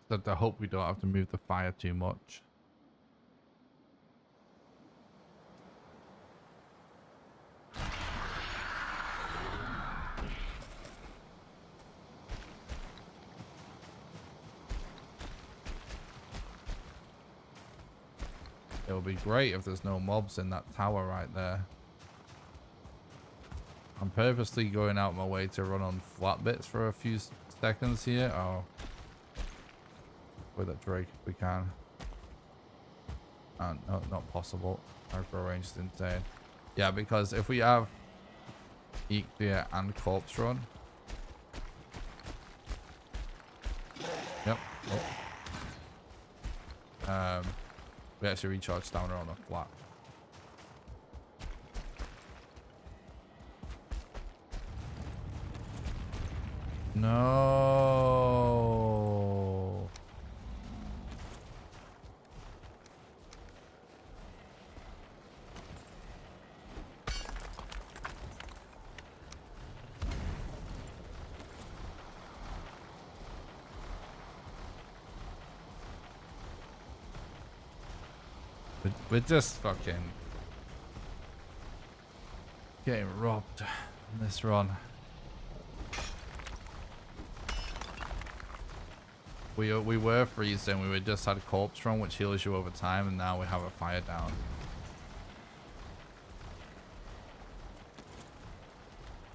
But I hope we don't have to move the fire too much. It would be great if there's no mobs in that tower right there. I'm purposely going out my way to run on flat bits for a few seconds here. Oh. With that Drake if we can. No, not possible. Micro range is insane. Yeah, because if we have Eek and Corpse Run. Yep. Oh. We actually recharge stamina on the flat. No. We're just fucking getting robbed in this run. We were freezing. We just had a corpse run, which heals you over time, and now we have a fire down.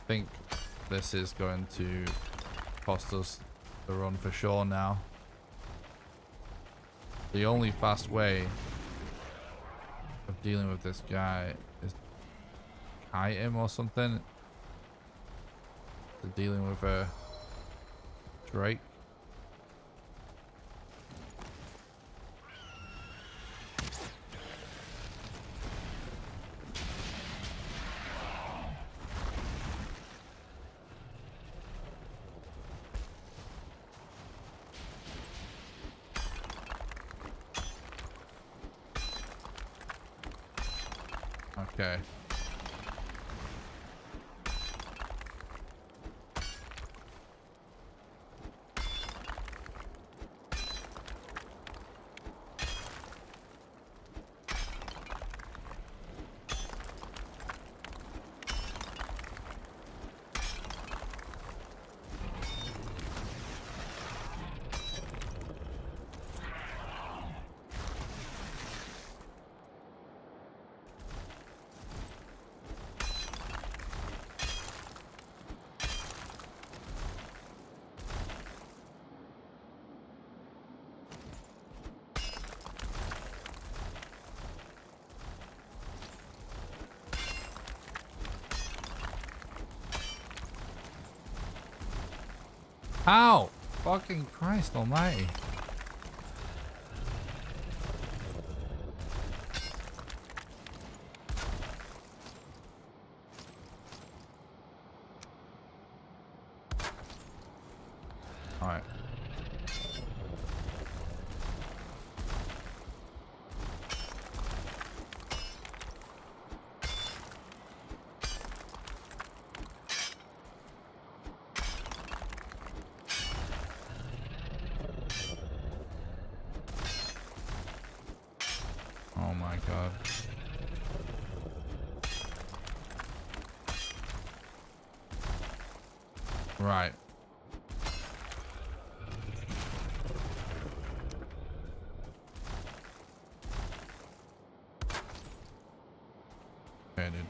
I think this is going to cost us the run for sure now. The only fast way of dealing with this guy is kite him or something. To dealing with a Drake. Okay. How? Fucking Christ almighty. Alright. Oh my god. Right. Okay, dude.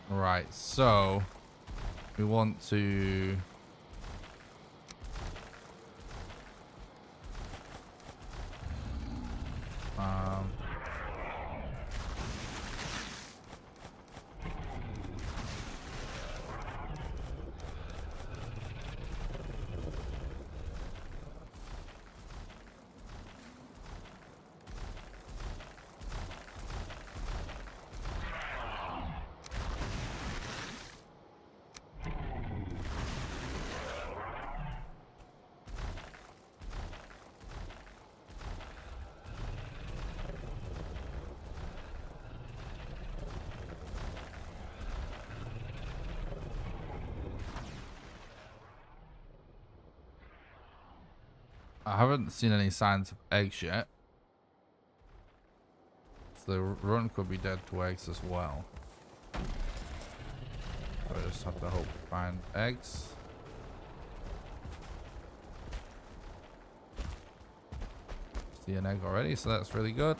Right, so we want to I haven't seen any signs of eggs yet. So the run could be dead to eggs as well. So I just have to hope to find eggs. See an egg already, so that's really good.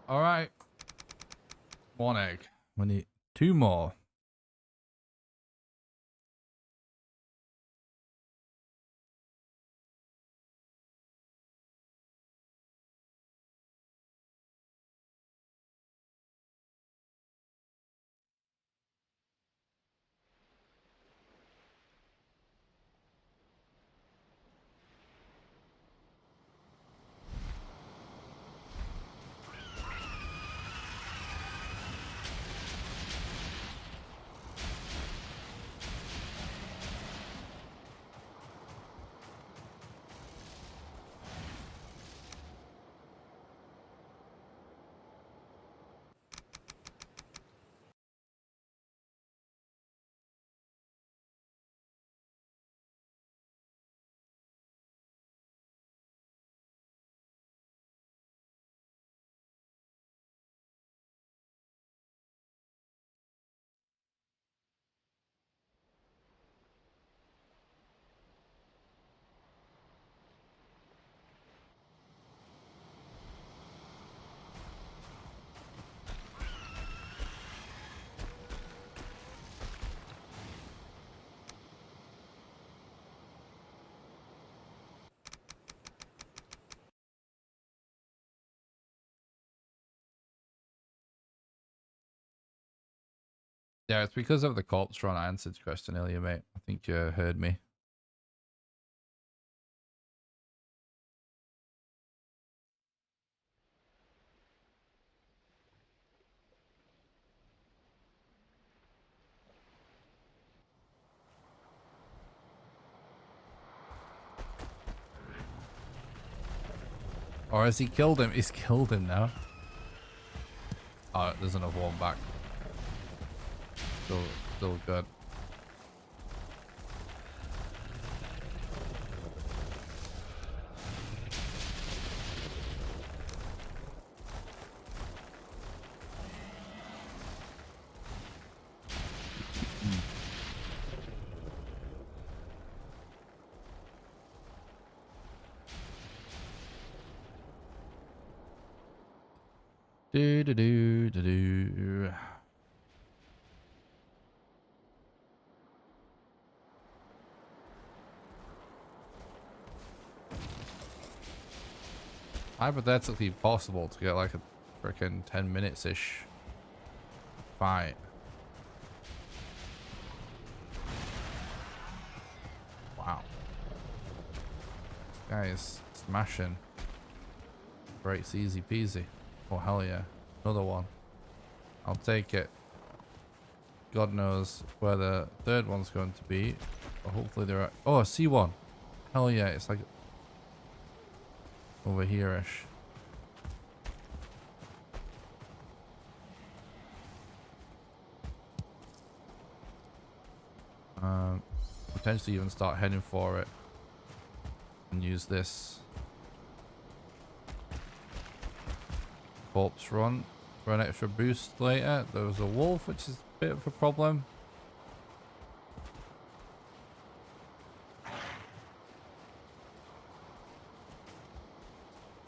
All right. One egg. We need 2 more. Yeah, it's because of the corpse run. I answered your question earlier, mate. I think you heard me. Or has he killed him? He's killed him now. Oh, there's another one back. Still good. Do do do do do. Hypothetically possible to get like a freaking 10 minutes ish fight. Wow. guy is smashing. Breaks easy peasy. Oh, hell yeah. Another one. I'll take it. God knows where the third one's going to be. But hopefully they're at... Oh, I see one. Hell yeah. It's like over here-ish. Potentially even start heading for it. And use this corpse run for an extra boost later. There was a wolf, which is a bit of a problem.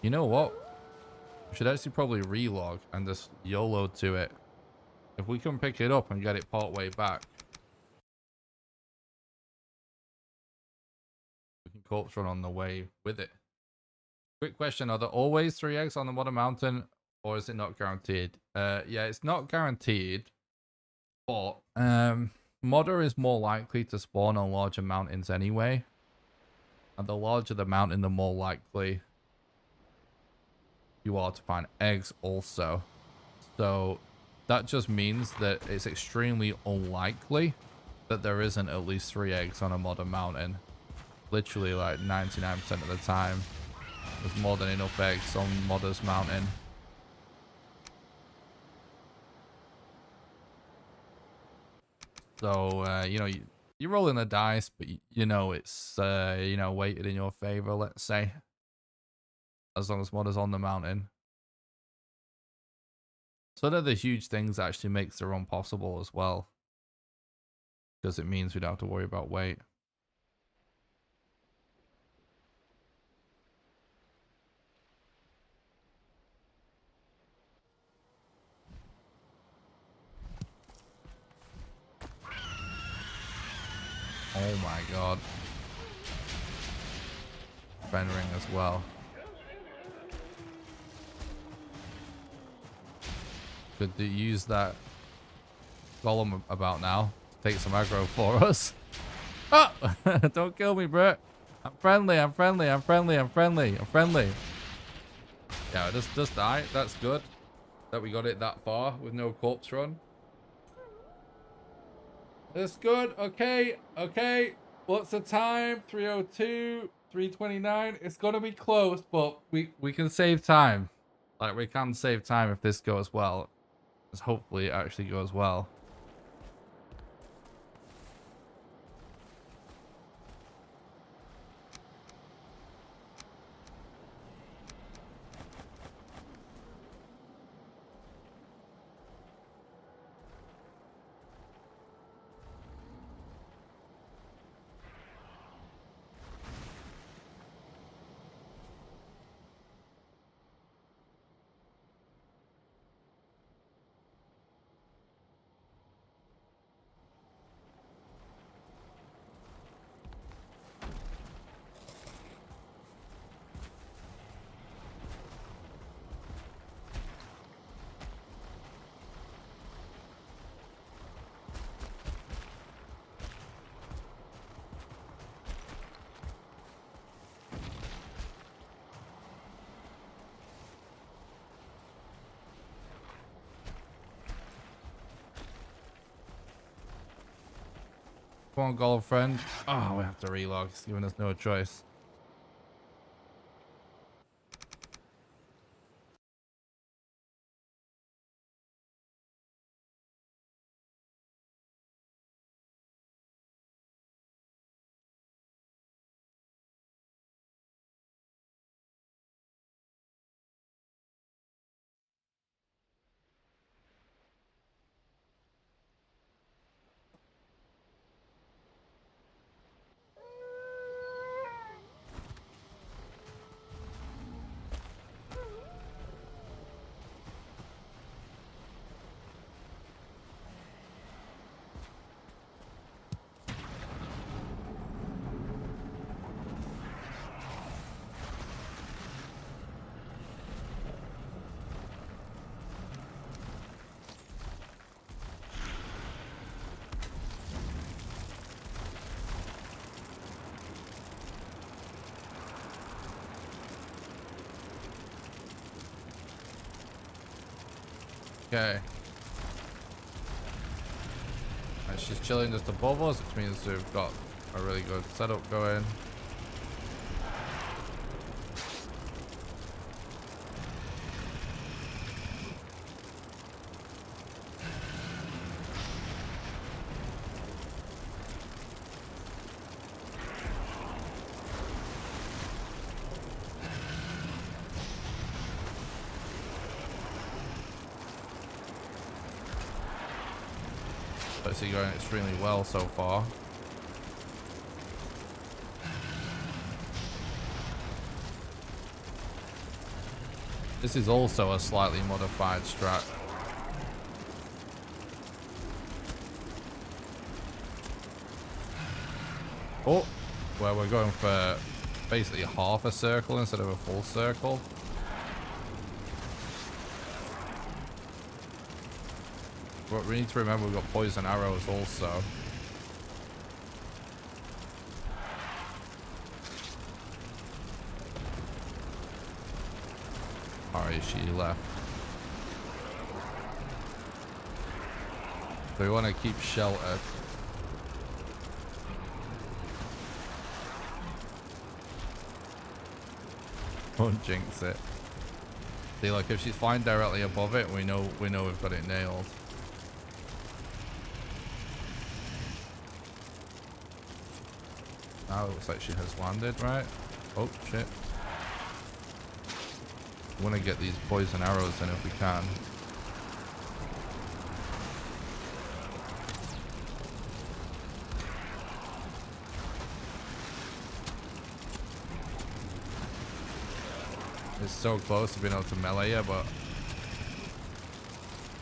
You know what? We should actually probably relog and just YOLO to it. If we can pick it up and get it part way back, we can corpse run on the way with it. Quick question, are there always 3 eggs on the Modern Mountain, or is it not guaranteed? Yeah, it's not guaranteed, but Modder is more likely to spawn on larger mountains anyway. And the larger the mountain, the more likely you are to find eggs also. So that just means that it's extremely unlikely that there isn't at least 3 eggs on a Modern Mountain. Literally like 99% of the time. There's more than enough eggs on Modder's Mountain. So, you know, you're rolling the dice, but you know it's, you know, weighted in your favor, let's say. As long as Modder's on the mountain. So they're the huge things that actually makes the run possible as well. Because it means we don't have to worry about weight. Oh my god. Friend ring as well. Could use that golem about now to take some aggro for us. Oh! Don't kill me, bro. I'm friendly, I'm friendly, I'm friendly, I'm friendly, I'm friendly. Yeah, just die. That's good. That we got it that far with no corpse run. That's good. Okay, okay. What's the time? 3:02, 3:29. It's gonna be close, but we can save time. Like, we can save time if this goes well. Hopefully it actually goes well. Come on, girlfriend. Oh, we have to relog. It's giving us no choice. Okay. And she's chilling just above us, which means we've got a really good setup going. It's going extremely well so far. This is also a slightly modified strat. Oh, where we're going for basically half a circle instead of a full circle. But we need to remember we've got poison arrows also. Alright, she left. So we want to keep sheltered. Don't jinx it. See, like if she's flying directly above it, we know we've got it nailed. Now it looks like she has landed, right? Oh, shit. We want to get these poison arrows in if we can. It's so close to being able to melee her, but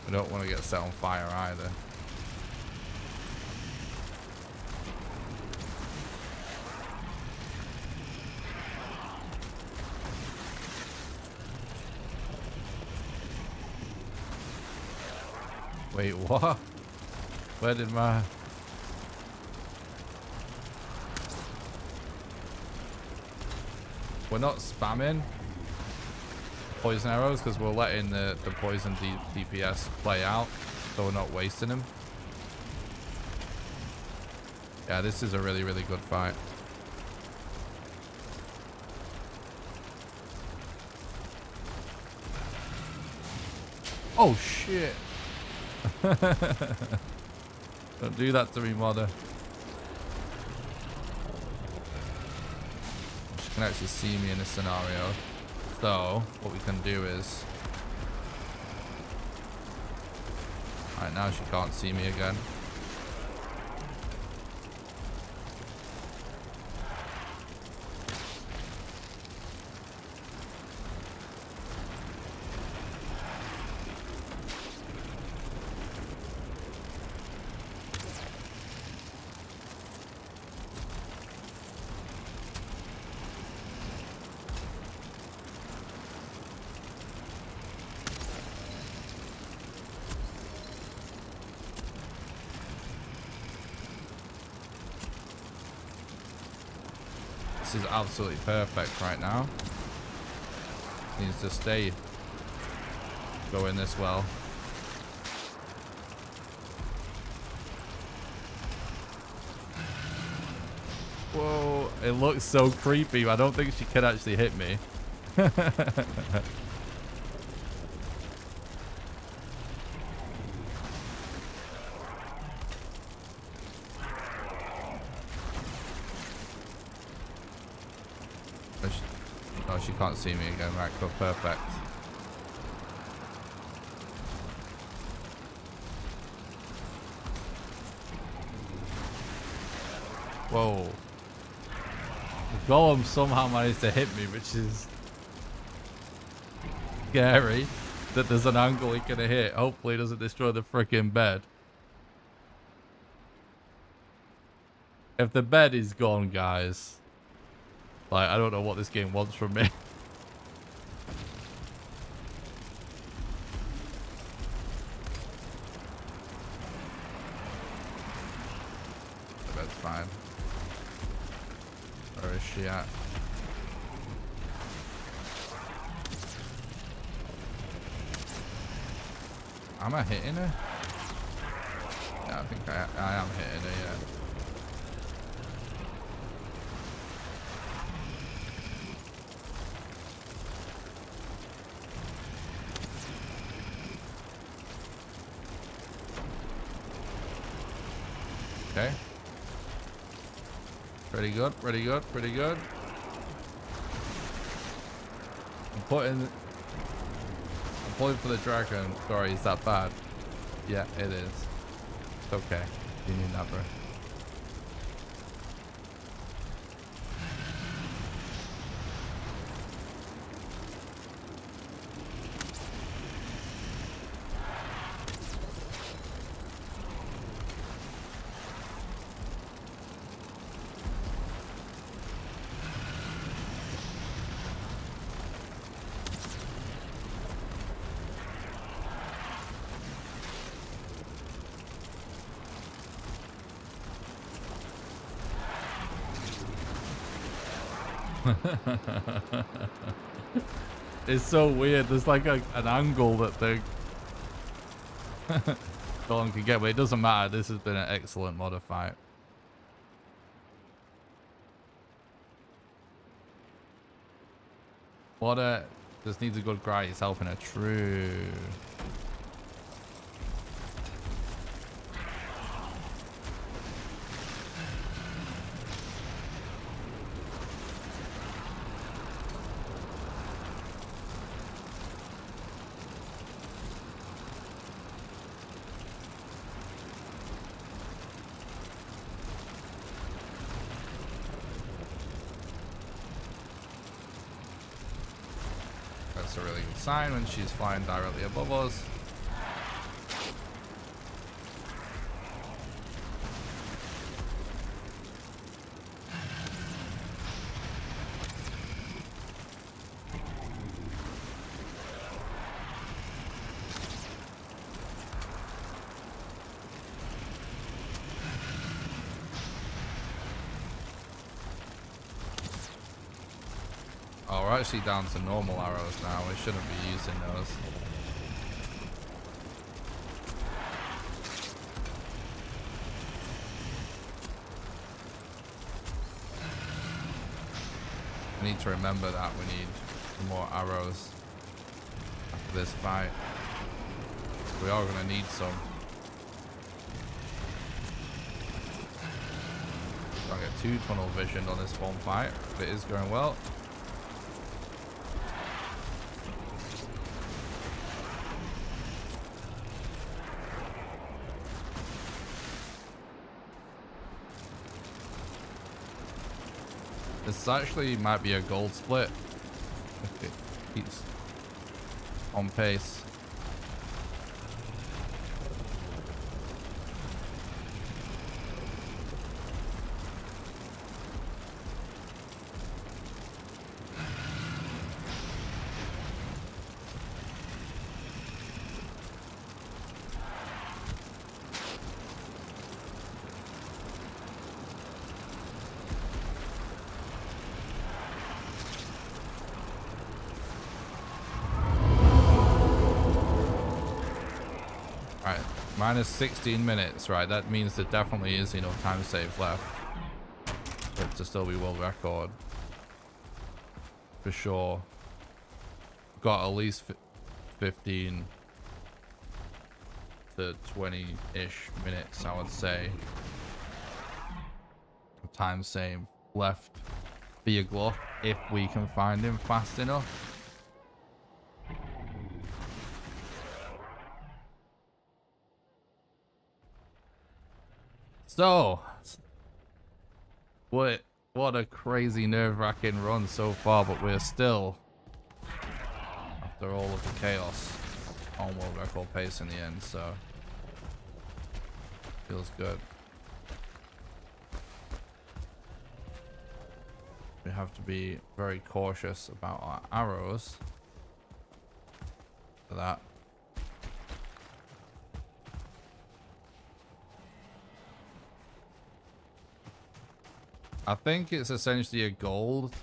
we don't want to get set on fire either. Wait, what? Where did my... We're not spamming poison arrows because we're letting the poison DPS play out, so we're not wasting them. Yeah, this is a really, really good fight. Oh, shit. Don't do that to me, mother. She can actually see me in this scenario. So, what we can do is... Alright, now she can't see me again. This is absolutely perfect right now. Needs to stay going this well. Whoa, it looks so creepy. I don't think she can actually hit me. Oh, she can't see me again. Right, cool, perfect. Whoa. The golem somehow managed to hit me, which is scary. That there's an angle he can hit. Hopefully it doesn't destroy the freaking bed. If the bed is gone, guys, like, I don't know what this game wants from me. That's fine. Where is she at? Am I hitting her? Yeah, I think I am hitting her, yeah. Okay. Pretty good, pretty good, pretty good. I'm pulling for the dragon. Sorry, is that bad? Yeah, it is. It's okay. You need that, bro. It's so weird. There's like an angle that the Dawn can get, but it doesn't matter. This has been an excellent modify. Water just needs a good grind. He's helping her. True. That's a really good sign when she's flying directly above us. Oh, we're actually down to normal arrows now. We shouldn't be using those. I need to remember that we need some more arrows after this fight. We are going to need some. I'll get 2 tunnel vision on this one fight, but it is going well. This actually might be a gold split if it keeps on pace. Minus 16 minutes, right? That means there definitely is enough time save left for it to still be world record. For sure. Got at least 15 to 20-ish minutes, I would say. Time save left for your glove if we can find him fast enough. So, what a crazy nerve-wracking run so far, but we're still, after all of the chaos, on world record pace in the end, so feels good. We have to be very cautious about our arrows for that. I think it's essentially a gold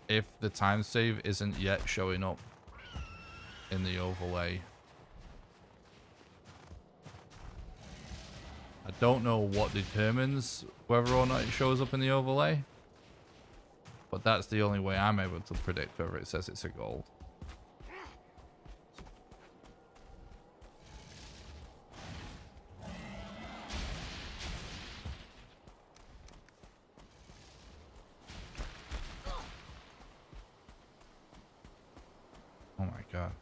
if the time save isn't yet showing up in the overlay I don't know what determines whether or not it shows up in the overlay, but that's the only way I'm able to predict whether it says it's a gold. Oh my god.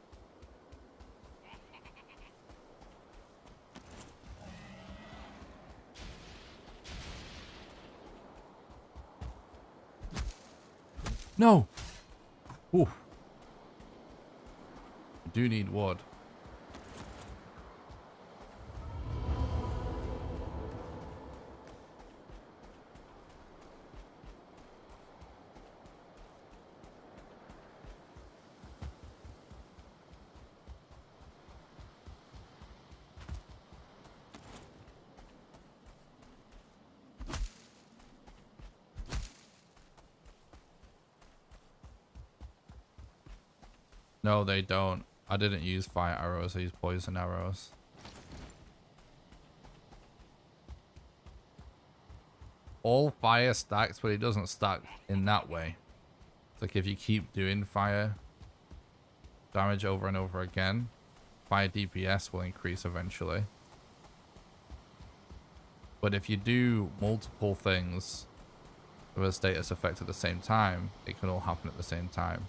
No! Ooh. I do need wood. No, they don't. I didn't use fire arrows, I used poison arrows. All fire stacks, but it doesn't stack in that way. It's like if you keep doing fire damage over and over again, fire DPS will increase eventually. But if you do multiple things with a status effect at the same time, it can all happen at the same time.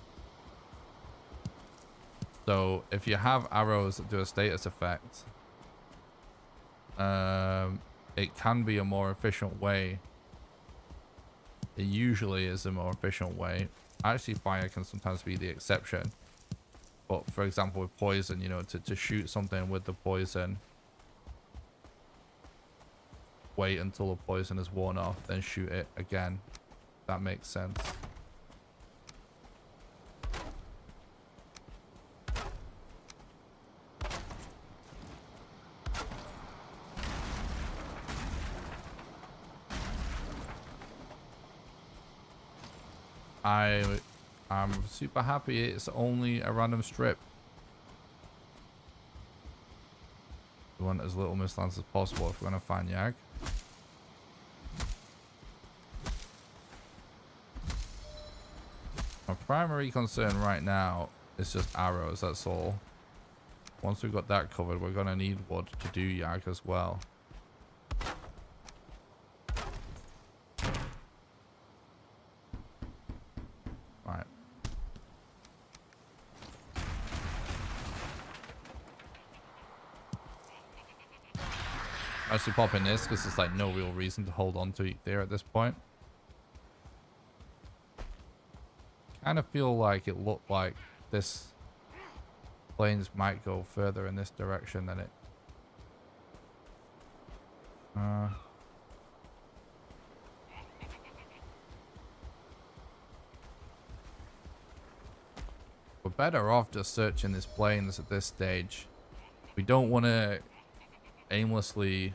So if you have arrows that do a status effect, it can be a more efficient way. It usually is a more efficient way. Actually, fire can sometimes be the exception. But for example, with poison, you know, to shoot something with the poison, wait until the poison is worn off, then shoot it again. That makes sense. I'm super happy it's only a random strip. We want as little mistlands as possible if we're going to find YAG. Our primary concern right now is just arrows, that's all. Once we've got that covered, we're going to need wood to do YAG as well. Right. Actually popping this because there's like no real reason to hold on to it there at this point. Kind of feel like it looked like this plains might go further in this direction than it. We're better off just searching this plains at this stage. We don't want to aimlessly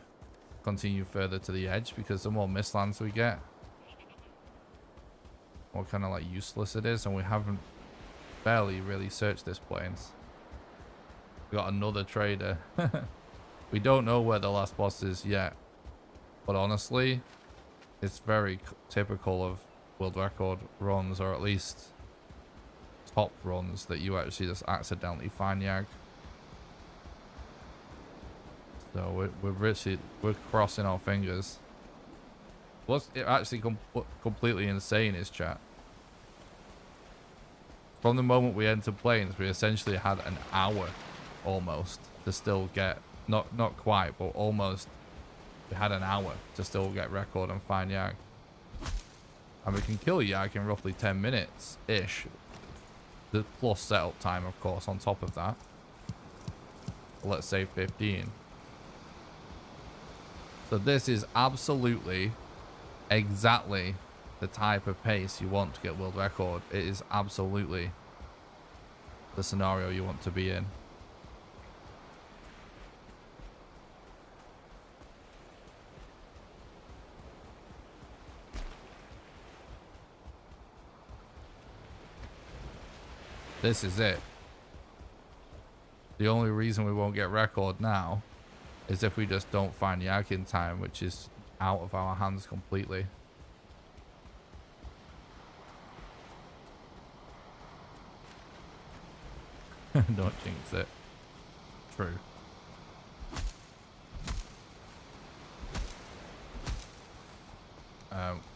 continue further to the edge because the more mistlands we get, more kind of like useless it is, and we haven't barely really searched this plains. We got another trader. We don't know where the last boss is yet, but honestly, it's very typical of world record runs, or at least top runs, that you actually just accidentally find YAG. So we're crossing our fingers. What's it actually completely insane is, chat, from the moment we entered plains, we essentially had an hour almost to still get, not quite, but almost, we had an hour to still get record and find YAG. And we can kill YAG in roughly 10 minutes ish, the plus setup time of course on top of that. Let's say 15. So this is absolutely exactly the type of pace you want to get world record. It is absolutely the scenario you want to be in. This is it. The only reason we won't get record now is if we just don't find YAG in time, which is out of our hands completely. Don't jinx it. True.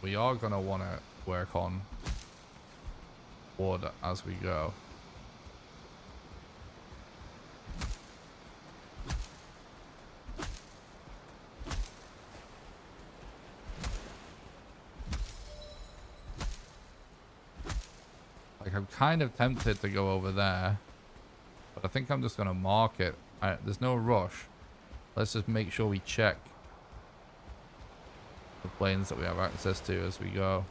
We are going to want to work on wood as we go. Like, I'm kind of tempted to go over there, but I think I'm just going to mark it. There's no rush. Let's just make sure we check the planes that we have access to as we go.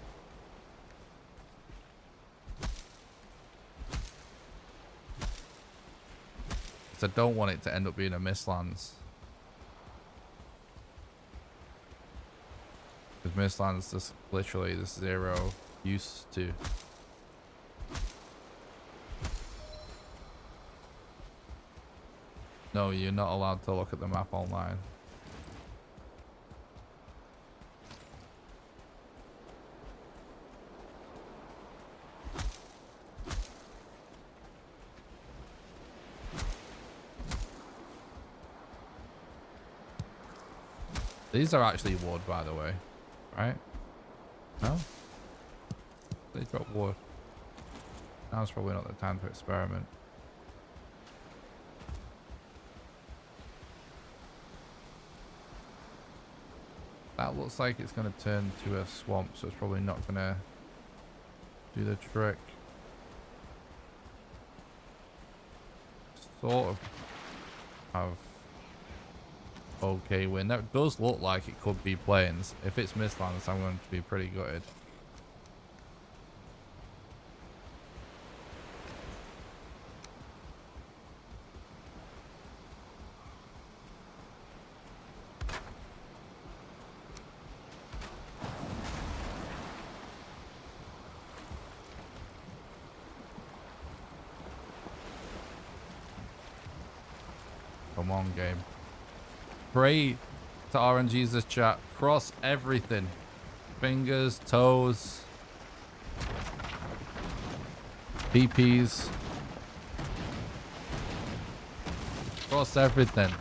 Because I don't want it to end up being a mistlands. Because mistlands just literally there's zero use to. No, you're not allowed to look at the map online. These are actually wood, by the way, right? No? They drop wood. Now's probably not the time to experiment. That looks like it's going to turn to a swamp, so it's probably not going to do the trick. Sort of have okay wind. That does look like it could be plains. If it's mistlands, I'm going to be pretty gutted. Come on, game. Pray to RNG's chat. Cross everything. Fingers, toes, PPs. Cross everything.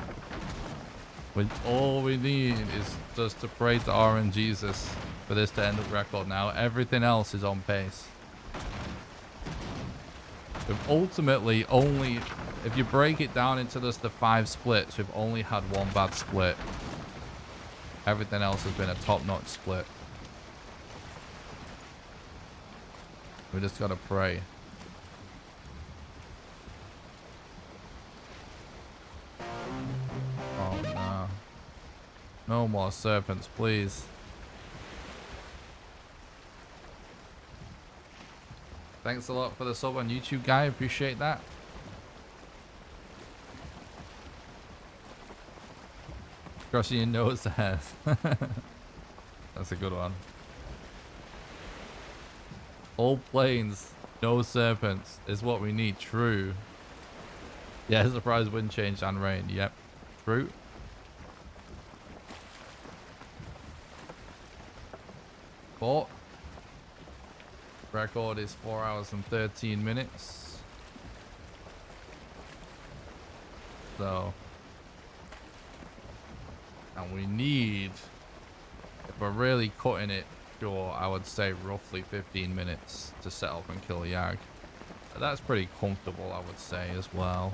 All we need is just to pray to RNG's for this to end up record now. Everything else is on pace. We've ultimately only... If you break it down into just the 5 splits, we've only had one bad split. Everything else has been a top-notch split. We just gotta pray. Oh no. No more serpents, please. Thanks a lot for the sub on YouTube, guy. Appreciate that. Crossing your nose ahead. That's a good one. All plains, no serpents is what we need. True. Yeah, surprise wind change and rain. Yep. True. But record is 4 hours and 13 minutes. So... And we need, if we're really cutting it short, I would say roughly 15 minutes to set up and kill YAG. That's pretty comfortable, I would say, as well.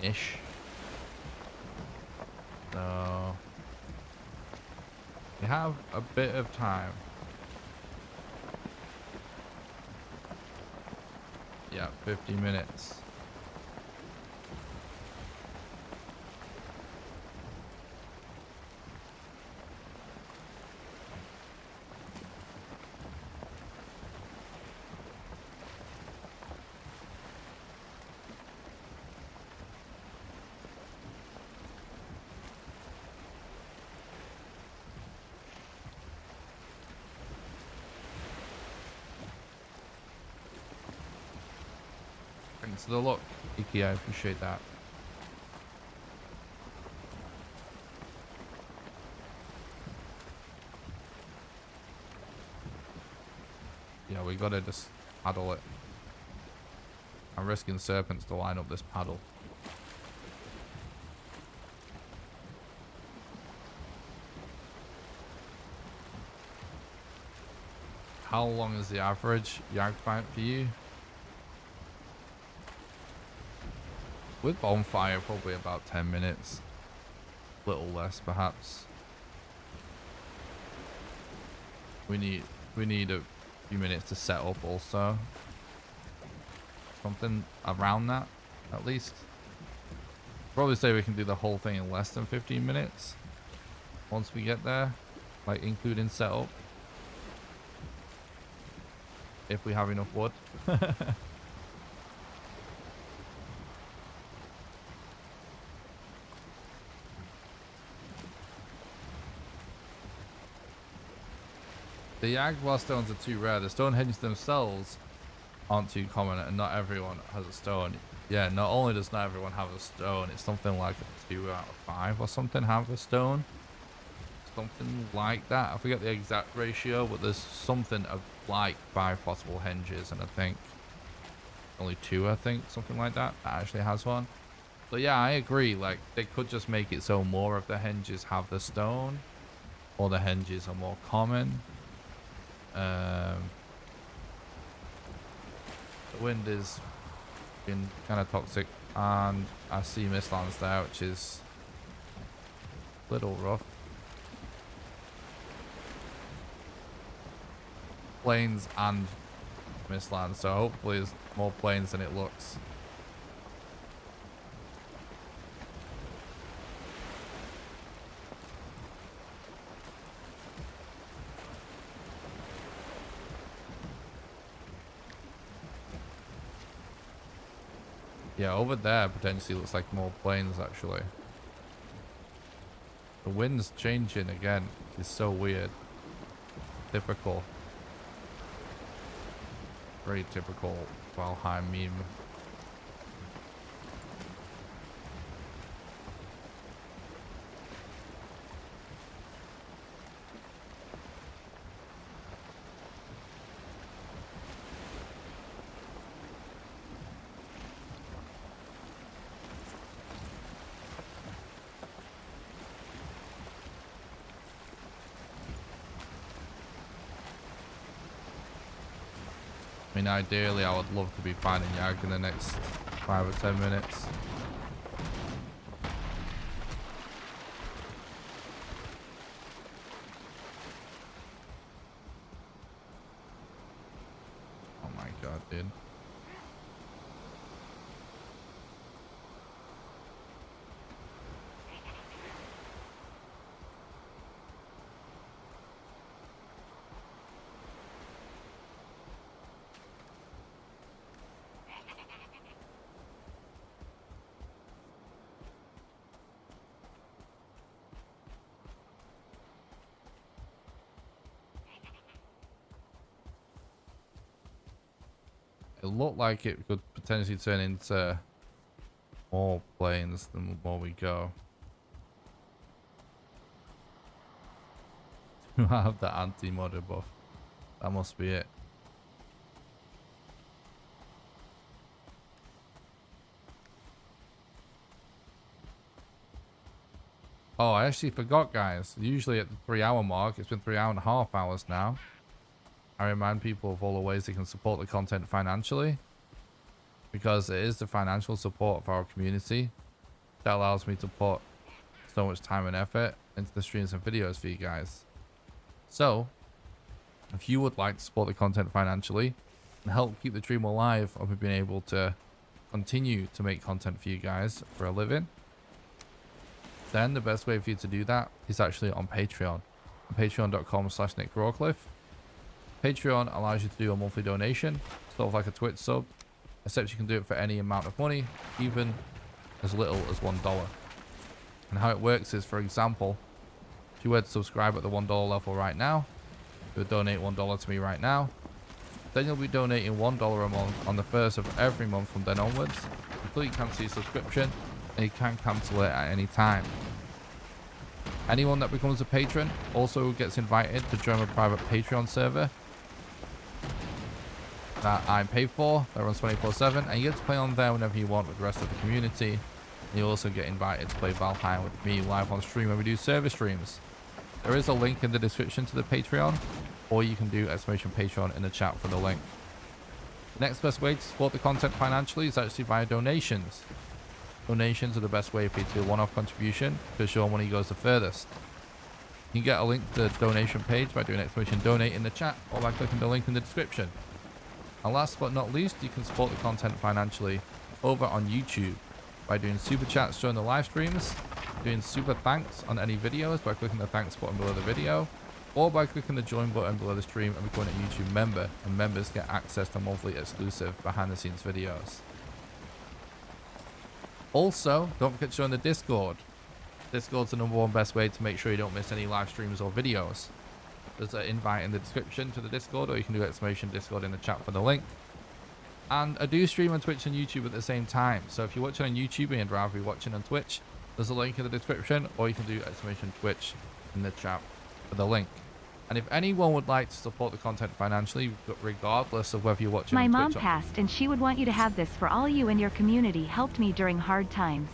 Ish. So... we have a bit of time. Yeah, 50 minutes. Thanks for the look, Iki, I appreciate that. we gotta just paddle it. I'm risking serpents to line up this paddle. How long is the average YAG fight for you? With bonfire, probably about 10 minutes. A little less, perhaps. We need a few minutes to set up also. Something around that, at least. Probably say we can do the whole thing in less than 15 minutes. Once we get there, like including setup. If we have enough wood. The Jaguar stones are too rare. The stone hedges themselves aren't too common, and not everyone has a stone. Yeah, not only does not everyone have a stone, it's something like a 2 out of 5 or something have a stone. Something like that. I forget the exact ratio, but there's something of like 5 possible henges, and I think only 2, I think, something like that, that actually has one. So yeah, I agree. Like, they could just make it so more of the henges have the stone, or the henges are more common. The wind is been kind of toxic, and I see mistlands there, which is a little rough. Plains and mistlands, so hopefully there's more plains than it looks. Yeah, over there potentially looks like more plains actually. The wind's changing again. It's so weird. Typical. Very typical Valheim meme. I mean, ideally, I would love to be finding YAG in the next 5 or 10 minutes. Oh my god, dude. It looked like it could potentially turn into more plains the more we go. Who have the anti-modder buff? That must be it. Oh, I actually forgot, guys. Usually at the 3-hour mark, it's been 3.5 hours now. I remind people of all the ways they can support the content financially, because it is the financial support of our community that allows me to put so much time and effort into the streams and videos for you guys. So if you would like to support the content financially and help keep the dream alive of me being able to continue to make content for you guys for a living, then the best way for you to do that is actually on Patreon. Patreon.com/NickRawcliffe. Patreon allows you to do a monthly donation, sort of like a Twitch sub, except you can do it for any amount of money, even as little as $1. And how it works is, for example, if you were to subscribe at the $1 level right now, you would donate $1 to me right now, then you'll be donating $1 a month on the 1st of every month from then onwards. You completely cancel your subscription, and you can cancel it at any time. Anyone that becomes a patron also gets invited to join a private Patreon server, that I pay for that runs 24/7, and you get to play on there whenever you want with the rest of the community. And you also get invited to play Valheim with me live on stream when we do server streams. There is a link in the description to the Patreon, or you can do !Patreon in the chat for the link. The next best way to support the content financially is actually via donations. Donations are the best way for you to do a one-off contribution because your money goes the furthest. You can get a link to the donation page by doing !Donate in the chat or by clicking the link in the description. And last but not least, you can support the content financially over on YouTube by doing super chats during the live streams, doing super thanks on any videos by clicking the thanks button below the video, or by clicking the join button below the stream and becoming a YouTube member, and members get access to monthly exclusive behind the scenes videos. Also, don't forget to join the Discord. Discord's the #1 best way to make sure you don't miss any live streams or videos. There's an invite in the description to the Discord, or you can do !Discord in the chat for the link. And I do stream on Twitch and YouTube at the same time, so if you're watching on YouTube and you'd rather be watching on Twitch, there's a link in the description, or you can do !Twitch in the chat for the link. And if anyone would like to support the content financially, regardless of whether you're watching My on mom Twitch passed and she would want you to have this for all you and your community helped me during hard times.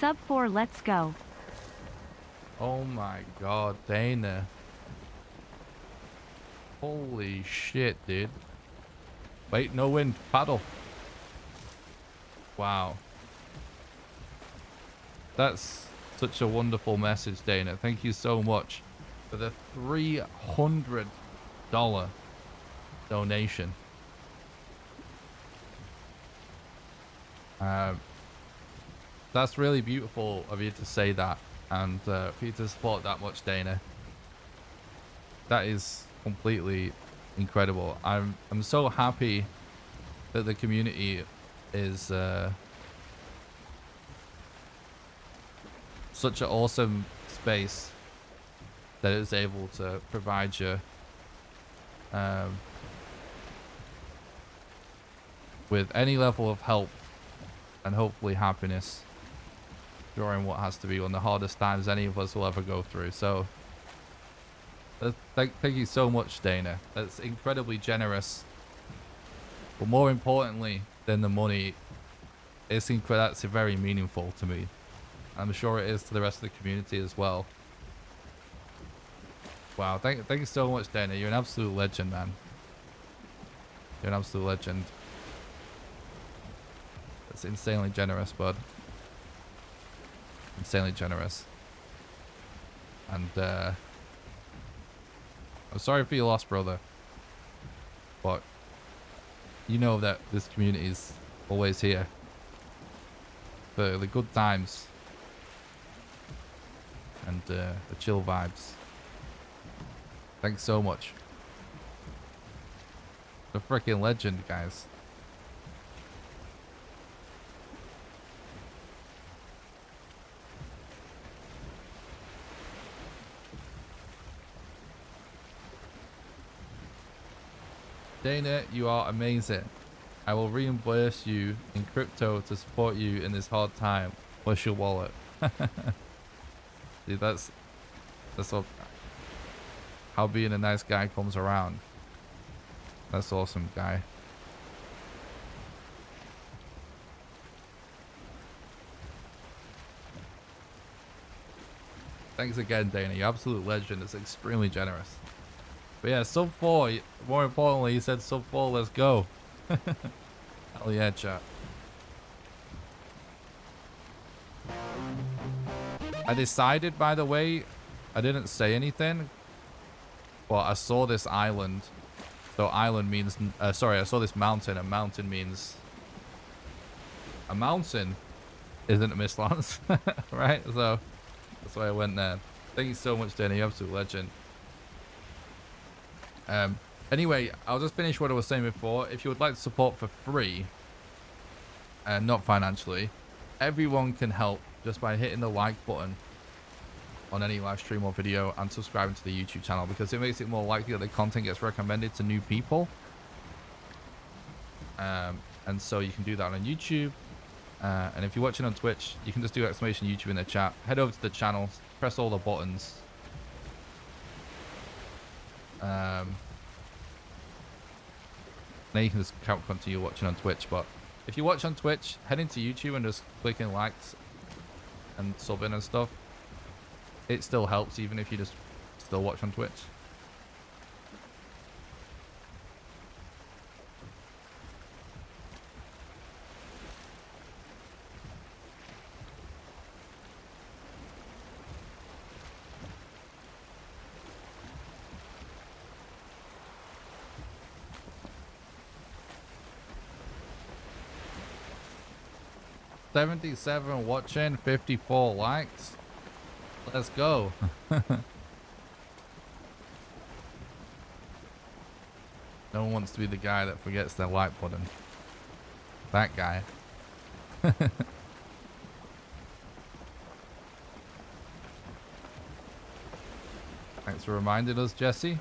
Sub 4, let's go. Oh my god, Dana. Holy shit, dude. Wait, no wind. Paddle. Wow. That's such a wonderful message, Dana. Thank you so much for the $300 donation. That's really beautiful of you to say that, and for you to support that much, Dana. That is completely incredible. I'm so happy that the community is such an awesome space that it's able to provide you with any level of help and hopefully happiness during what has to be one of the hardest times any of us will ever go through. So thank you so much, Dana. That's incredibly generous. But more importantly than the money, that's very meaningful to me. I'm sure it is to the rest of the community as well. Wow, thank you so much, Dana. You're an absolute legend, man. You're an absolute legend. That's insanely generous, bud. Insanely generous. And I'm sorry for your loss, brother. But you know that this community is always here for the good times and the chill vibes. Thanks so much. The freaking legend, guys. Dana, you are amazing. I will reimburse you in crypto to support you in this hard time. Where's your wallet? Dude, that's how being a nice guy comes around. That's awesome, guy. Thanks again, Dana. You're absolute legend. It's extremely generous. But yeah, sub 4. More importantly, he said sub 4. Let's go. Hell yeah, chat. I decided, by the way, I didn't say anything, but I saw this island. So island means, sorry, I saw this mountain, and mountain means a mountain isn't a mislance, right? So that's why I went there. Thank you so much, Danny. You're an absolute legend. Anyway, I'll just finish what I was saying before. If you would like to support for free, and not financially, everyone can help just by hitting the like button on any live stream or video and subscribing to the YouTube channel, because it makes it more likely that the content gets recommended to new people. And so you can do that on YouTube. And if you're watching on Twitch, you can just do !YouTube in the chat. Head over to the channel, press all the buttons. Now you can just continue watching on Twitch, but if you watch on Twitch, head into YouTube and just clicking likes and subbing and stuff. It still helps even if you just still watch on Twitch. $77 watching, 54 likes. Let's go. No one wants to be the guy that forgets their like button. That guy. Thanks for reminding us, Jesse.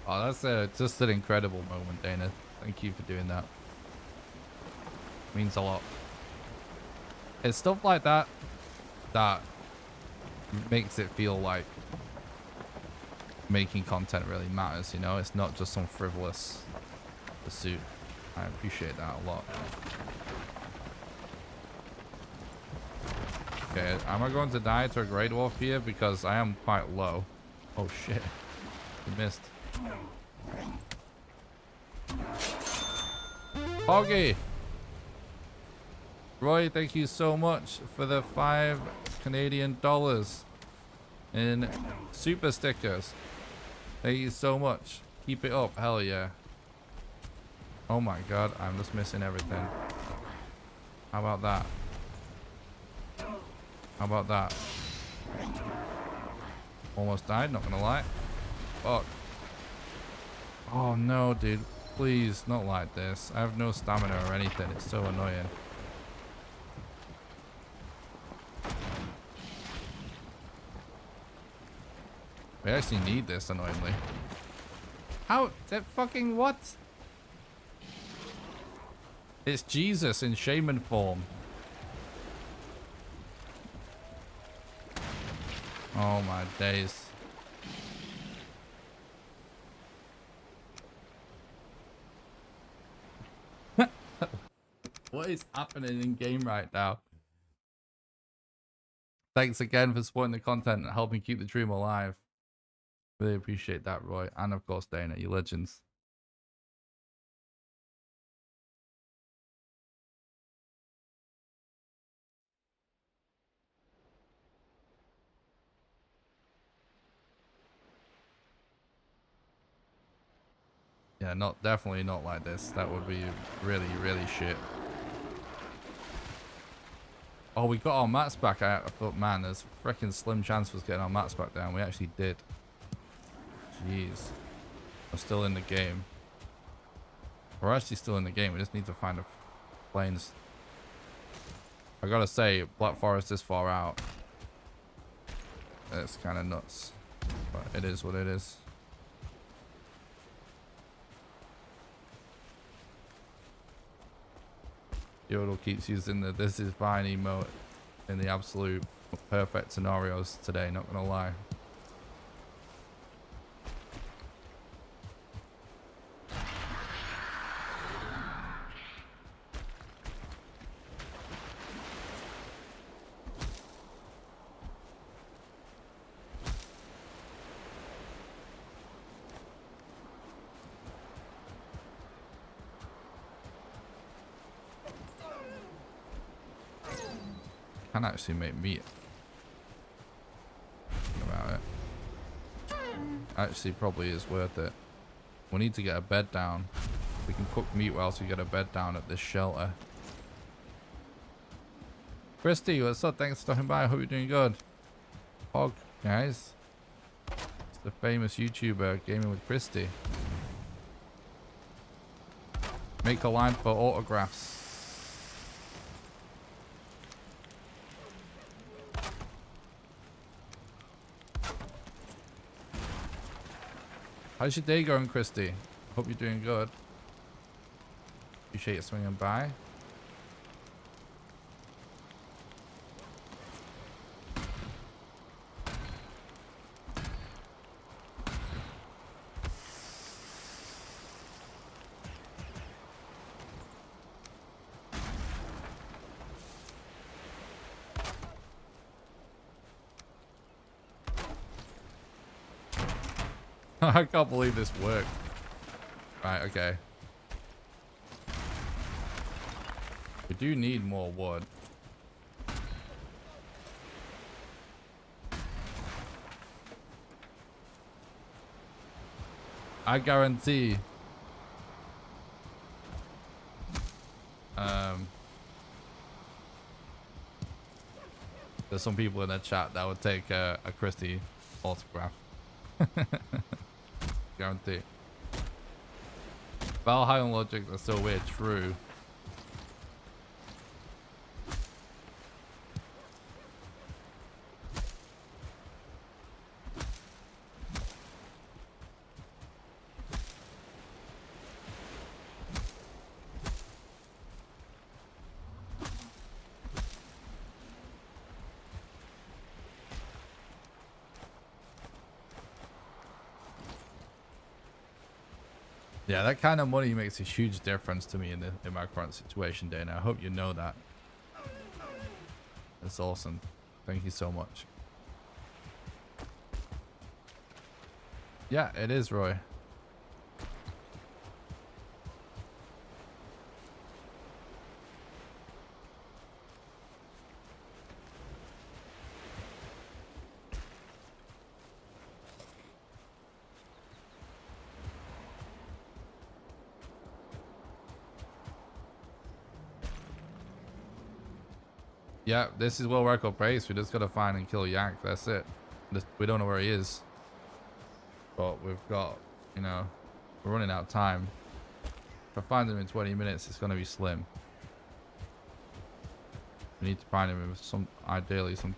Oh, that's just an incredible moment, Dana. Thank you for doing that. Means a lot. It's stuff like that that makes it feel like making content really matters, you know? It's not just some frivolous pursuit. I appreciate that a lot. Okay, am I going to die to a Grey Dwarf here? Because I am quite low. Oh shit. You missed. Hoggy! Roy, thank you so much for the $5 Canadian in super stickers. Thank you so much. Keep it up. Hell yeah. Oh my god, I'm just missing everything. How about that? How about that? Almost died, not gonna lie. Fuck. Oh no, dude. Please, not like this. I have no stamina or anything. It's so annoying. We actually need this, annoyingly. How? That fucking what? It's Jesus in shaman form. Oh my days. What is happening in game right now? Thanks again for supporting the content and helping keep the dream alive. Really appreciate that, Roy. And of course, Dana, you legends. Yeah, definitely not like this. That would be really, really shit. Oh, we got our mats back. I thought, man, there's a freaking slim chance of us getting our mats back down. We actually did. Jeez. We're still in the game. We're actually still in the game. We just need to find a plains. I gotta say, Black Forest is far out. It's kind of nuts. But it is what it is. Yodel keeps using the "this is fine" emote in the absolute perfect scenarios today, not gonna lie. Can actually make meat. Think about it. Actually, probably is worth it. We need to get a bed down. We can cook meat whilst we get a bed down at this shelter. Christy, what's up? Thanks for stopping by. I hope you're doing good. Hog, guys. It's the famous YouTuber Gaming with Christy. Make a line for autographs. How's your day going, Christy? Hope you're doing good. Appreciate you swinging by. I can't believe this worked. Right, okay. We do need more wood. I guarantee. There's some people in the chat that would take a Christie autograph. Guarantee. Valheim logic, that's so weird. True. Yeah, that kind of money makes a huge difference to me in my current situation, Dana. I hope you know that. That's awesome. Thank you so much. Yeah, it is, Roy. Yeah, this is world record pace. We just gotta find and kill YAG. That's it. We don't know where he is. But we've got, you know, we're running out of time. If I find him in 20 minutes, it's gonna be slim. We need to find him with some, ideally, some,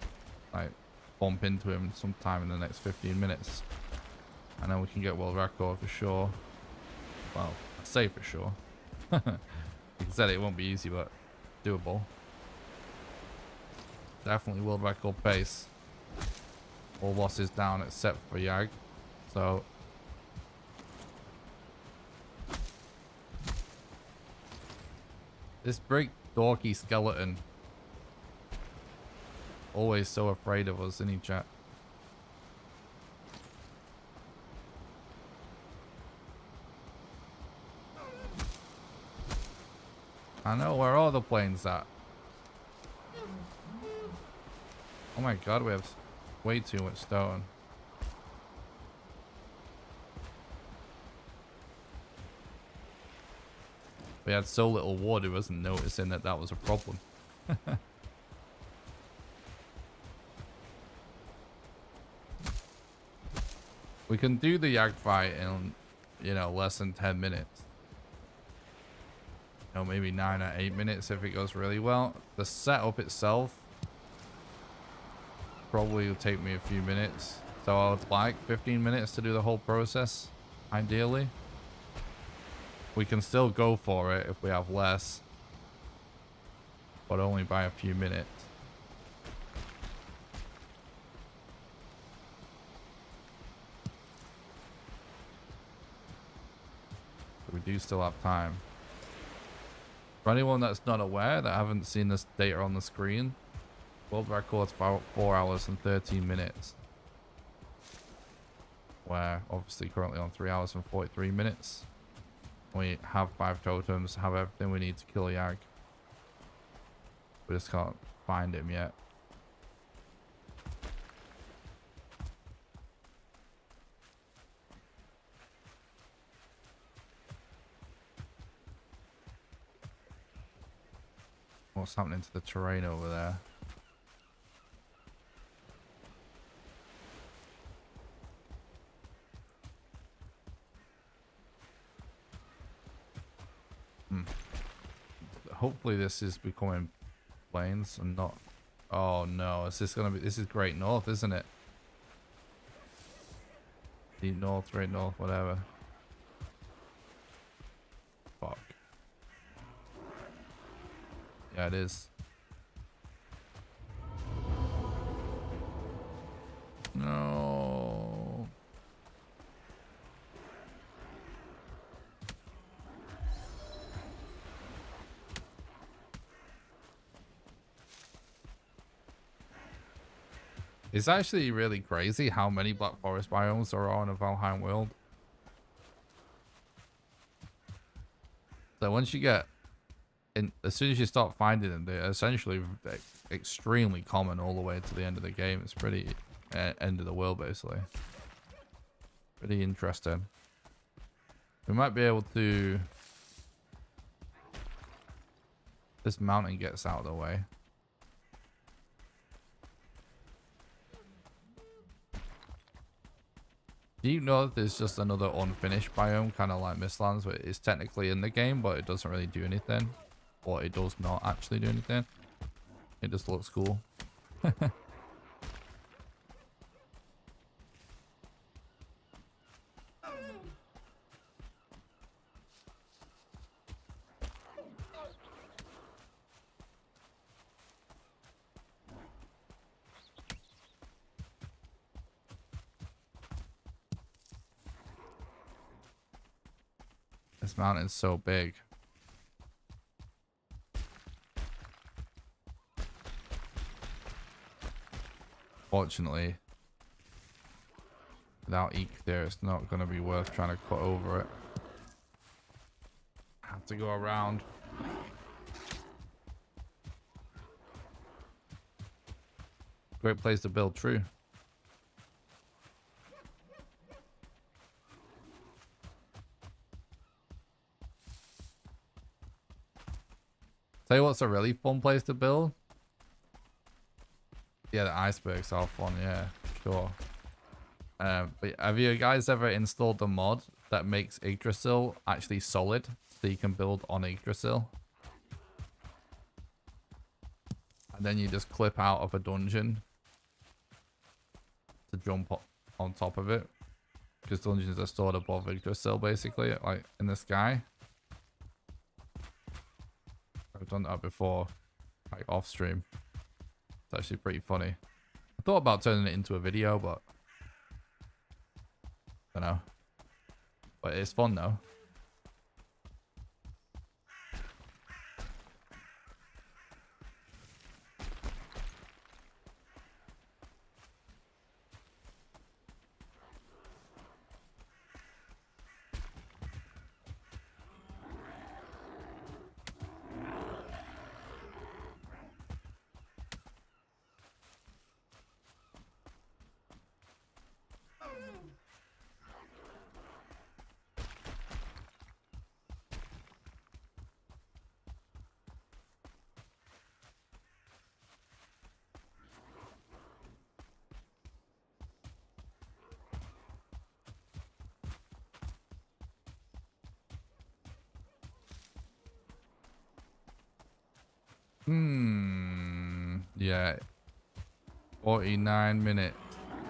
like, bump into him sometime in the next 15 minutes. And then we can get world record for sure. Well, I say for sure. Like I said, it won't be easy, but doable. Definitely world record pace. All losses down except for YAG. So this big dorky skeleton. Always so afraid of us, isn't he, chat? I know, where are the planes at? Oh my god, we have way too much stone. We had so little wood, he wasn't noticing that that was a problem. We can do the YAG fight in, you know, less than 10 minutes. You know, maybe 9 or 8 minutes if it goes really well. The setup itself probably will take me a few minutes. So I would like 15 minutes to do the whole process, ideally. We can still go for it if we have less, but only by a few minutes. We do still have time. For anyone that's not aware, that haven't seen this data on the screen, world record's 4 hours and 13 minutes. We're obviously currently on 3 hours and 43 minutes. We have 5 totems, have everything we need to kill YAG. We just can't find him yet. What's happening to the terrain over there? Hopefully this is becoming plains and not... Oh no, is this gonna be... This is Great North, isn't it? Deep North, Great North, whatever. Fuck. Yeah, it is. No. It's actually really crazy how many Black Forest biomes there are in a Valheim world. So once you get in, as soon as you start finding them, they're essentially extremely common all the way to the end of the game. It's pretty end of the world, basically. Pretty interesting. We might be able to... This mountain gets out of the way. Do you know that there's just another unfinished biome, kind of like Mistlands, where it's technically in the game, but it doesn't really do anything? Or it does not actually do anything. It just looks cool. This mountain's so big. Fortunately, without Eek there, it's not going to be worth trying to cut over it. I have to go around. Great place to build, true. Tell you what's a really fun place to build? Yeah, the icebergs are fun, yeah, sure. But have you guys ever installed the mod that makes Yggdrasil actually solid so you can build on Yggdrasil? And then you just clip out of a dungeon to jump on top of it. Because dungeons are stored above Yggdrasil, basically, like in the sky. I've done that before, like off stream. It's actually pretty funny. I thought about turning it into a video, but I don't know. But it's fun though. Yeah. 49 minutes.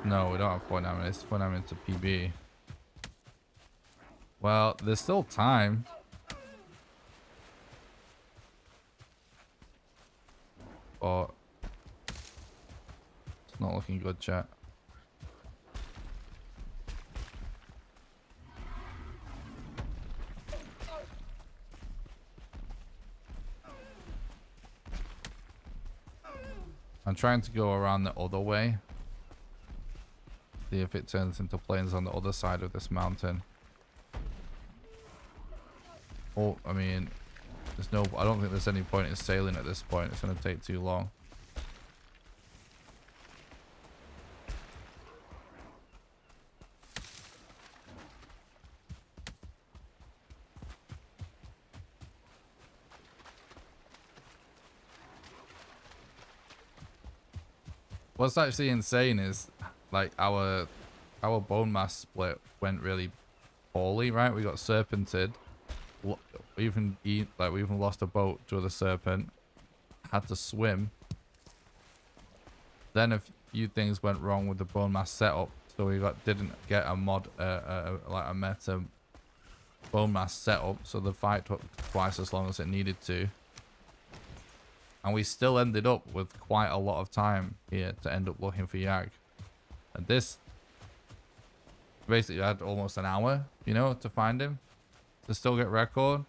No, we don't have 49 minutes. 49 minutes of PB. Well, there's still time. But it's not looking good, chat. I'm trying to go around the other way. See if it turns into plains on the other side of this mountain. Oh, I mean, I don't think there's any point in sailing at this point. It's going to take too long. What's actually insane is like our bone mass split went really poorly, right? We got serpented. We even lost a boat to the serpent. Had to swim. Then a few things went wrong with the bone mass setup, so we didn't get a mod like a meta bone mass setup. So the fight took twice as long as it needed to. And we still ended up with quite a lot of time here to end up looking for YAG. And this basically had almost an hour, you know, to find him, to still get record.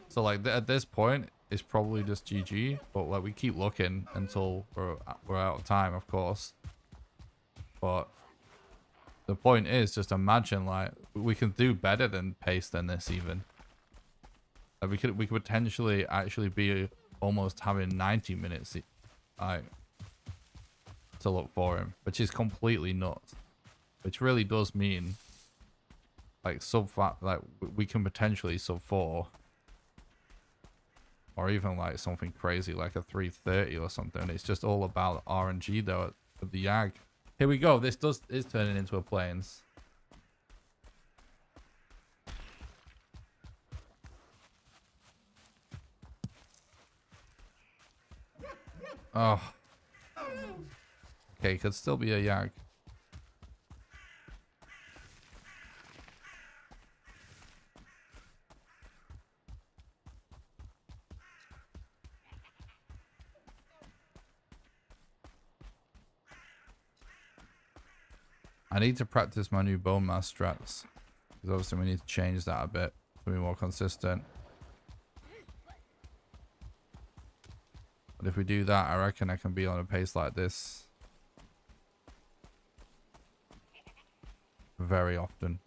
So like at this point, it's probably just GG. But like we keep looking until we're out of time, of course. But the point is, just imagine, like, we can do better than pace than this even. Like, we could potentially actually be almost having 90 minutes, like, to look for him, which is completely nuts. Which really does mean, like, like, we can potentially sub 4. Or even, like, something crazy, like a 330 or something. It's just all about RNG, though, at the YAG. Here we go. This is turning into a plains. Oh. Okay, could still be a YAG. I need to practice my new bone mass strats. Because obviously we need to change that a bit to be more consistent. But if we do that, I reckon I can be on a pace like this very often.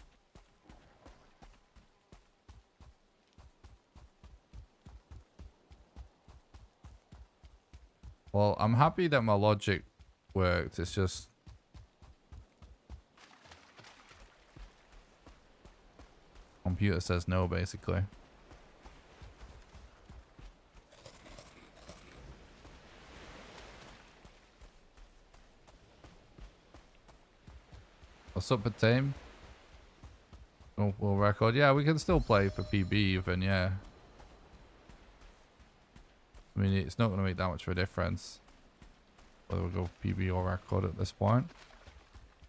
Well, I'm happy that my logic worked. It's just... computer says no, basically. What's up, Patame? Oh, we'll record. Yeah, we can still play for PB even, yeah. I mean, it's not going to make that much of a difference whether we go PB or record at this point.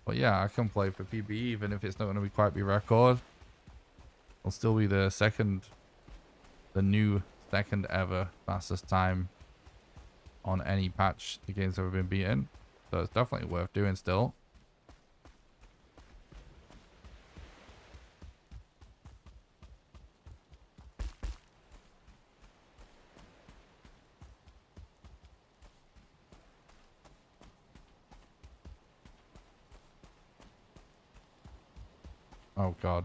But yeah, I can play for PB even if it's not going to be quite be record. It'll still be the new second ever fastest time on any patch the game's ever been beaten. So it's definitely worth doing still. Oh god.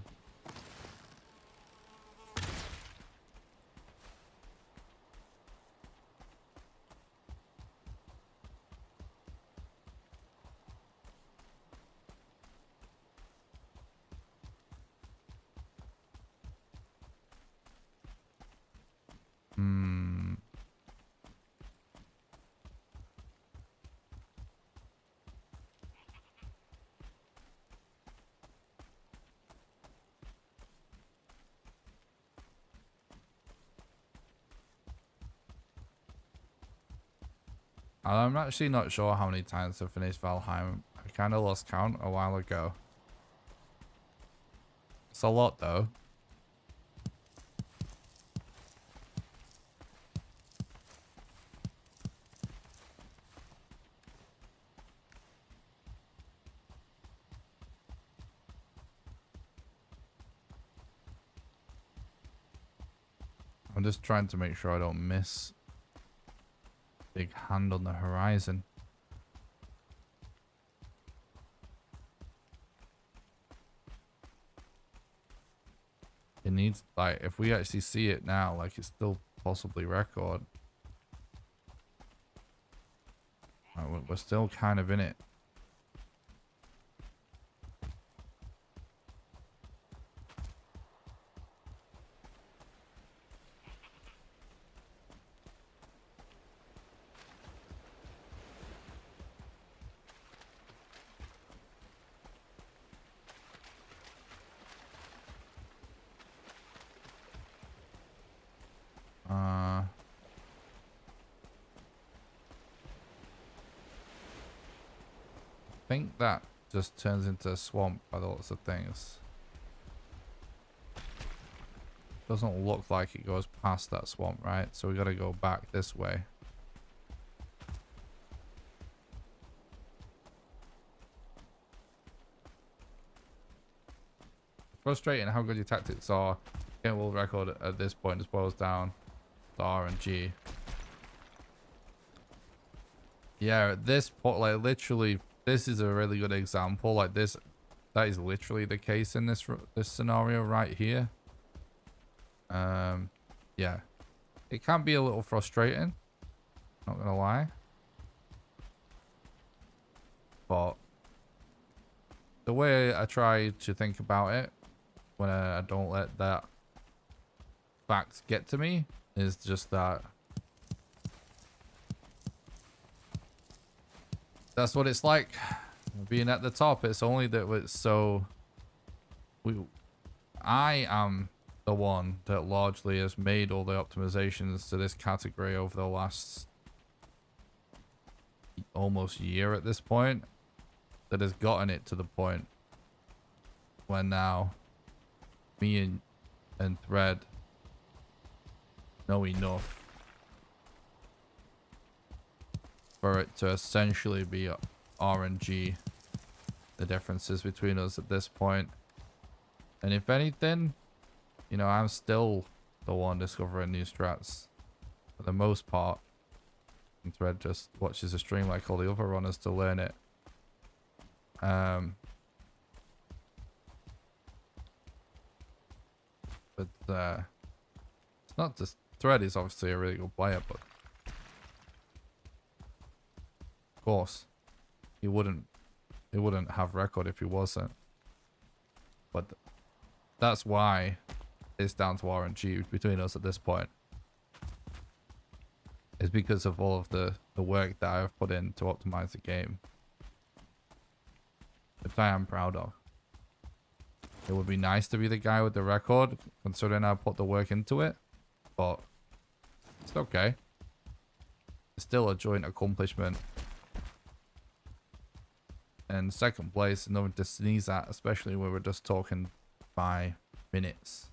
I'm actually not sure how many times I've finished Valheim. I kind of lost count a while ago. It's a lot though. I'm just trying to make sure I don't miss big hand on the horizon. It needs, like, if we actually see it now, like, it's still possibly record. Like, we're still kind of in it. I think that just turns into a swamp by the lots of things. Doesn't look like it goes past that swamp, right? So we gotta go back this way. Frustrating how good your tactics are. Game world record at this point just boils down to RNG. Yeah, at this point, like, literally this is a really good example. Like this, that is literally the case in this scenario right here. Yeah, it can be a little frustrating, not gonna lie, but the way I try to think about it when I don't let that fact get to me is just that that's what it's like being at the top. It's only that it's so I am the one that largely has made all the optimizations to this category over the last almost year at this point, that has gotten it to the point where now me and Thread know enough for it to essentially be RNG, the differences between us at this point. And if anything, you know, I'm still the one discovering new strats for the most part. And Thread just watches a stream like all the other runners to learn it. But it's not just Thread is obviously a really good player, but of course he wouldn't have record if he wasn't. But that's why it's down to RNG between us at this point. It's because of all of the work that I've put in to optimize the game, which I am proud of. It would be nice to be the guy with the record, considering I put the work into it, but it's okay. It's still a joint accomplishment. And second place is nothing to sneeze at, especially when we're just talking by minutes.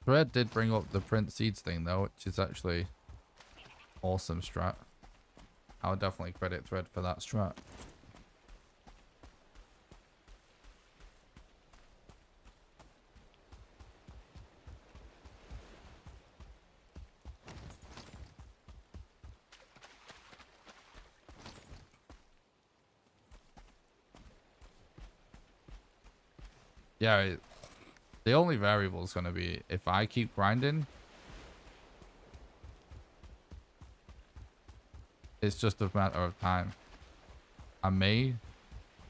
Thread did bring up the print seeds thing though, which is actually awesome strat. I would definitely credit Thread for that strat. Yeah, the only variable is going to be if I keep grinding. It's just a matter of time. I may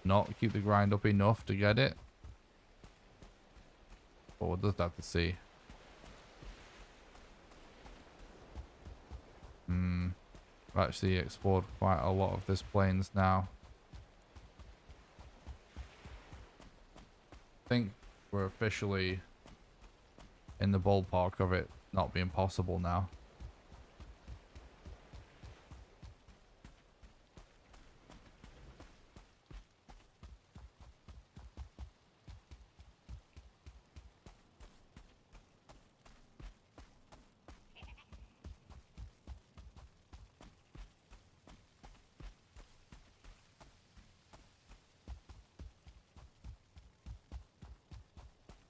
not keep the grind up enough to get it, but we'll just have to see. I've actually explored quite a lot of this plains now. I think we're officially in the ballpark of it not being possible now.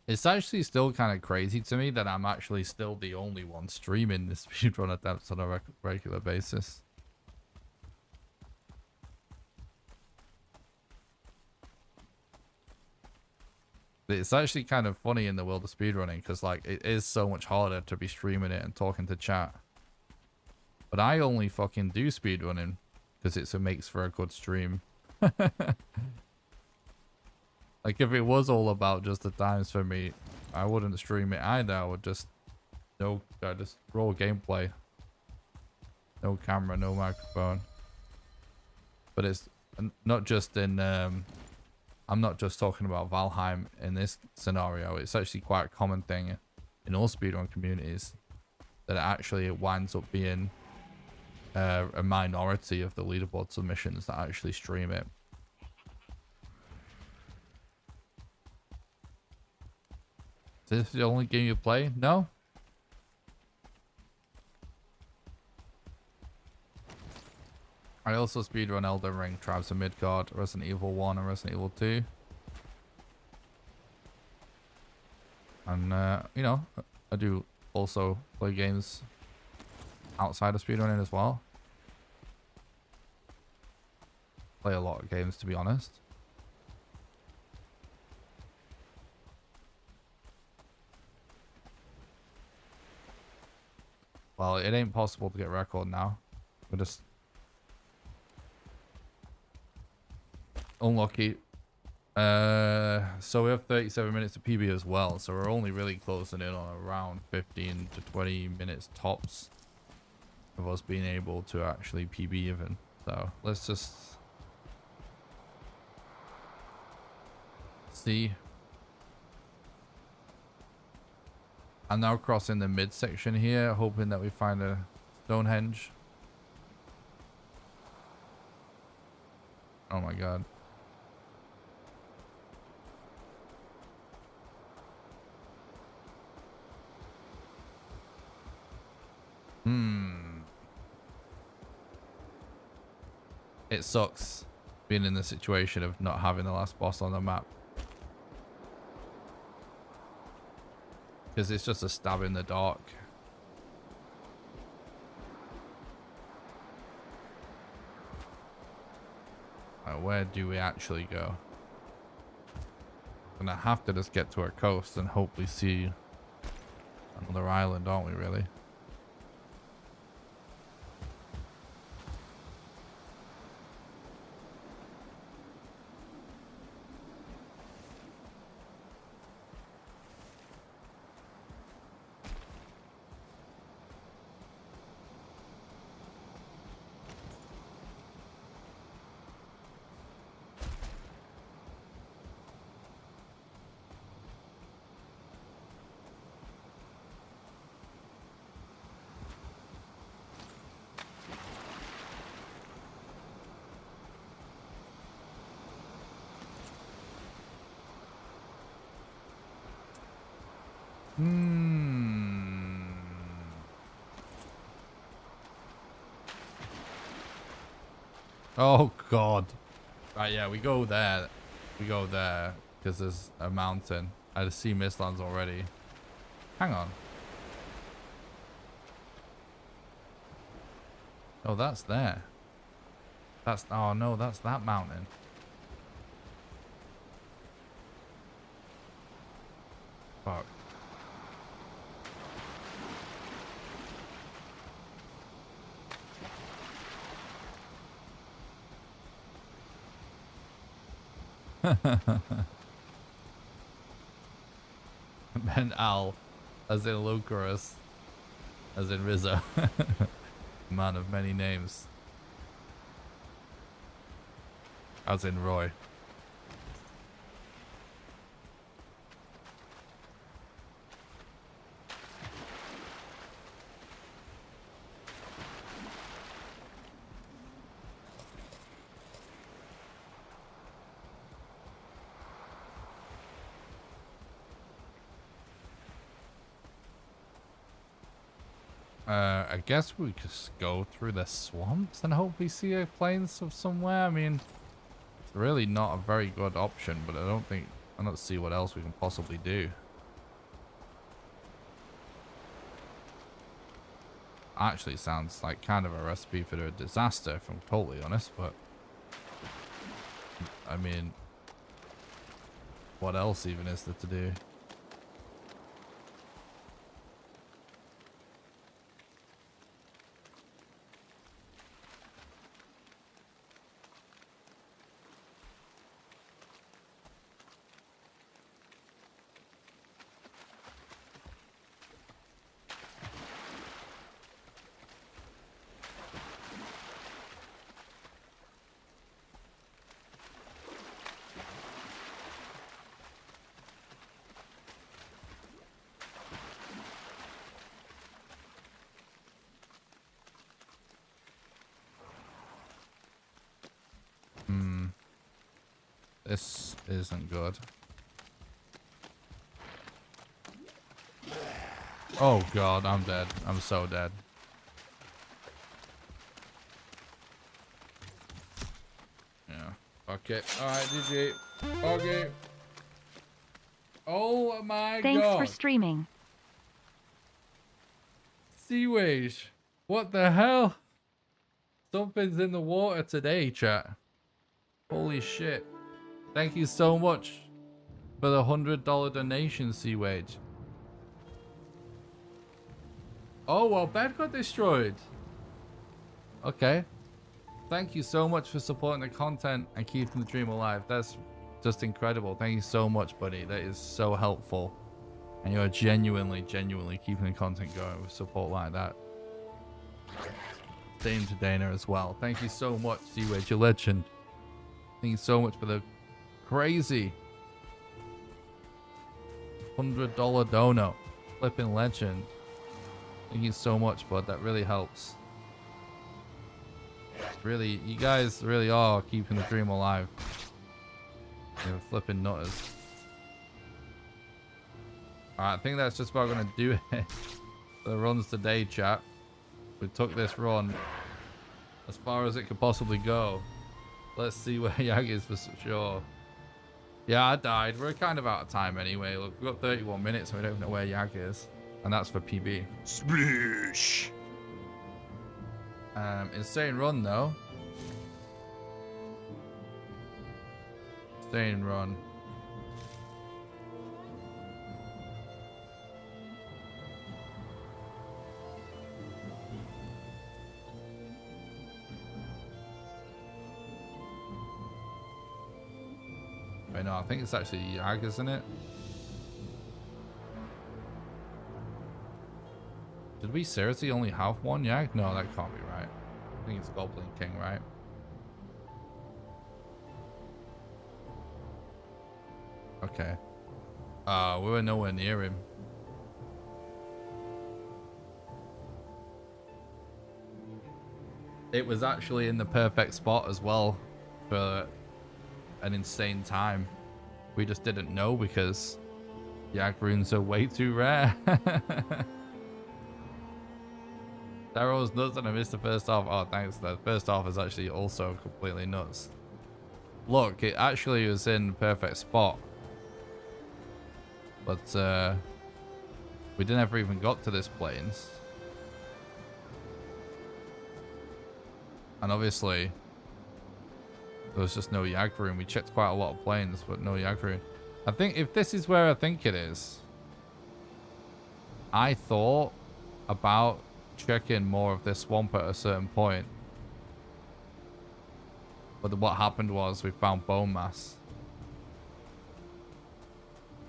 It's actually still kind of crazy to me that I'm actually still the only one streaming this speedrun attempts on a regular basis. It's actually kind of funny in the world of speedrunning because, like, it is so much harder to be streaming it and talking to chat. But I only fucking do speedrunning because it makes for a good stream. Like, if it was all about just the times for me, I wouldn't stream it either. I would just, just raw gameplay. No camera, no microphone. But it's not just in, I'm not just talking about Valheim in this scenario. It's actually quite a common thing in all speedrun communities that actually it winds up being a minority of the leaderboard submissions that actually stream it. Is this the only game you play? No? I also speedrun Elden Ring, Tribes of Midgard, Resident Evil 1 and Resident Evil 2. And, you know, I do also play games outside of speedrunning as well. Play a lot of games, to be honest. Well, it ain't possible to get record now. We're just unlucky. So we have 37 minutes of PB as well, so we're only really closing in on around 15 to 20 minutes tops of us being able to actually PB even. So let's just see. I'm now crossing the midsection here, hoping that we find a Stonehenge. Oh my god. It sucks being in the situation of not having the last boss on the map. Because it's just a stab in the dark. Like, where do we actually go? Gonna have to just get to our coast and hopefully see another island, aren't we, really? Oh god. Right, yeah, we go there. We go there because there's a mountain. I see Mistlands already. Hang on. Oh, that's there. That's, oh no, that's that mountain. Fuck. Ben Al, as in Lucarus, as in Rizzo. Man of many names. As in Roy. I guess we could just go through the swamps and hope we see a plains of somewhere. I mean, it's really not a very good option, but I don't see what else we can possibly do. Actually sounds like kind of a recipe for a disaster, if I'm totally honest, but I mean, what else even is there to do? This isn't good. Oh god, I'm dead. I'm so dead. Okay. All right, GG. Okay. Oh my Thanks god. for streaming. Seawage. What the hell? Something's in the water today, chat. Holy shit. Thank you so much for the $100 donation, Seawage. Oh, well, bed got destroyed. Okay. Thank you so much for supporting the content and keeping the dream alive. That's just incredible. Thank you so much, buddy. That is so helpful. And you're genuinely keeping the content going with support like that. Same to Dana as well. Thank you so much, Seawage, your legend. Thank you so much for the crazy $100 dono. Flipping legend. Thank you so much, bud. That really helps. Really, you guys really are keeping the dream alive. You're flipping nutters. Alright, I think that's just about going to do it for the runs today, chat. We took this run as far as it could possibly go. Let's see where YAG is for sure. Yeah, I died. We're kind of out of time anyway. Look, we've got 31 minutes and we don't know where YAG is. And that's for PB. Splish! Insane run though. Insane run. Wait, no, I think it's actually YAG, isn't it? Did we seriously only have one YAG? No, that can't be right. I think it's Goblin King, right? Okay. We were nowhere near him. It was actually in the perfect spot as well for an insane time. We just didn't know because YAG runes are way too rare. Darrow's nuts and I missed the first half. Oh, thanks. The first half is actually also completely nuts. Look, it actually was in the perfect spot. But we never even got to this plains. And obviously, there was just no YAG rune. We checked quite a lot of plains, but no YAG rune. I think if this is where I think it is, I thought about checking more of this swamp at a certain point. But what happened was we found bone mass.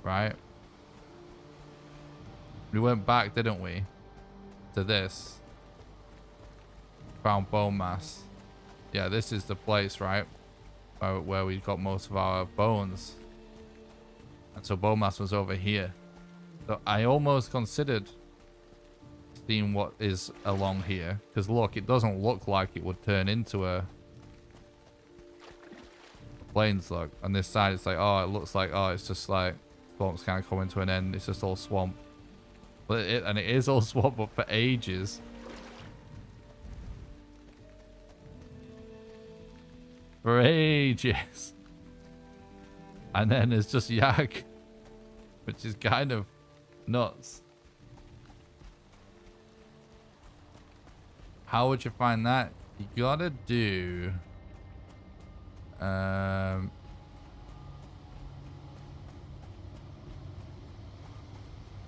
Right? We went back, didn't we? To this. Found bone mass. Yeah, this is the place, right? Where we got most of our bones. And so bone mass was over here. So I almost considered seeing what is along here. Because look, it doesn't look like it would turn into a plains, look. On this side, it's like, oh, it looks like, oh, it's just like swamp's kind of coming to an end. It's just all swamp. But and it is all swamp, but for ages. For ages. And then it's just YAG, which is kind of nuts. How would you find that? You gotta do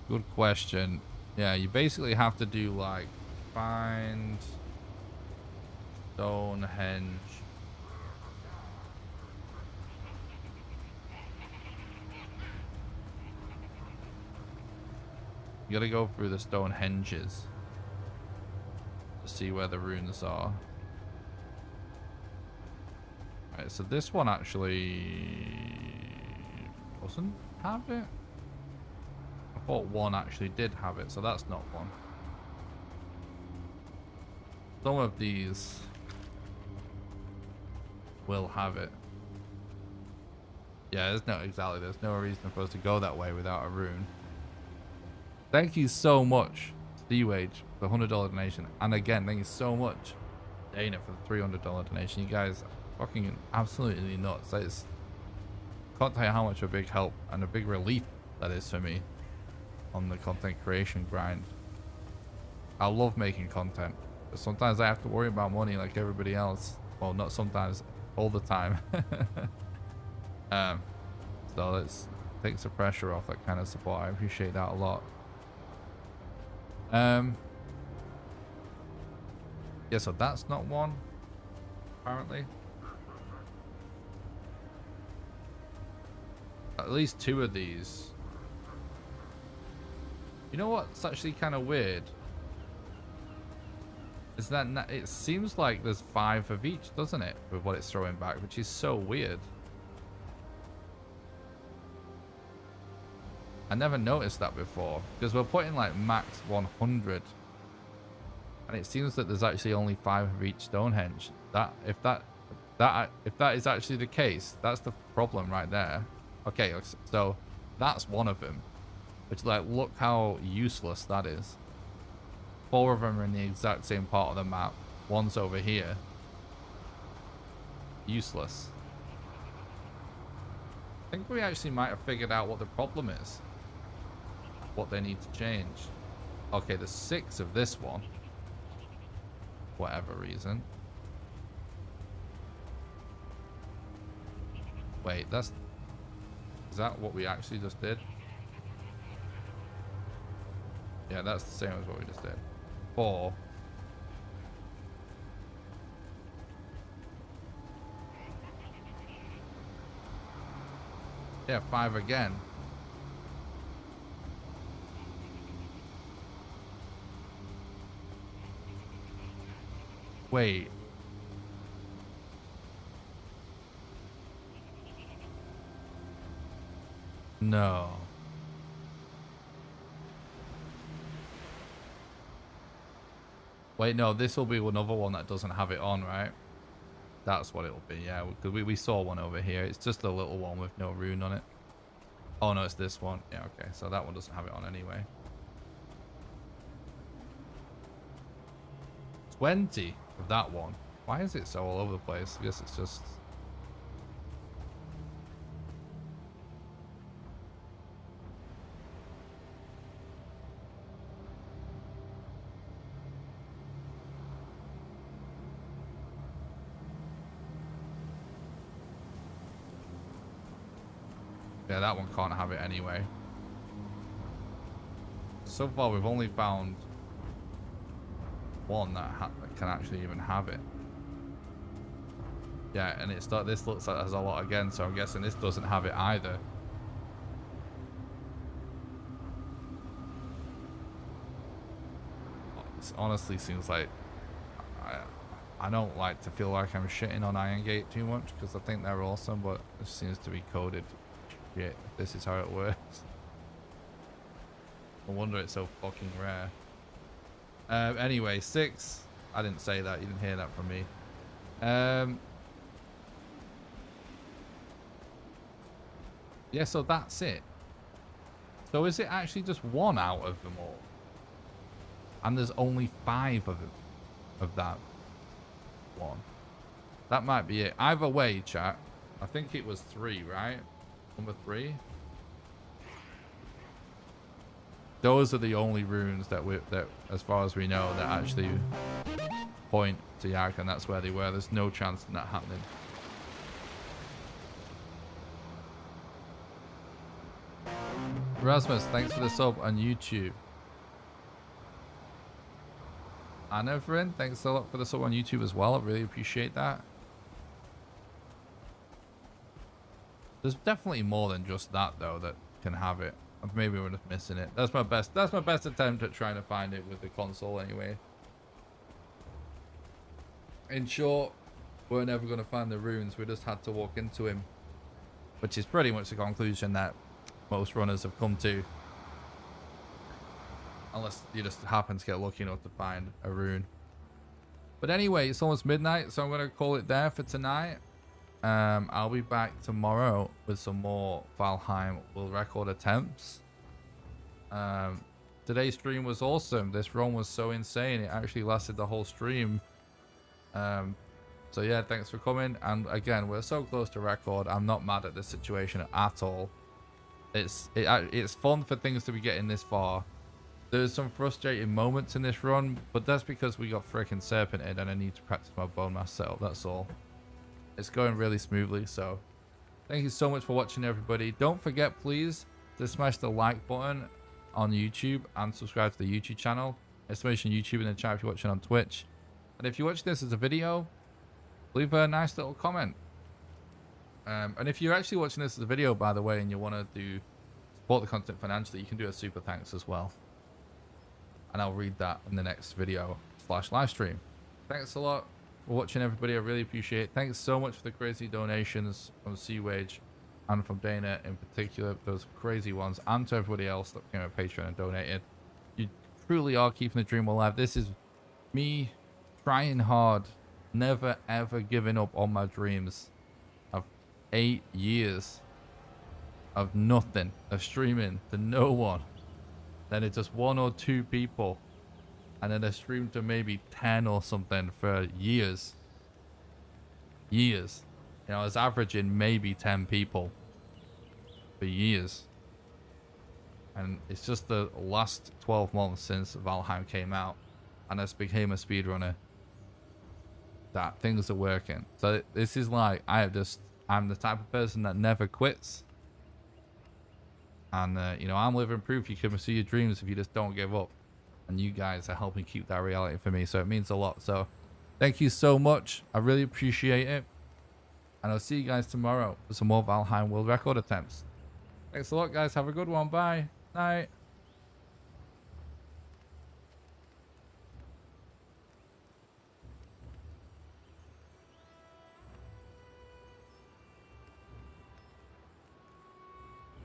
good question. Yeah, you basically have to do like find Stonehenge. You gotta go through the Stonehenges to see where the runes are. Right, so this one actually doesn't have it. I thought one actually did have it, so that's not one. Some of these will have it. Yeah, there's no reason for us to go that way without a rune. Thank you so much, Seawage, for the $100 donation. And again, thank you so much, Dana, for the $300 donation. You guys fucking absolutely nuts. It's, can't tell you how much a big help and a big relief that is for me on the content creation grind. I love making content, but sometimes I have to worry about money like everybody else. Well, not sometimes, all the time. So it takes the pressure off that kind of support. I appreciate that a lot. Yeah, so that's not one, apparently. At least 2 of these. You know what's actually kind of weird? Is that it seems like there's 5 of each, doesn't it? With what it's throwing back, which is so weird. I never noticed that before, because we're putting like max 100. And it seems that there's actually only 5 of each Stonehenge. If that is actually the case, that's the problem right there. Okay, so that's one of them. Which, like, look how useless that is. 4 of them are in the exact same part of the map. One's over here. Useless. I think we actually might have figured out what the problem is. What they need to change. Okay, there's 6 of this one. Whatever reason. Wait, is that what we actually just did? Yeah, that's the same as what we just did. 4. Yeah, 5 again. Wait. No. Wait, no, this will be another one that doesn't have it on, right? That's what it'll be, yeah. Because we saw one over here. It's just a little one with no rune on it. Oh, no, it's this one. Yeah, okay. So that one doesn't have it on anyway. 20 of that one. Why is it so all over the place? I guess it's just... Yeah, that one can't have it anyway. So far, we've only found one that can actually even have it. Yeah, and this looks like there's a lot again, so I'm guessing this doesn't have it either. This honestly seems like... I don't like to feel like I'm shitting on Iron Gate too much, because I think they're awesome, but it seems to be coded. Shit, this is how it works. No wonder it's so fucking rare. Anyway, 6. I didn't say that. You didn't hear that from me. Yeah, so that's it. So is it actually just 1 out of them all? And there's only 5 of them. Of that one. That might be it. Either way, chat. I think it was 3, right? Number 3. Those are the only runes that as far as we know, that actually point to YAG, and that's where they were. There's no chance of that happening. Rasmus, thanks for the sub on YouTube. Anna, friend, thanks a lot for the sub on YouTube as well. I really appreciate that. There's definitely more than just that though that can have it. Maybe we're just missing it. That's my best attempt at trying to find it with the console anyway. In short, we're never going to find the runes. We just had to walk into him, which is pretty much the conclusion that most runners have come to. Unless you just happen to get lucky enough to find a rune. But anyway, it's almost midnight, so I'm going to call it there for tonight. I'll be back tomorrow with some more Valheim world record attempts. Today's stream was awesome. This run was so insane. It actually lasted the whole stream. So yeah, thanks for coming. And again, we're so close to record. I'm not mad at this situation at all. It's fun for things to be getting this far. There's some frustrating moments in this run, but that's because we got freaking serpented and I need to practice my bone mass setup, that's all. It's going really smoothly, so thank you so much for watching, everybody. Don't forget, please, to smash the like button on YouTube and subscribe to the YouTube channel. Exclamation YouTube in the chat if you're watching on Twitch. And if you watch this as a video, leave a nice little comment. And if you're actually watching this as a video, by the way, and you want to support the content financially, you can do a super thanks as well. And I'll read that in the next video / live stream. Thanks a lot for watching, everybody. I really appreciate it. Thanks so much for the crazy donations from Seawage and from Dana in particular, those crazy ones, and to everybody else that came at Patreon and donated. You truly are keeping the dream alive. This is me trying hard, never ever giving up on my dreams of 8 years of nothing, of streaming to no one. Then it's just 1 or 2 people, and then I streamed to maybe 10 or something for years. You know, I was averaging maybe 10 people for years. And it's just the last 12 months since Valheim came out and I became a speedrunner that things are working. So this is like, I'm the type of person that never quits. And, you know, I'm living proof you can pursue your dreams if you just don't give up. And you guys are helping keep that reality for me. So it means a lot. So thank you so much. I really appreciate it. And I'll see you guys tomorrow for some more Valheim world record attempts. Thanks a lot, guys. Have a good one. Bye. Night.